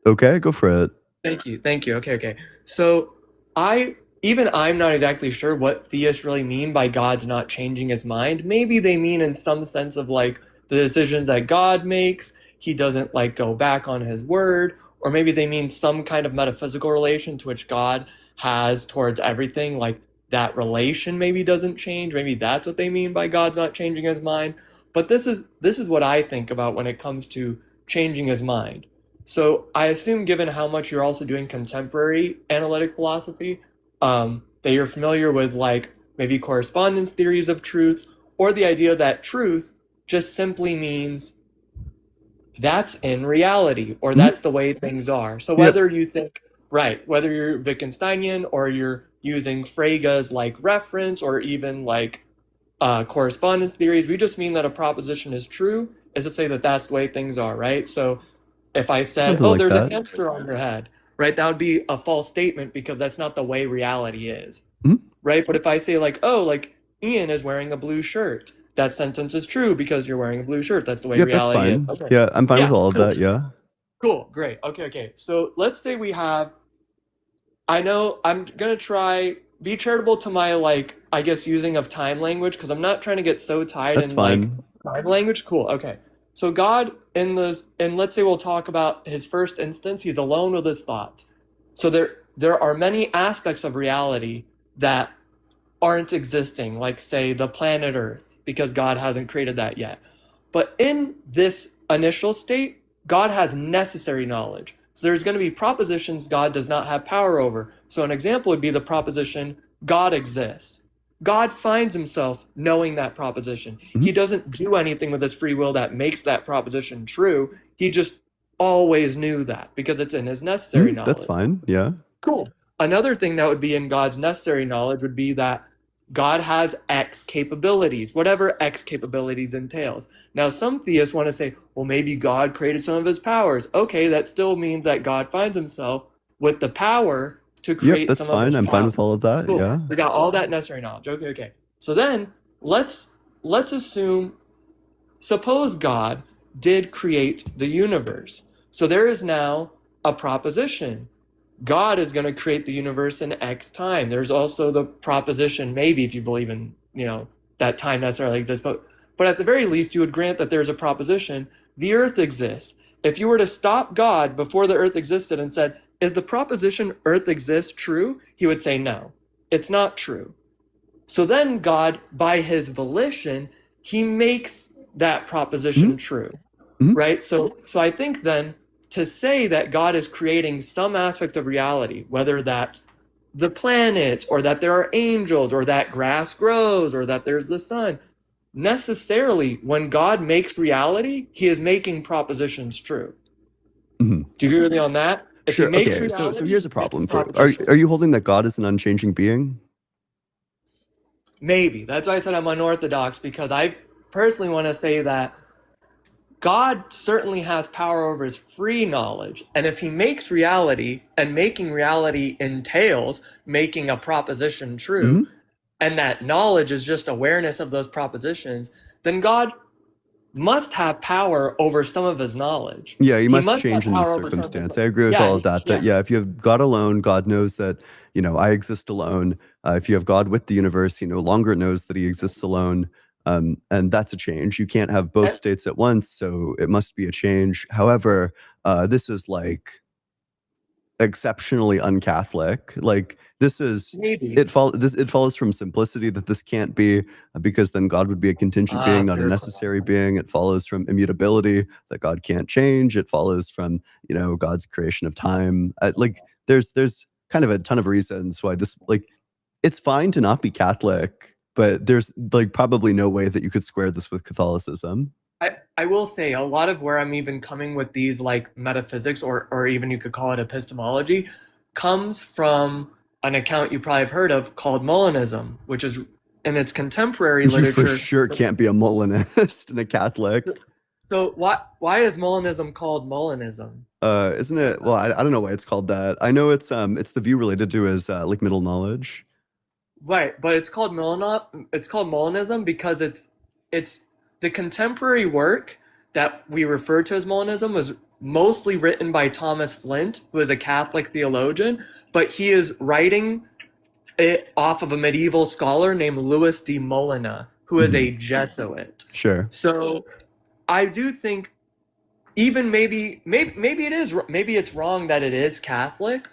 Okay, go for it. Thank you. Okay. So I'm not exactly sure what theists really mean by God's not changing his mind. Maybe they mean in some sense of like the decisions that God makes, he doesn't like go back on his word, or maybe they mean some kind of metaphysical relation to which God has towards everything, like that relation maybe doesn't change. Maybe that's what they mean by God's not changing his mind. But this is what I think about when it comes to changing his mind. So I assume, given how much you're also doing contemporary analytic philosophy, that you're familiar with like maybe correspondence theories of truths, or the idea that truth just simply means that's in reality, or that's the way things are. So whether you think, whether you're Wittgensteinian or you're using Frege's like reference, or even like correspondence theories, we just mean that a proposition is true, is to say that that's the way things are, right? So if I said, Something oh, like there's a that. hamster on your head, right, that would be a false statement because that's not the way reality is, right? But if I say like, oh, like Ian is wearing a blue shirt, that sentence is true because you're wearing a blue shirt. That's the way Yep, that's reality is. fine. Okay. Yeah, I'm fine with all of cool. that. Yeah. Cool, great. Okay. So let's say we have, I know I'm gonna try be charitable to my like, I guess, using of time language, because I'm not trying to get so tied That's in fine. like time language. Cool. Okay. So God and let's say we'll talk about his first instance, he's alone with his thoughts. So there are many aspects of reality that aren't existing, like say the planet Earth, because God hasn't created that yet. But in this initial state, God has necessary knowledge. So there's going to be propositions God does not have power over. So an example would be the proposition, God exists. God finds himself knowing that proposition. He doesn't do anything with his free will that makes that proposition true. He just always knew that because it's in his necessary knowledge. That's fine. Yeah. Cool. Another thing that would be in God's necessary knowledge would be that God has X capabilities, whatever X capabilities entails. Now, some theists want to say, well, maybe God created some of his powers. Okay, that still means that God finds himself with the power to create that's some fine. of his I'm powers. fine with all of that. Cool. Yeah. We got all that necessary knowledge. Okay. So then let's assume, suppose God did create the universe. So there is now a proposition. God is going to create the universe in X time. There's also the proposition, maybe if you believe in, that time necessarily exists, but at the very least, you would grant that there's a proposition. The earth exists. If you were to stop God before the earth existed and said, is the proposition earth exists true? He would say, no, it's not true. So then God, by his volition, he makes that proposition true, right? So I think then, to say that God is creating some aspect of reality, whether that's the planets, or that there are angels, or that grass grows, or that there's the sun, necessarily, when God makes reality, he is making propositions true. Do you agree with me on that? If Sure. he makes Okay. reality, So here's a problem. he makes propositions. Are you holding that God is an unchanging being? Maybe. That's why I said I'm unorthodox, because I personally want to say that God certainly has power over his free knowledge. And if he makes reality, and making reality entails making a proposition true, and that knowledge is just awareness of those propositions, then God must have power over some of his knowledge. Yeah, he must have change in power this over some of his- circumstance. I agree with all of that. That if you have God alone, God knows that, I exist alone. If you have God with the universe, he no longer knows that he exists alone. And that's a change. You can't have both states at once, so it must be a change. However, this is like exceptionally un-Catholic. Like this is Maybe. it follows from simplicity that this can't be, because then God would be a contingent being, not a Fair necessary being. It follows from immutability, that God can't change. It follows from, God's creation of time. Like there's kind of a ton of reasons why this, like, it's fine to not be Catholic, but there's like probably no way that you could square this with Catholicism. I will say a lot of where I'm even coming with these like metaphysics or even you could call it epistemology comes from an account you probably have heard of called Molinism, which is in its contemporary You literature. for sure can't be a Molinist and a Catholic. So why is Molinism called Molinism? Isn't it? Well, I don't know why it's called that. I know it's the view related to his like middle knowledge. Right, but it's called Molinism because it's the contemporary work that we refer to as Molinism was mostly written by Thomas Flint, who is a Catholic theologian, but he is writing it off of a medieval scholar named Louis de Molina, who is a Jesuit. Sure. So I do think even maybe it's wrong that it is Catholic,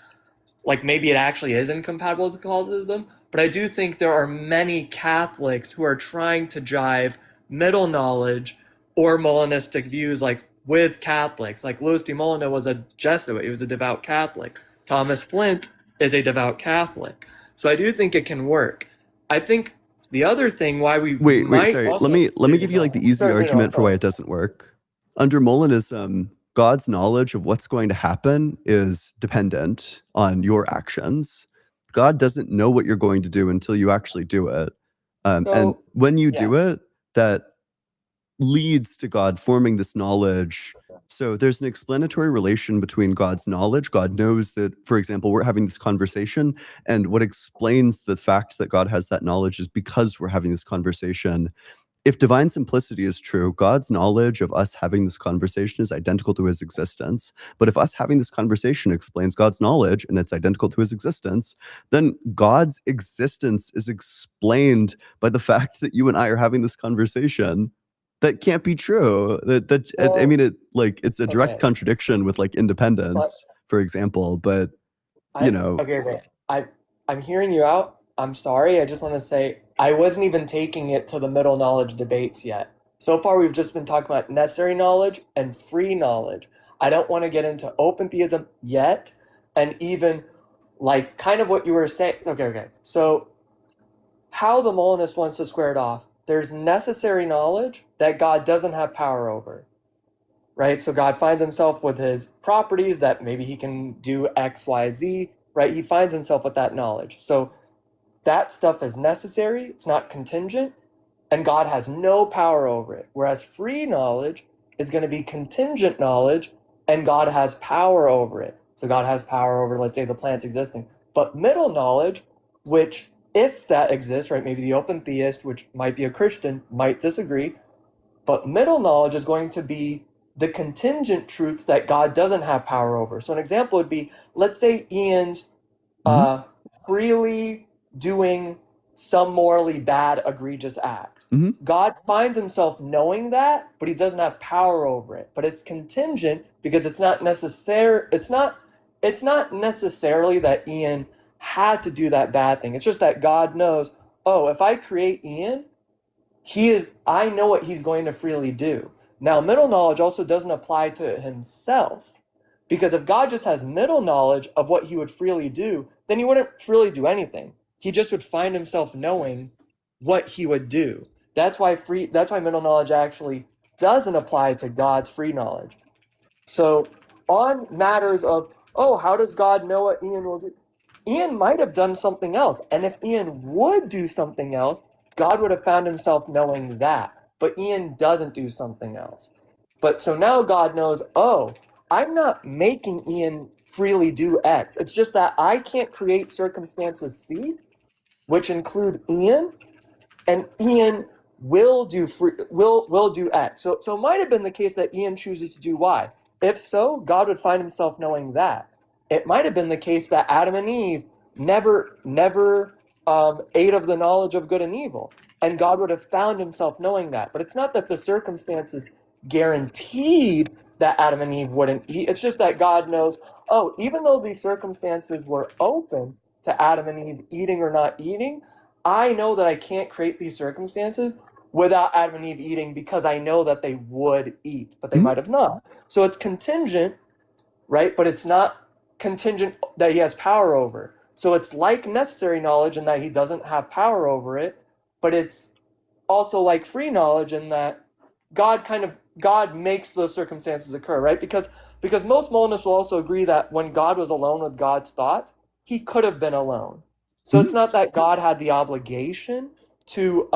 like maybe it actually is incompatible with Catholicism, but I do think there are many Catholics who are trying to jive middle knowledge or Molinistic views like with Catholics. Like Louis de Molina was a Jesuit, he was a devout Catholic. Thomas Flint is a devout Catholic. So I do think it can work. I think the other thing why we wait, might sorry. also, Let me give you like the easy argument for why it doesn't work. Under Molinism, God's knowledge of what's going to happen is dependent on your actions. God doesn't know what you're going to do until you actually do it. And when you do it, that leads to God forming this knowledge. So there's an explanatory relation between God's knowledge. God knows that, for example, we're having this conversation, and what explains the fact that God has that knowledge is because we're having this conversation. If divine simplicity is true, God's knowledge of us having this conversation is identical to his existence. But if us having this conversation explains God's knowledge and it's identical to his existence, then God's existence is explained by the fact that you and I are having this conversation. That can't be true. I mean, it's a direct contradiction with like independence, for example. But Okay. I'm hearing you out. I'm sorry. I just want to say I wasn't even taking it to the middle knowledge debates yet. So far, we've just been talking about necessary knowledge and free knowledge. I don't want to get into open theism yet, and even like kind of what you were saying. Okay. So how the Molinist wants to square it off. There's necessary knowledge that God doesn't have power over, right? So God finds himself with his properties that maybe he can do X, Y, Z, right? He finds himself with that knowledge. So that stuff is necessary, it's not contingent, and God has no power over it. Whereas free knowledge is going to be contingent knowledge, and God has power over it. So God has power over, let's say, the plants existing. But middle knowledge, which if that exists, right, maybe the open theist, which might be a Christian, might disagree, but middle knowledge is going to be the contingent truth that God doesn't have power over. So an example would be, let's say Ian's freely doing some morally bad, egregious act. God finds himself knowing that, but he doesn't have power over it. But it's contingent because it's not necessary. It's not necessarily that Ian had to do that bad thing. It's just that God knows, oh, if I create Ian, I know what he's going to freely do. Now, middle knowledge also doesn't apply to himself, because if God just has middle knowledge of what he would freely do, then he wouldn't freely do anything. He just would find himself knowing what he would do. That's why middle knowledge actually doesn't apply to God's free knowledge. So on matters of, oh, how does God know what Ian will do? Ian might have done something else. And if Ian would do something else, God would have found himself knowing that. But Ian doesn't do something else. But so now God knows, oh, I'm not making Ian freely do X. It's just that I can't create circumstances C, which include Ian, and Ian will do X. So it might have been the case that Ian chooses to do Y. If so, God would find himself knowing that. It might have been the case that Adam and Eve never ate of the knowledge of good and evil, and God would have found himself knowing that. But it's not that the circumstances guaranteed that Adam and Eve wouldn't eat. It's just that God knows, oh, even though these circumstances were open to Adam and Eve eating or not eating, I know that I can't create these circumstances without Adam and Eve eating because I know that they would eat, but they might have not. So it's contingent, right? But it's not contingent that he has power over. So it's like necessary knowledge in that he doesn't have power over it, but it's also like free knowledge in that God makes those circumstances occur, right? Because most Molinists will also agree that when God was alone with God's thoughts, he could have been alone. So it's not that God had the obligation to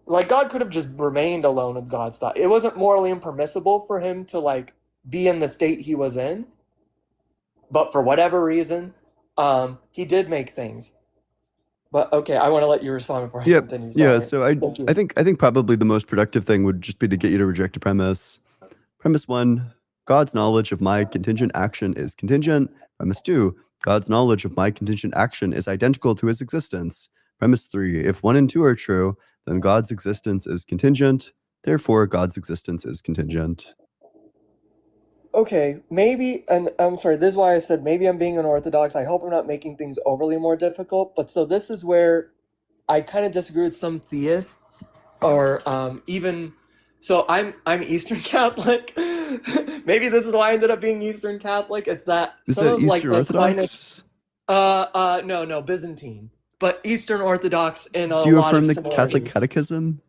like God could have just remained alone with God's thought. It wasn't morally impermissible for him to like be in the state he was in, but for whatever reason, he did make things. But okay, I want to let you respond before I continue. Sorry. Yeah, so I think probably the most productive thing would just be to get you to reject a premise. Premise 1, God's knowledge of my contingent action is contingent. Premise 2, God's knowledge of my contingent action is identical to his existence. Premise 3, if 1 and 2 are true, then God's existence is contingent. Therefore, God's existence is contingent. Okay, maybe, and I'm sorry, this is why I said maybe I'm being unorthodox. I hope I'm not making things overly more difficult, but so this is where I kind of disagree with some theists, or even, so I'm Eastern Catholic. Maybe this is why I ended up being Eastern Catholic. It's that Is some that of like Eastern the Orthodox? no, Byzantine, but Eastern Orthodox in a Do you lot affirm of the similarities. Catholic Catechism?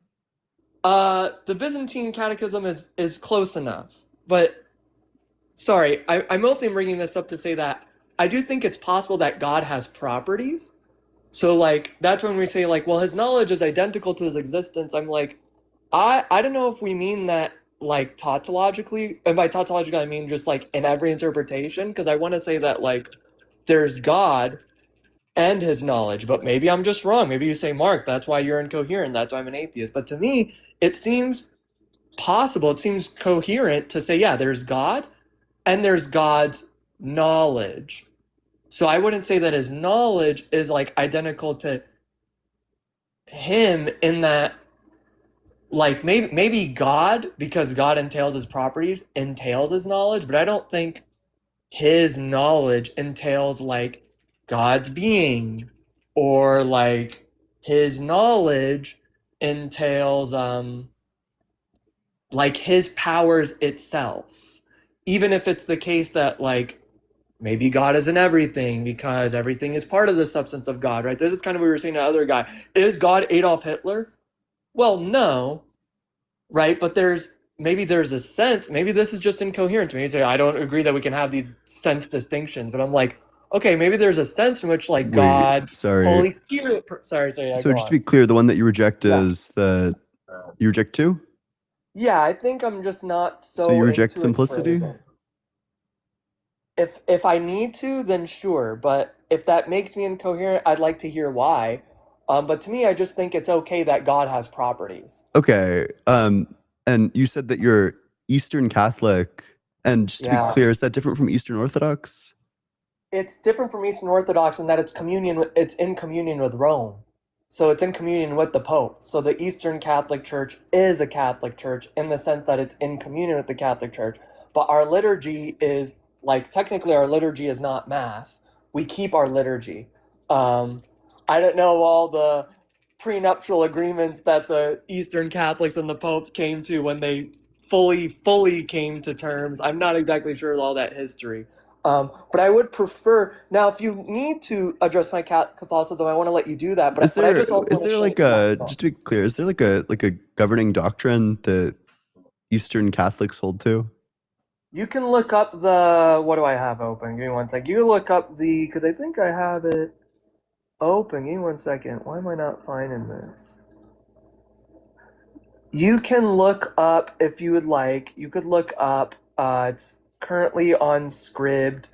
The Byzantine Catechism is close enough, but sorry, I mostly am bringing this up to say that I do think it's possible that God has properties. So like that's when we say like, well, his knowledge is identical to his existence. I'm like, I don't know if we mean that like tautologically, and by tautologically I mean just like in every interpretation, because I want to say that like there's God and his knowledge, but maybe I'm just wrong. Maybe you say, Mark, that's why you're incoherent, that's why I'm an atheist. But to me, it seems possible, it seems coherent to say, yeah, there's God and there's God's knowledge. So I wouldn't say that his knowledge is like identical to him in that like maybe God, because God entails his properties, entails his knowledge, but I don't think his knowledge entails like God's being, or like his knowledge entails like his powers itself. Even if it's the case that like maybe God is in everything because everything is part of the substance of God, right? This is kind of what we were saying to the other guy. Is God Adolf Hitler? Well, no, right? But maybe there's a sense, maybe this is just incoherent to me. You say, I don't agree that we can have these sense distinctions, but I'm like, okay, maybe there's a sense in which like God, sorry. Holy Spirit, sorry. Yeah, so just to be clear, the one that you reject is that you reject 2? Yeah, I think I'm just not so you reject into simplicity? explaining. If I need to, then sure. But if that makes me incoherent, I'd like to hear why. But to me, I just think it's okay that God has properties. Okay. And you said that you're Eastern Catholic. And just to be clear, is that different from Eastern Orthodox? It's different from Eastern Orthodox in that it's in communion with Rome. So it's in communion with the Pope. So the Eastern Catholic Church is a Catholic Church in the sense that it's in communion with the Catholic Church. But our liturgy is, like, technically our liturgy is not Mass. We keep our liturgy. I don't know all the prenuptial agreements that the Eastern Catholics and the Pope came to when they fully came to terms. I'm not exactly sure of all that history. But I would prefer, now if you need to address my Catholicism, I want to let you do that. But Is there, I just also is there like a, just to be clear, is there like a governing doctrine that Eastern Catholics hold to? You can look up what do I have open? Give me one sec. You look up because I think I have it open. Give me 1 second. Why am I not finding this? You can look up, if you would like, you could look up, it's currently on Scribd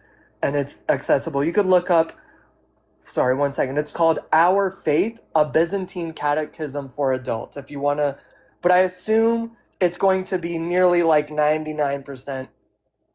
and it's accessible. You could look up, sorry, 1 second. It's called Our Faith, a Byzantine Catechism for Adults. If you want to, but I assume it's going to be nearly like 99%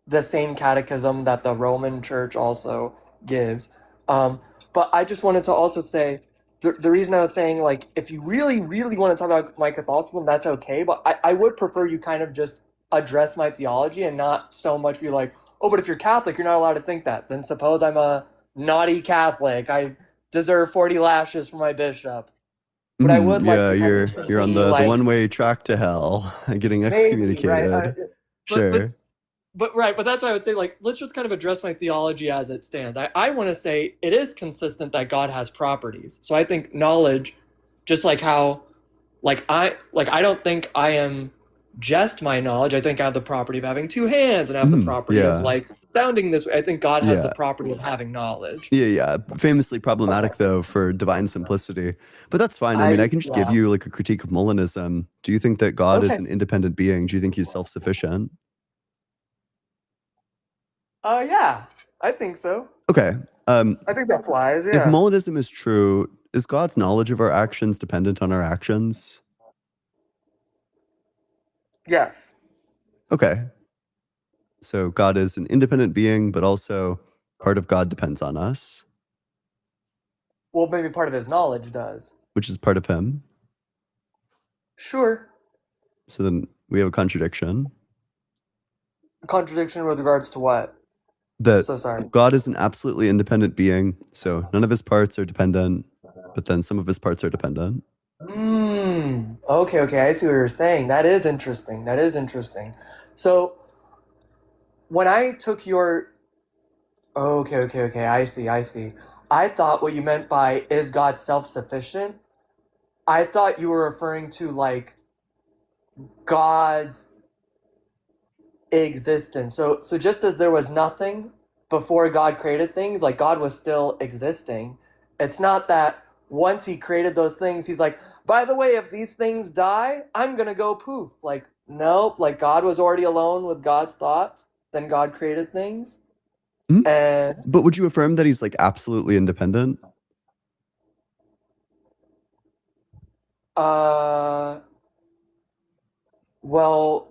the same catechism that the Roman Church also gives. But I just wanted to also say, the reason I was saying, like, if you really want to talk about my Catholicism, that's okay. But I would prefer you kind of just address my theology and not so much be like, oh, but if you're Catholic, you're not allowed to think that. Then suppose I'm a naughty Catholic. I deserve 40 lashes from my bishop. But I would like Yeah, to kind of you're on continue the like one-way track to hell, getting maybe, right? excommunicated. But Sure. but that's why I would say, like, let's just kind of address my theology as it stands. I want to say it is consistent that God has properties. So I think knowledge, just like how, I don't think I am just my knowledge. I think I have the property of having two hands and I have the property of Yeah. like sounding this way. I think God has the Yeah. property of having knowledge. Yeah. Famously problematic though for divine simplicity. But that's fine. I mean, I can just give you like a critique of Molinism. Do you think that God is Okay. an independent being? Do you think he's self-sufficient? Yeah, I think so. Okay. I think that flies. If Yeah. Molinism is true, is God's knowledge of our actions dependent on our actions? Yes. Okay. So God is an independent being, but also part of God depends on us, Well, maybe part of his knowledge does. which is part of him. Sure. So then we have a contradiction. Contradiction with regards to what? That So sorry. God is an absolutely independent being, so none of his parts are dependent, but then some of his parts are dependent. Okay, I see what you're saying. That is interesting. So when I took your okay, I see. I thought what you meant by is God self-sufficient? I thought you were referring to like God's existence. So just as there was nothing before God created things, like God was still existing. It's not that once he created those things, he's like, by the way, if these things die, I'm gonna go poof. Like, nope, like God was already alone with God's thoughts, then God created things. And But would you affirm that he's like absolutely independent? well,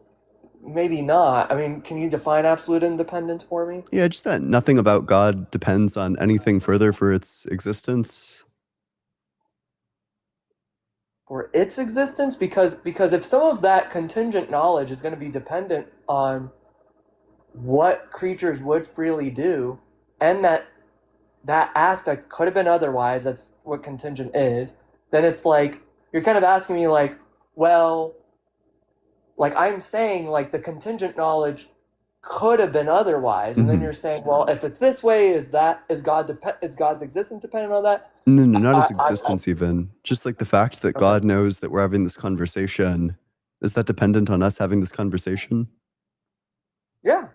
maybe not. I mean, can you define absolute independence for me? Yeah, just that nothing about God depends on anything further for its existence. For its existence? Because if some of that contingent knowledge is going to be dependent on what creatures would freely do, and that aspect could have been otherwise, that's what contingent is, then it's like, you're kind of asking me like, well, like I'm saying like the contingent knowledge could have been otherwise, and then you're saying, well, if it's this way, is God's existence dependent on that? No, not his existence even. Just like the fact that God knows that we're having this conversation. Is that dependent on us having this conversation? Yeah.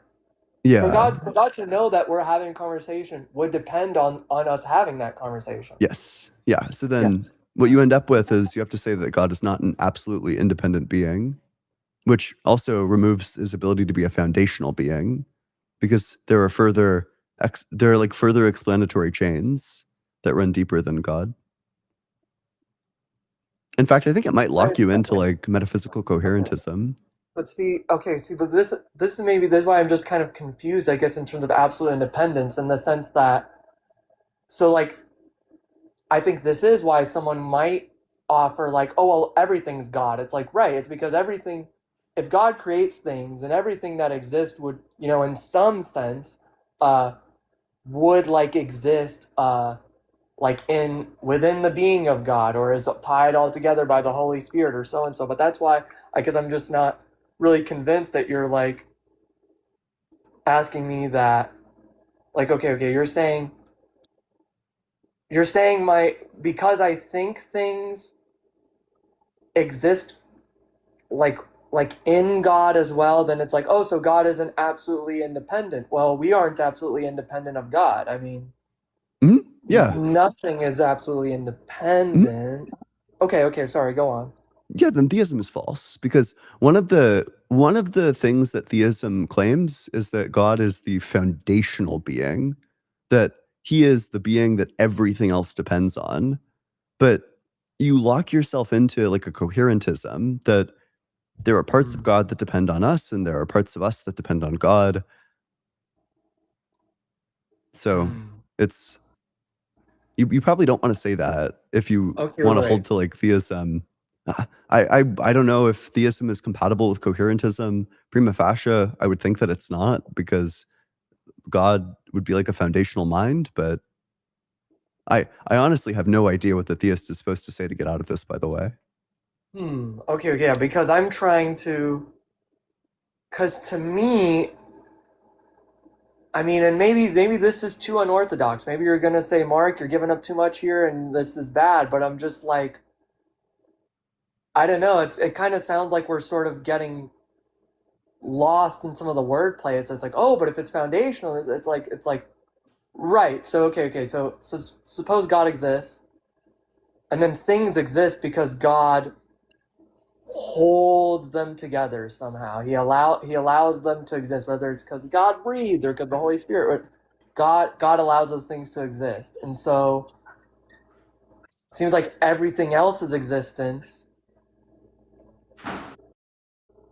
Yeah. For God to know that we're having a conversation would depend on us having that conversation. Yes. Yeah. So then what you end up with is you have to say that God is not an absolutely independent being, which also removes his ability to be a foundational being, because there are further explanatory chains that run deeper than God. In fact, I think it might lock you into like metaphysical coherentism. But but this is why I'm just kind of confused, I guess, in terms of absolute independence, in the sense that, so like, I think this is why someone might offer like, oh well, everything's God. It's like, right, it's because everything, if God creates things, then everything that exists would, in some sense, would like exist like within the being of God, or is tied all together by the Holy Spirit, or so and so. But that's why I guess I'm just not really convinced that you're like asking me that, like, okay, you're saying because I think things exist like in God as well, then it's like, oh, so God isn't absolutely independent. Well, we aren't absolutely independent of God. I mean, yeah, nothing is absolutely independent. Okay, sorry, go on. Yeah, then theism is false, because one of the things that theism claims is that God is the foundational being, that he is the being that everything else depends on. But you lock yourself into like a coherentism that there are parts of God that depend on us, and there are parts of us that depend on God. So it's you probably don't want to say that if you want to hold to like theism. I don't know if theism is compatible with coherentism. Prima facie, I would think that it's not, because God would be like a foundational mind, but I honestly have no idea what the theist is supposed to say to get out of this, by the way. Okay, yeah, because I'm trying to, because to me, I mean, and maybe this is too unorthodox. Maybe you're gonna say, Mark, you're giving up too much here, and this is bad. But I'm just like, I don't know. It kind of sounds like we're sort of getting lost in some of the wordplay. It's like, oh, but if it's foundational, it's like, right. So okay. So suppose God exists, and then things exist because God holds them together somehow. He allows them to exist, whether it's because God breathed or because the Holy Spirit. God allows those things to exist, and so it seems like everything else's existence,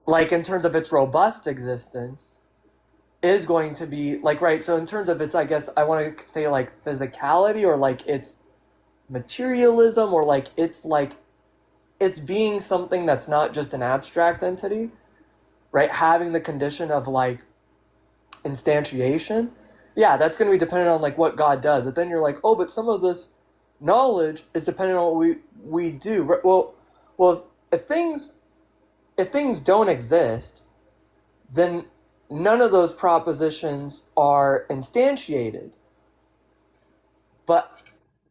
like in terms of its robust existence, is going to be like, right. So in terms of its, I guess I want to say like physicality, or like its materialism, or like it's being something that's not just an abstract entity, right? Having the condition of like instantiation, yeah, that's going to be dependent on like what God does. But then you're like, oh, but some of this knowledge is dependent on what we do. Well, if things don't exist, then none of those propositions are instantiated. But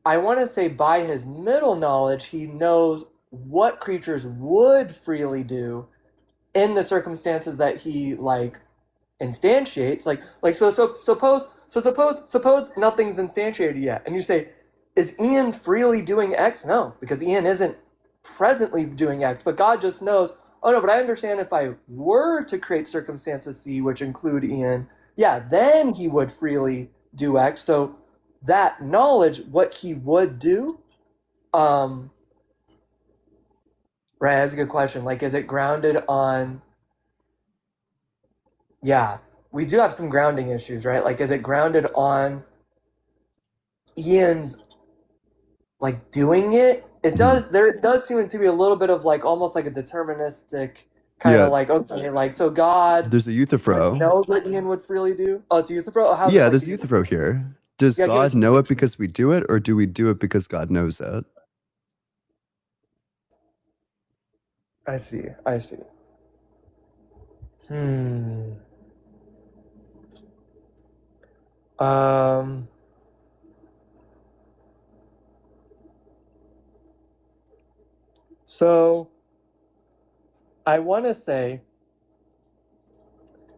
I want to say by his middle knowledge, he knows what creatures would freely do in the circumstances that he like instantiates. So suppose nothing's instantiated yet, and you say, is Ian freely doing X? No, because Ian isn't presently doing X, but God just knows, oh no, but I understand if I were to create circumstances C which include Ian, yeah, then he would freely do X. So that knowledge, what he would do, right, that's a good question. Like, is it grounded on, yeah, we do have some grounding issues, right? Like, is it grounded on Ian's like doing it? It does. There does seem to be a little bit of like almost like a deterministic kind of like, okay, like, so God, There's a Euthyphro. knows what Ian would freely do. Oh, it's a Euthyphro. How's Yeah, it like there's a Euthyphro here. Does God know it because we do it, or do we do it because God knows it? I see. So I want to say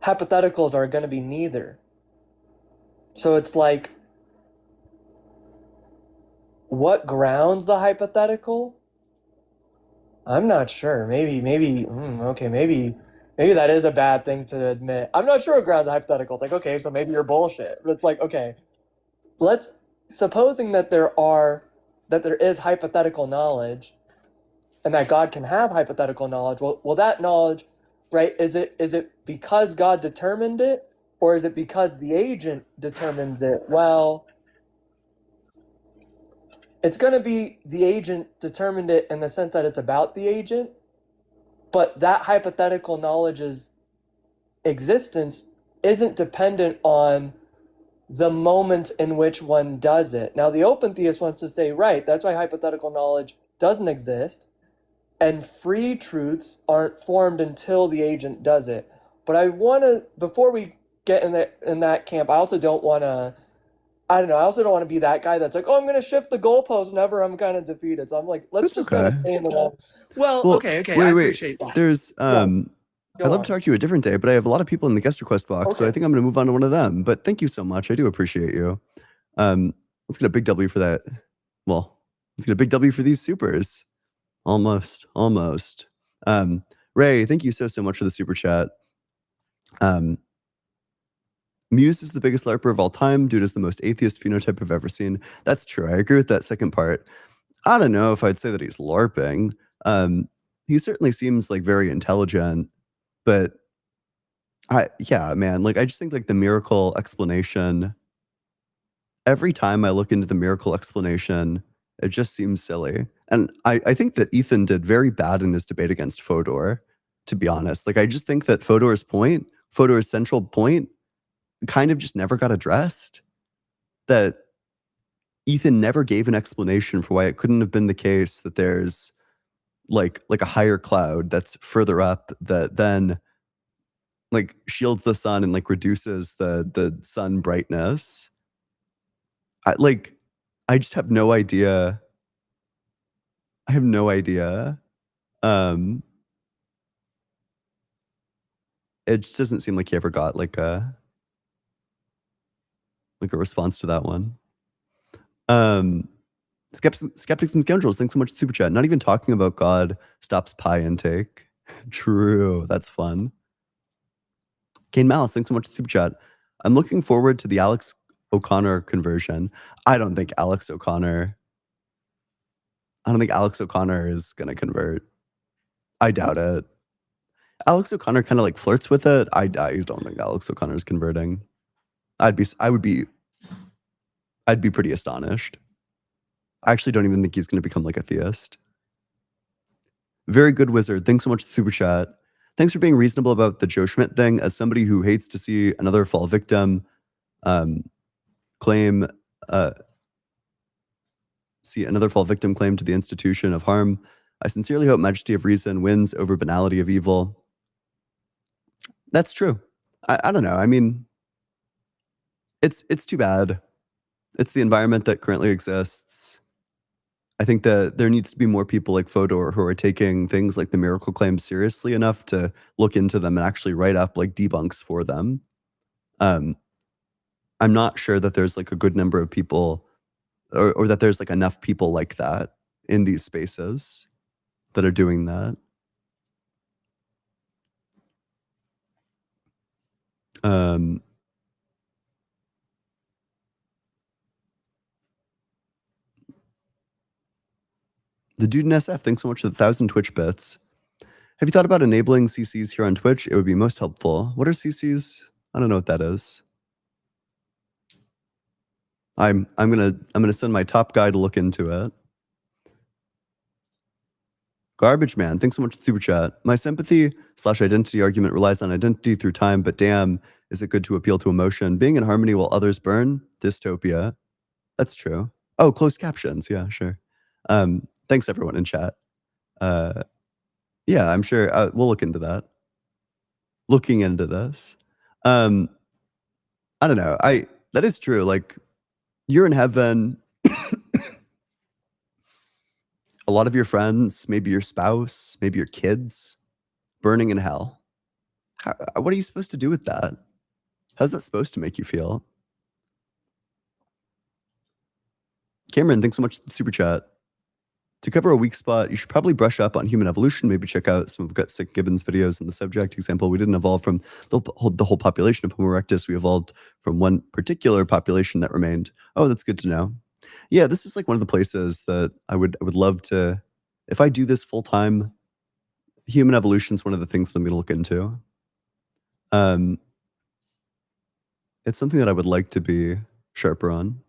hypotheticals are going to be neither. So it's like, what grounds the hypothetical? I'm not sure. Maybe that is a bad thing to admit. I'm not sure what grounds a hypothetical. It's like, okay, so maybe you're bullshit. But it's like, okay, supposing that there is hypothetical knowledge, and that God can have hypothetical knowledge. Well, that knowledge, right? Is it because God determined it, or is it because the agent determines it? Well, it's going to be the agent determined it in the sense that it's about the agent, but that hypothetical knowledge's existence isn't dependent on the moment in which one does it. Now, the open theist wants to say, right, that's why hypothetical knowledge doesn't exist, and free truths aren't formed until the agent does it. But I want to, before we get in that camp, I also don't want to, I don't know, I also don't want to be that guy that's like, oh, I'm going to shift the goalpost whenever I'm kind of defeated. So I'm like, let's just kind of stay in the wall. Well, okay, Wait, I appreciate that. There's, I'd love to talk to you a different day, but I have a lot of people in the guest request box, so I think I'm going to move on to one of them. But thank you so much. I do appreciate you. Let's get a big W for that. Well, let's get a big W for these supers. Almost. Ray, thank you so much for the super chat. Muse is the biggest LARPer of all time. Dude is the most atheist phenotype I've ever seen. That's true. I agree with that second part. I don't know if I'd say that he's LARPing. He certainly seems like very intelligent, but yeah, man, like I just think like the miracle explanation, every time I look into the miracle explanation, It just seems silly. And I think that Ethan did very bad in his debate against Fodor, to be honest. Like, I just think that Fodor's central point kind of just never got addressed. That Ethan never gave an explanation for why it couldn't have been the case that there's like a higher cloud that's further up that then like shields the sun and like reduces the sun brightness. I just have no idea. I have no idea. It just doesn't seem like he ever got like a response to that one. Skeptics and Scoundrels, thanks so much, Super Chat. Not even talking about God stops pie intake. True, that's fun. Kane Malice, thanks so much, Super Chat. I'm looking forward to the Alex O'Connor conversion. I don't think Alex O'Connor is going to convert. I doubt it. Alex O'Connor kind of like flirts with it. I don't think Alex O'Connor is converting. I'd be pretty astonished. I actually don't even think he's going to become like a theist. Very good wizard. Thanks so much, Super Chat. Thanks for being reasonable about the Joe Schmidt thing. As somebody who hates to see another fall victim claim to the institution of harm, I sincerely hope majesty of reason wins over banality of evil. That's true. I don't know. I mean, it's too bad. It's the environment that currently exists. I think that there needs to be more people like Fodor who are taking things like the miracle claims seriously enough to look into them and actually write up like debunks for them. I'm not sure that there's like a good number of people or that there's like enough people like that in these spaces that are doing that. The dude in SF, thanks so much for the 1,000 Twitch bits. Have you thought about enabling CCs here on Twitch? It would be most helpful. What are CCs? I don't know what that is. I'm gonna send my top guy to look into it. Garbage Man, thanks so much for Super Chat. My sympathy/identity argument relies on identity through time, but damn, is it good to appeal to emotion? Being in harmony while others burn? Dystopia. That's true. Oh, closed captions. Yeah, sure. Thanks everyone in chat. Yeah, I'm sure we'll look into that. Looking into this. I don't know. That is true. Like, you're in heaven. A lot of your friends, maybe your spouse, maybe your kids, burning in hell. What are you supposed to do with that? How's that supposed to make you feel? Cameron, thanks so much for the super chat. To cover a weak spot, you should probably brush up on human evolution. Maybe check out some of Gutsick Gibbons' videos on the subject. Example, we didn't evolve from the whole population of Homo erectus. We evolved from one particular population that remained. Oh, that's good to know. Yeah, this is like one of the places that I would love to, if I do this full time, human evolution is one of the things that I'm going to look into. It's something that I would like to be sharper on.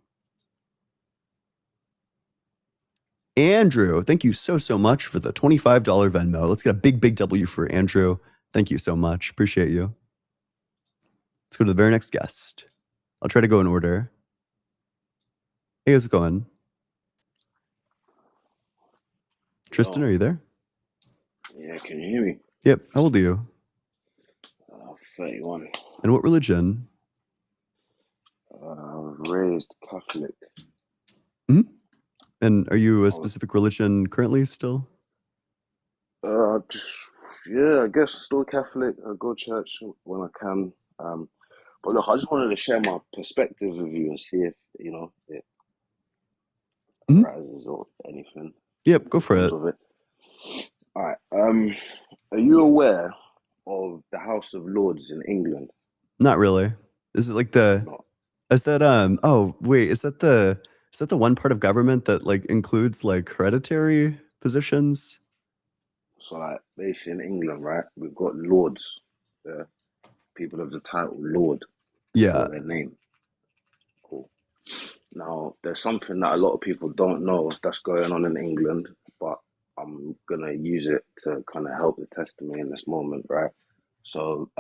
Andrew, thank you so much for the $25 Venmo. Let's get a big W for Andrew. Thank you so much. Appreciate you. Let's go to the very next guest. I'll try to go in order. Hey, how's it going? Tristan, are you there? Yeah, can you hear me? Yep. How old are you? 31. And what religion? I was raised Catholic. Mm-hmm. And are you a specific religion currently still? I guess still Catholic. I go to church when I can. But look, I just wanted to share my perspective with you and see if, it arises or anything. Yep, go for it. All right. Are you aware of the House of Lords in England? Not really. Is it like is that oh wait, is that the one part of government that like includes like hereditary positions? So like basically in England, right, we've got lords, people of the title Lord. Yeah. Their name. Cool. Now, there's something that a lot of people don't know that's going on in England, but I'm gonna use it to kind of help the testimony in this moment, right? So,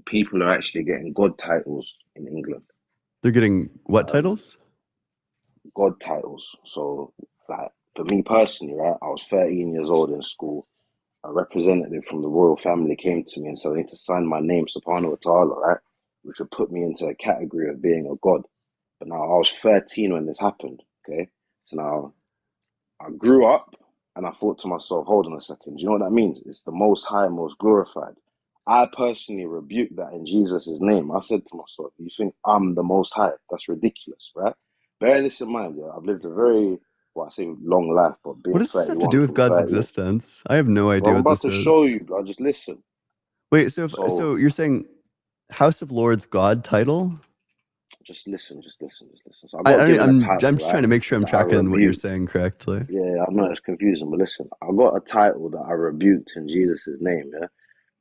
people are actually getting God titles in England. They're getting what titles? God titles. So, like, for me personally, right, I was 13 years old in school. A representative from the royal family came to me and said, I need to sign my name, Subhanahu wa Ta'ala, right? Which would put me into a category of being a God. But now I was 13 when this happened, okay? So now I grew up and I thought to myself, hold on a second, do you know what that means? It's the most high, most glorified. I personally rebuked that in Jesus' name. I said to myself, you think I'm the most high? That's ridiculous, right? Bear this in mind, yeah. I've lived a very, well, I say long life, but being What does this have to 31 do with from God's 30, existence? I have no idea well, I'm what about this to show is. you, bro. Just listen. Wait, so you're saying House of Lords God title? Just listen. So I got given a I'm title, just right? trying to make sure I'm That I tracking what you're rebuked. saying correctly. Yeah, I know it's confusing, but listen, I got a title that I rebuked in Jesus' name, yeah?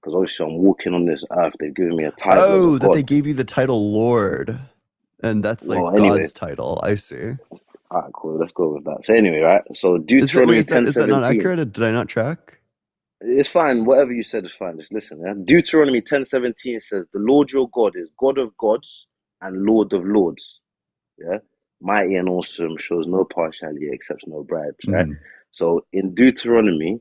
Because obviously I'm walking on this earth. They've given me a title as a Oh, that they God. gave you the title Lord. And that's Well, like anyway, God's title. I see. all right, cool. Let's go with that. So anyway, right? So Is that Deuteronomy is that not 10:17. accurate? Did I not track? It's fine. Whatever you said is fine. Just listen. Yeah? Deuteronomy 10:17 says, "The Lord your God is God of gods and Lord of lords." Yeah, mighty and awesome, shows no partiality, accepts no bribes. Right. Mhm. So in Deuteronomy,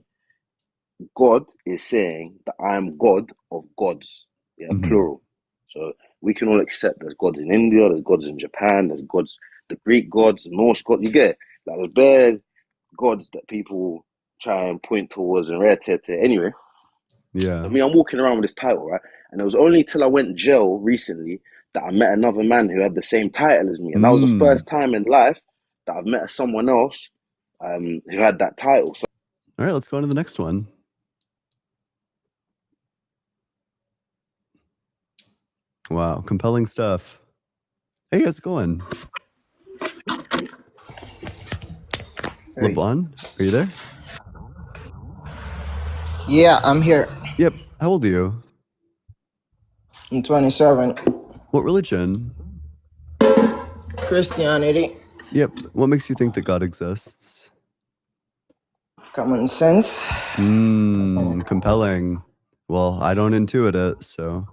God is saying that I am God of gods. Yeah, Mhm. plural. So we can all accept there's gods in India, there's gods in Japan, there's gods, the Greek gods, Norse gods. You get it? Like there's bare gods that people try and point towards and rare tear. Anyway, Yeah. I mean, I'm walking around with this title, right? And it was only till I went jail recently that I met another man who had the same title as me, and that was the first time in life that I've met someone else who had that title. So, all right, let's go on to the next one. Wow, compelling stuff. Hey, how's it going? Hey. LeBon, are you there? Yeah, I'm here. Yep. How old are you? I'm 27. What religion? Christianity. Yep. What makes you think that God exists? Common sense. Compelling. Well, I don't intuit it, so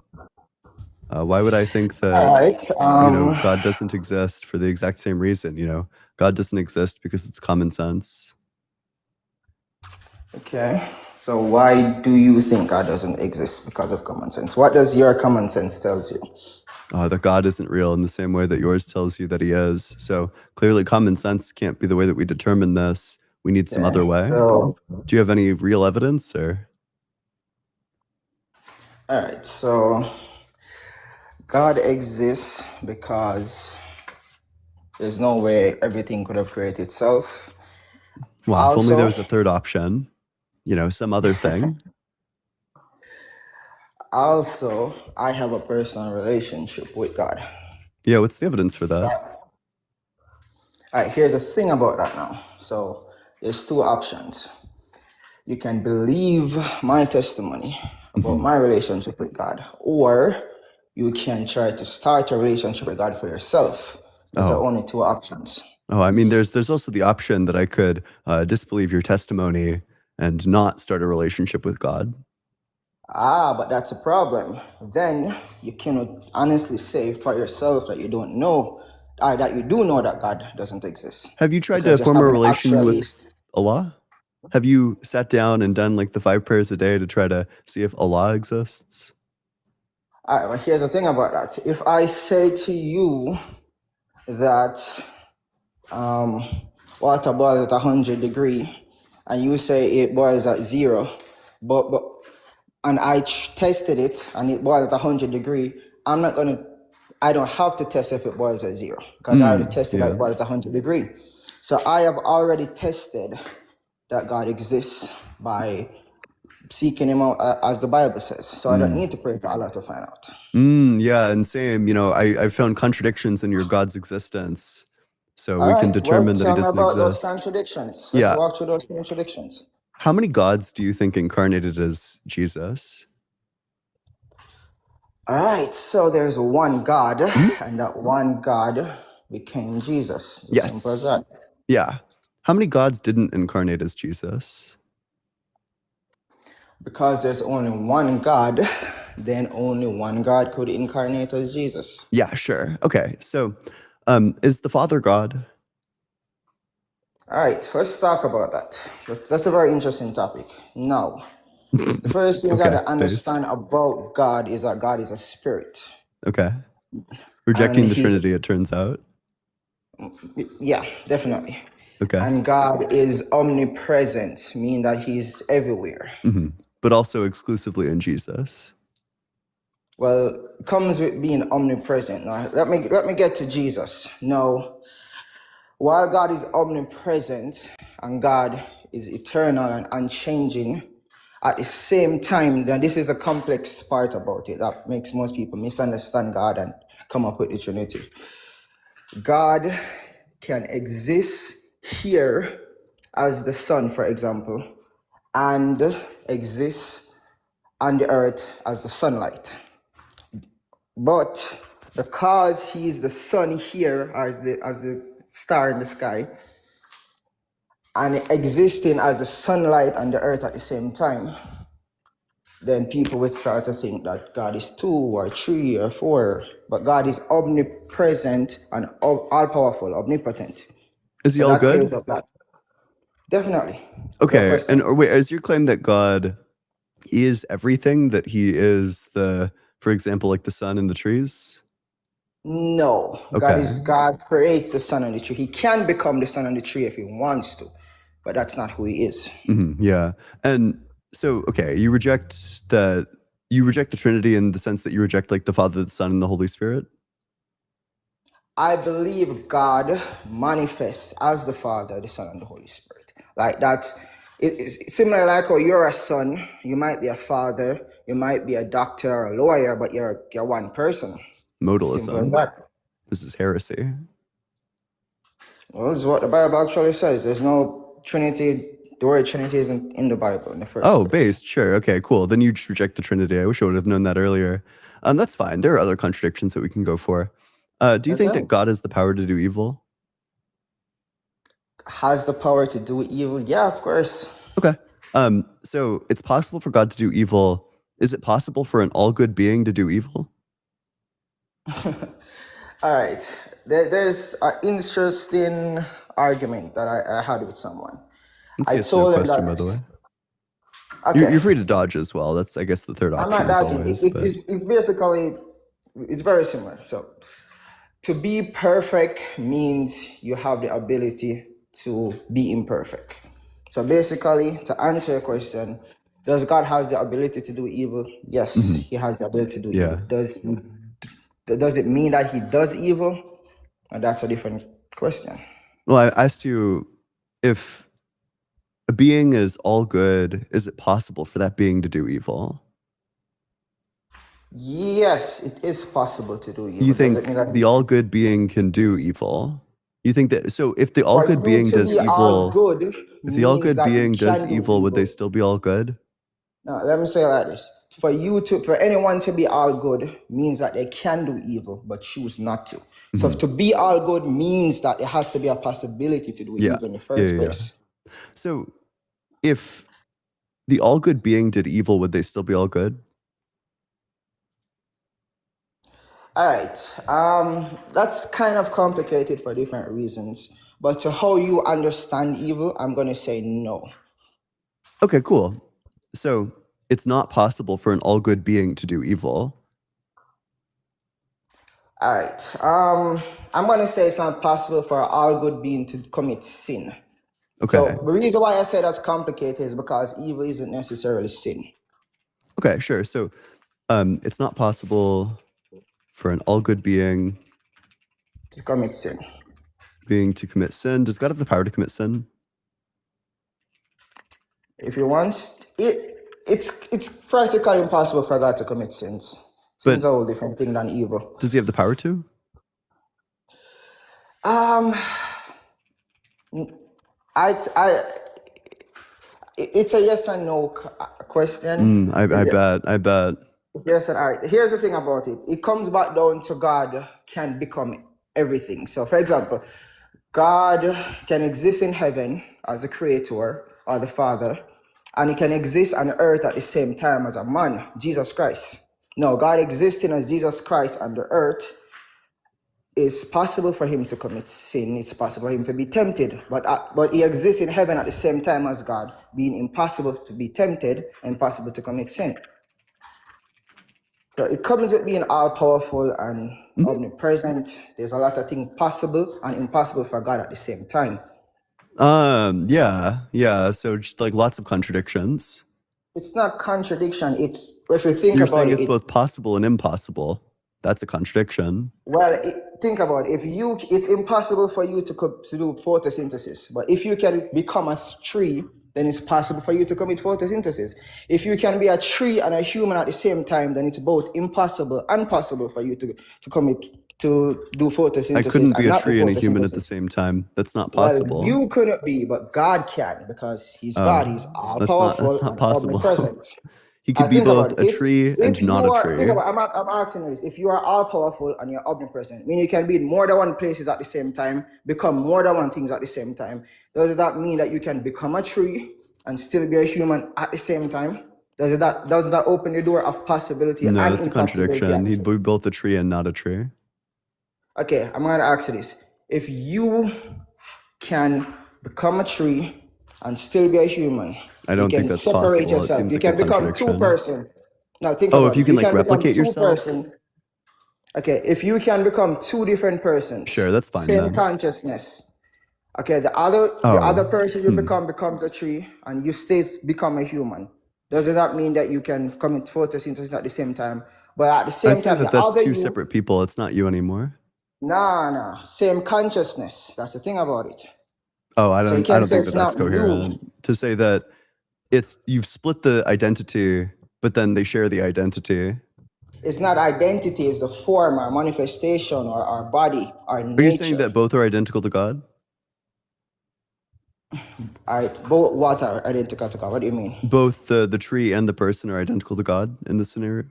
why would I think that All right. God doesn't exist for the exact same reason? God doesn't exist because it's common sense. Okay. So why do you think God doesn't exist because of common sense? What does your common sense tells you? That God isn't real in the same way that yours tells you that he is. So clearly common sense can't be the way that we determine this. We need some other way. So, do you have any real evidence or? All right. So God exists because there's no way everything could have created itself. Well, if only there was a third option, some other thing. Also, I have a personal relationship with God. Yeah, what's the evidence for that? All right, here's the thing about that now. So there's two options. You can believe my testimony about my relationship with God, or you can try to start a relationship with God for yourself. Those are only two options. Oh, I mean, there's also the option that I could disbelieve your testimony and not start a relationship with God. But that's a problem. Then you cannot honestly say for yourself that you don't know, that you do know that God doesn't exist. Have you tried to form a relation with Allah? Have you sat down and done like the 5 prayers a day to try to see if Allah exists? All right, well, here's the thing about that. If I say to you that water boils at 100 degrees and you say it boils at 0, and I tested it and it boils at 100 degrees, I don't have to test if it boils at 0 because I already tested that it boils at 100 degrees. So I have already tested that God exists by seeking him out as the Bible says. So I don't need to pray to Allah to find out. Yeah, and same, I found contradictions in your God's existence. So we can determine that he doesn't about those exist. contradictions. Let's walk through those contradictions. How many gods do you think incarnated as Jesus? All right, so there's one God, and that one God became Jesus. It's as simple as Yes. that. Yeah. How many gods didn't incarnate as Jesus? Because there's only one God, then only one God could incarnate as Jesus. Yeah, sure. Okay. So, is the Father God? All right, let's talk about that. That's a very interesting topic. Now, the first thing you got Okay, to based. understand about God is that God is a spirit. Okay. And Rejecting the he's, Trinity, it turns out. yeah, definitely. Okay. And God is omnipresent, meaning that he's everywhere. Hmm. But also exclusively in Jesus. Well, it comes with being omnipresent. Now, let me get to Jesus. Now, while God is omnipresent and God is eternal and unchanging, at the same time, then this is a complex part about it that makes most people misunderstand God and come up with the Trinity. God can exist here as the sun, for example, and exist on the earth as the sunlight. But because he is the sun here as the star in the sky, and existing as the sunlight and the earth at the same time, then people would start to think that God is 2 or 3 or 4. But God is omnipresent and all-powerful, omnipotent. Is he So all that clears good? up that. Definitely. Okay. And wait, is your claim that God is everything? That he is for example, like the sun and the trees? No. Okay. God creates the sun and the tree. He can become the sun and the tree if he wants to, but that's not who he is. Yeah. And so, okay, you reject the Trinity in the sense that you reject like the Father, the Son, and the Holy Spirit? I believe God manifests as the Father, the Son, and the Holy Spirit. Like that's it's similar like how you're a son, you might be a father, you might be a doctor or a lawyer, but you're one person. Modalism. Simple as that. This is heresy. Well, this is what the Bible actually says. There's no Trinity. The word Trinity isn't in the Bible in the first place. Based. Sure. Okay, cool. Then you just reject the Trinity. I wish I would have known that earlier. That's fine. There are other contradictions that we can go for. Do you think that God has the power to do evil? Has the power to do evil? Yeah, of course. Okay. So it's possible for God to do evil. Is it possible for an all good being to do evil? All right. There's an interesting argument that I had with someone. I told him question, by the way. Okay. You're free to dodge as well. That's, I guess, the third option. I'm not dodging. Always, it's basically, it's very similar. So to be perfect means you have the ability to be imperfect. So basically, to answer your question, does God have the ability to do evil? Yes, he has the ability to do evil. Does it mean that he does evil? And that's a different question. Well, I asked you, if a being is all good, is it possible for that being to do evil? Yes, it is possible to do evil. You think the all good being can do evil? You think that, so if the all good being does evil, if the all good being does evil, would they still be all good? No, let me say it like this. For anyone to be all good means that they can do evil, but choose not to. So to be all good means that there has to be a possibility to do evil in the first place. So if the all good being did evil, would they still be all good? All right. That's kind of complicated for different reasons. But to how you understand evil, I'm going to say no. Okay, cool. So it's not possible for an all good being to do evil. All right. I'm going to say it's not possible for an all good being to commit sin. Okay. So the reason why I say that's complicated is because evil isn't necessarily sin. Okay, sure. So it's not possible for an all good being to commit sin. To commit sin. Does God have the power to commit sin? If he wants, it's practically impossible for God to commit sins. Sins are a whole different thing than evil. Does he have the power to? It's a yes or no question. I bet. Yes, and all right. Here's the thing about it. It comes back down to God can become everything. So, for example, God can exist in heaven as a creator or the Father, and he can exist on earth at the same time as a man, Jesus Christ. No, God existing as Jesus Christ on the earth is possible for him to commit sin. It's possible for him to be tempted, but he exists in heaven at the same time as God, being impossible to be tempted and impossible to commit sin. So it comes with being all powerful and omnipresent. There's a lot of things possible and impossible for God at the same time. Yeah. So just like lots of contradictions. It's not contradiction. It's, if you think You're about saying it, it's both possible and impossible. That's a contradiction. well, think about it. It's impossible for you to do photosynthesis. But if you can become a tree, then it's possible for you to commit photosynthesis. If you can be a tree and a human at the same time, then it's both impossible and possible for you to do photosynthesis. I couldn't be and a not do tree and a human at photosynthesis. the same time. That's not Well, possible. you couldn't be, but God can, because he's God. He's all That's powerful not and possible. omnipresent. He could be Think both about a it. tree and If not you a are, tree. think about, I'm asking you this. If you are all powerful and you're omnipresent, I mean you can be in more than one places at the same time, become more than one things at the same time. Does that mean that you can become a tree and still be a human at the same time? Does that open the door of possibility No, and it's a impossibility? contradiction. He'd be both a tree and not a tree. Okay, I'm gonna ask you this. If you can become a tree and still be a human, I don't you think can that's separate possible. It yourself. seems You like a can become contradiction. two-person. Now think Oh, about if you it. can You like can become replicate yourself? two-person. Okay, if you can become two different persons, Sure, that's fine same then. consciousness. Okay, the other person you becomes a tree and you become a human. Does that mean that you can commit photosynthesis at the same time? But at the same I'd say time, that the that's other two you, separate people. It's not you anymore. nah, same consciousness. That's the thing about it. Oh, I So you don't can say think it's that that's not coherent. you. To say that you've split the identity, but then they share the identity. It's not identity, it's the form or manifestation or our body, our nature. Are you saying that both are identical to God? Both what are identical to God? What do you mean? Both the tree and the person are identical to God in this scenario?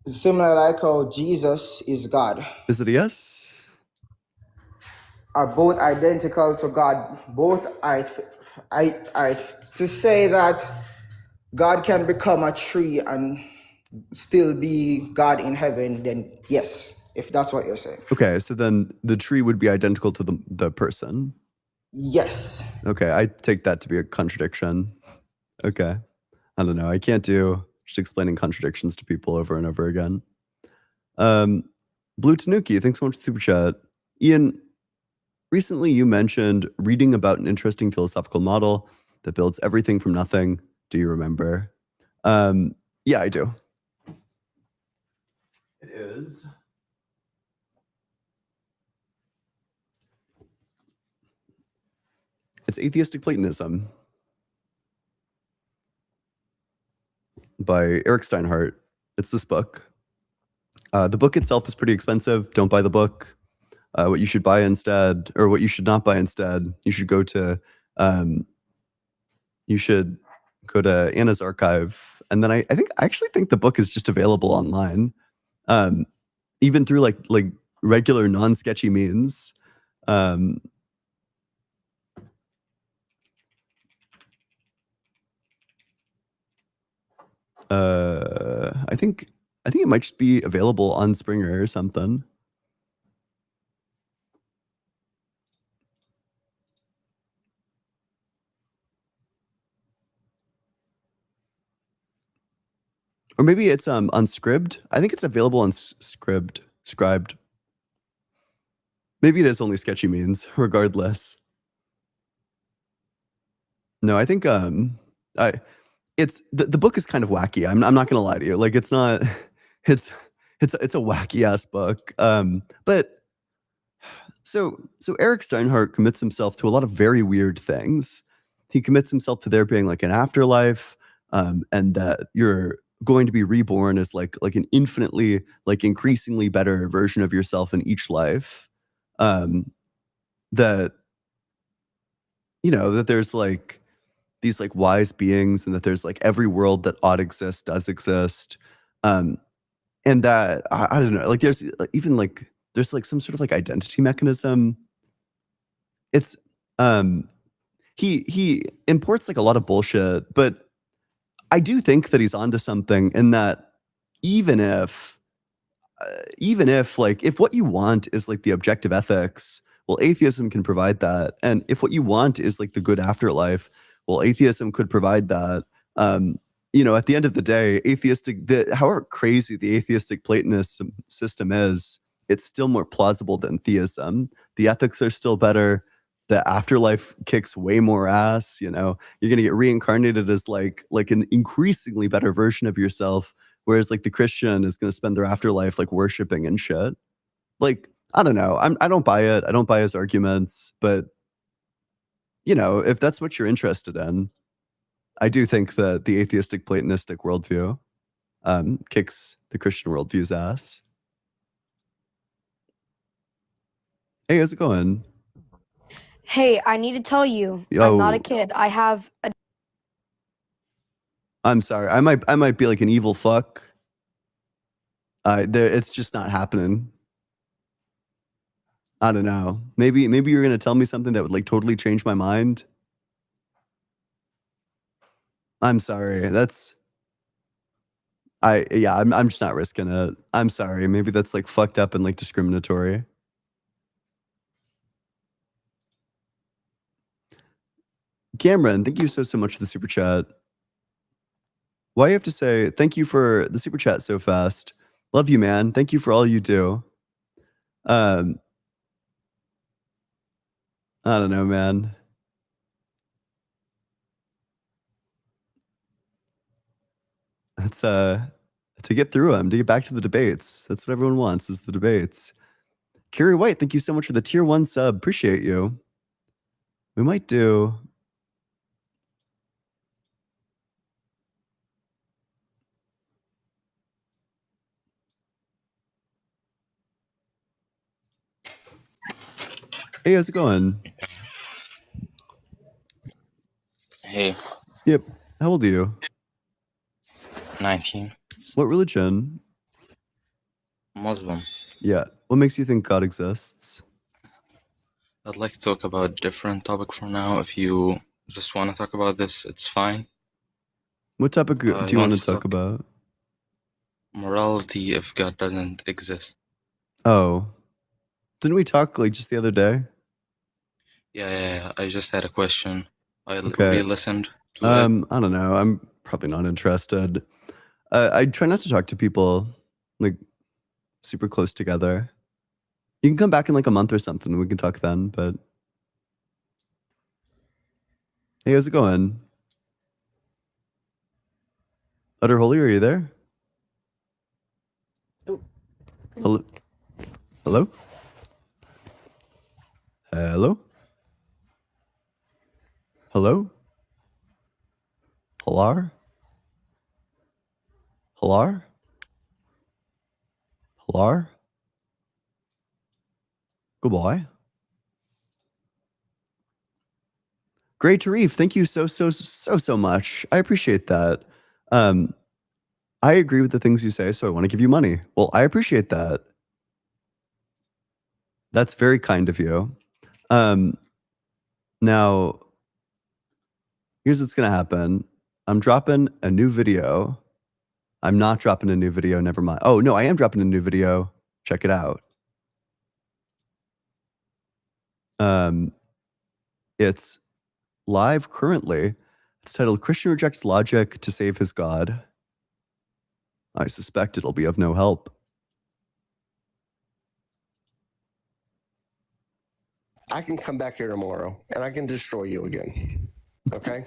Similar like how Jesus is God. Is it a yes? Are both identical to God. Both are to say that God can become a tree and still be God in heaven, then yes, if that's what you're saying. Okay, so then the tree would be identical to the person. Yes. Okay, I take that to be a contradiction. Okay. I don't know. I can't do just explaining contradictions to people over and over again. Blue Tanuki, thanks so much for super chat. Ian, recently you mentioned reading about an interesting philosophical model that builds everything from nothing. Do you remember? Yeah, I do. It is. It's Atheistic Platonism by Eric Steinhardt. It's this book. The book itself is pretty expensive. Don't buy the book. What you should buy instead, or what you should not buy instead, you should go to Anna's archive, and then I actually think the book is just available online, even through like regular non-sketchy means. I think it might just be available on Springer or something. Or maybe it's on Scribd. I think it's available on Scribd. Maybe it is only sketchy means, regardless. No, I think it's the book is kind of wacky. I'm not gonna lie to you. Like it's not it's a wacky ass book. But so Eric Steinhardt commits himself to a lot of very weird things. He commits himself to there being like an afterlife, and that you're going to be reborn as like an infinitely, like increasingly better version of yourself in each life. That that there's like these like wise beings, and that there's like every world that ought exist does exist. And that I don't know, like there's even like there's like some sort of like identity mechanism. It's he imports like a lot of bullshit, but I do think that he's onto something in that even if like if what you want is like the objective ethics, well, atheism can provide that. And if what you want is like the good afterlife, well, atheism could provide that. You know, at the end of the day, however crazy the atheistic Platonist system is, it's still more plausible than theism. The ethics are still better. The afterlife kicks way more ass. You know, you're gonna get reincarnated as like an increasingly better version of yourself. Whereas like the Christian is gonna spend their afterlife like worshiping and shit. Like, I don't know. I don't buy it. I don't buy his arguments, but you know, if that's what you're interested in, I do think that the atheistic Platonistic worldview kicks the Christian worldview's ass. Hey, how's it going? Hey, I need to tell you, I'm not a Yo, kid. I have a I'm sorry. I might be like an evil fuck. It's just not happening. I don't know. Maybe you're gonna tell me something that would like totally change my mind. I'm sorry. I'm just not risking it. I'm sorry. Maybe that's like fucked up and like discriminatory. Cameron, thank you so much for the super chat. Why you have to say thank you for the super chat so fast? Love you, man. Thank you for all you do. I don't know, man. It's to get through them, to get back to the debates. That's what everyone wants, is the debates. Carrie White, thank you so much for the tier 1 sub. Appreciate you. We might do Hey, how's it going? Hey, Yep. How old are you? 19. What religion? Muslim. Yeah. What makes you think God exists? I'd like to talk about a different topic for now. If you just want to talk about this, it's fine. What topic do you want to talk about? Morality if God doesn't exist. Oh. Didn't we talk like just the other day? Yeah. I just had a question. I Okay. re-listened to it. I don't know. I'm probably not interested. I try not to talk to people like super close together. You can come back in like a month or something and we can talk then, but hey, how's it going? Utter Holy, are you there? Hello? Hello? Hello? Hello? Halar? Halar? Halar? Goodbye. Great Tarif, thank you so much. I appreciate that. I agree with the things you say, so I want to give you money. Well, I appreciate that. That's very kind of you. Now, here's what's gonna happen. I'm dropping a new video. I'm not dropping a new video, never mind. Oh, no, I am dropping a new video. Check it out. It's live currently. It's titled Christian Rejects Logic to Save His God. I suspect it'll be of no help. I can come back here tomorrow and I can destroy you again. Okay?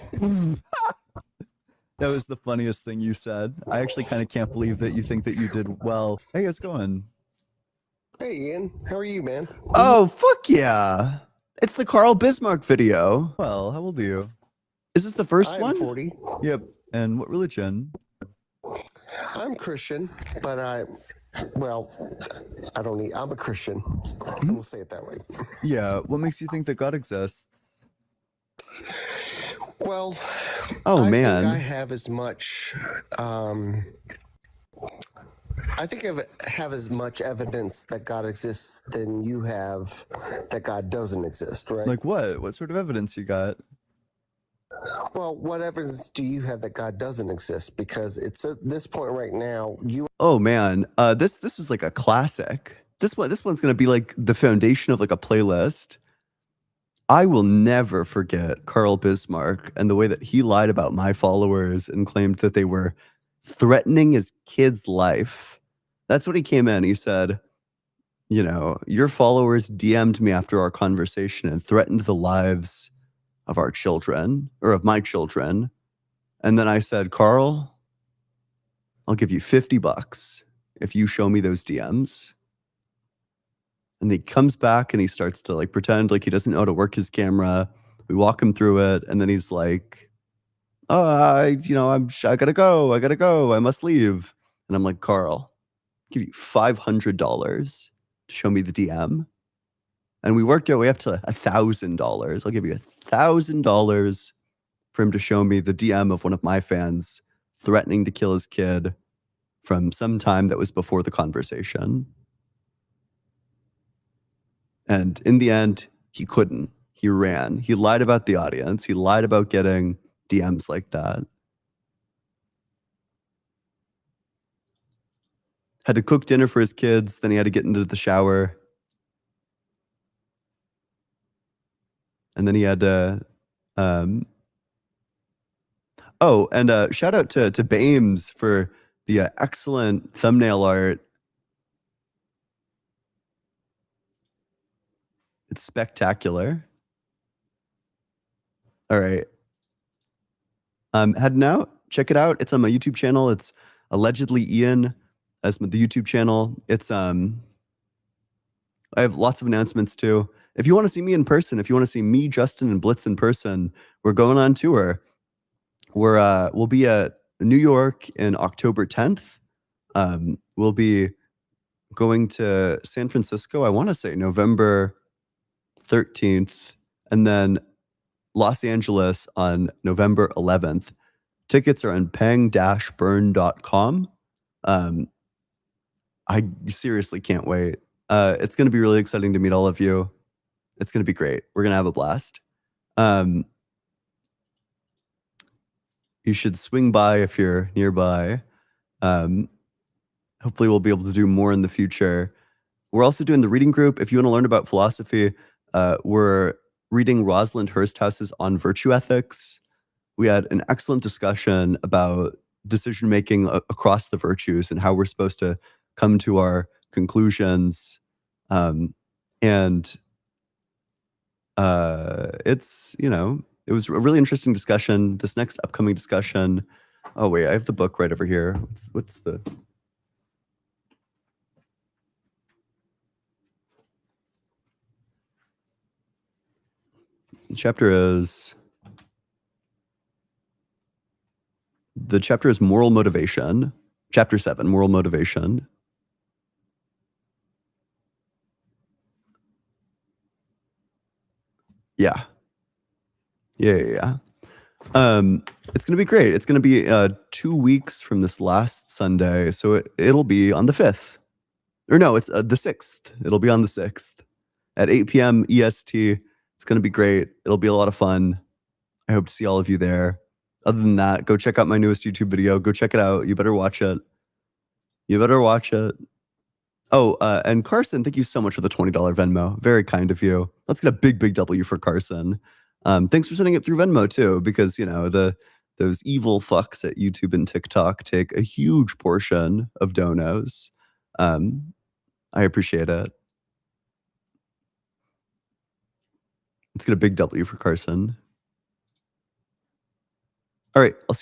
That was the funniest thing you said. I actually kind of can't believe that you think that you did well. Hey, how's it going? Hey, Ian. How are you, man? Oh, fuck yeah. It's the Carl Bismarck video. Well, how old are you? Is this the first I'm one? 40. Yep. And what religion? I'm Christian, but I'm a Christian. We'll say it that way. Yeah. What makes you think that God exists? Well, Oh, I man. think I have as much I think I have as much evidence that God exists than you have that God doesn't exist, right? Like what? What sort of evidence you got? Well, what evidence do you have that God doesn't exist? Because it's at this point right now, you. Oh man, this is like a classic. This one's gonna be like the foundation of like a playlist. I will never forget Karl Bismarck and the way that he lied about my followers and claimed that they were threatening his kid's life. That's what he came in. He said, you know, your followers DM'd me after our conversation and threatened the lives of our children or of my children. And then I said, Karl, I'll give you $50 if you show me those DMs. And he comes back and he starts to like pretend like he doesn't know how to work his camera. We walk him through it, and then he's like, "Oh, I gotta go. I must leave." And I'm like, "Karl, I'll give you $500 to show me the DM." And we worked our way up to $1,000. I'll give you $1,000 for him to show me the DM of one of my fans threatening to kill his kid from some time that was before the conversation. And in the end, he couldn't. He ran. He lied about the audience. He lied about getting DMs like that. Had to cook dinner for his kids. Then he had to get into the shower. And then he had to... Oh, and shout out to Bames for the excellent thumbnail art. It's spectacular. All right. Heading out. Check it out. It's on my YouTube channel. It's allegedly Ian as the YouTube channel. It's I have lots of announcements too. If you want to see me in person, if you want to see me, Justin, and Blitz in person, we're going on tour. We'll be at New York in October 10th. We'll be going to San Francisco, I want to say November 13th, and then Los Angeles on November 11th. Tickets are on peng-burn.com. I seriously can't wait. It's going to be really exciting to meet all of you. It's going to be great. We're going to have a blast. You should swing by if you're nearby. Hopefully we'll be able to do more in the future. We're also doing the reading group. If you want to learn about philosophy, we're reading Rosalind Hursthaus's On Virtue Ethics. We had an excellent discussion about decision-making across the virtues and how we're supposed to come to our conclusions. It's, it was a really interesting discussion. This next upcoming discussion. Oh, wait, I have the book right over here. What's the... The chapter is Moral Motivation. Chapter 7, Moral Motivation. Yeah. It's going to be great. It's going to be 2 weeks from this last Sunday. So it'll be on the 5th. Or no, it's the 6th. It'll be on the 6th at 8 p.m. EST. It's going to be great. It'll be a lot of fun. I hope to see all of you there. Other than that, go check out my newest YouTube video. Go check it out. You better watch it. Oh, and Carson, thank you so much for the $20 Venmo. Very kind of you. Let's get a big, big W for Carson. Thanks for sending it through Venmo too, because those evil fucks at YouTube and TikTok take a huge portion of donos. I appreciate it. Let's get a big W for Carson. All right, I'll see you.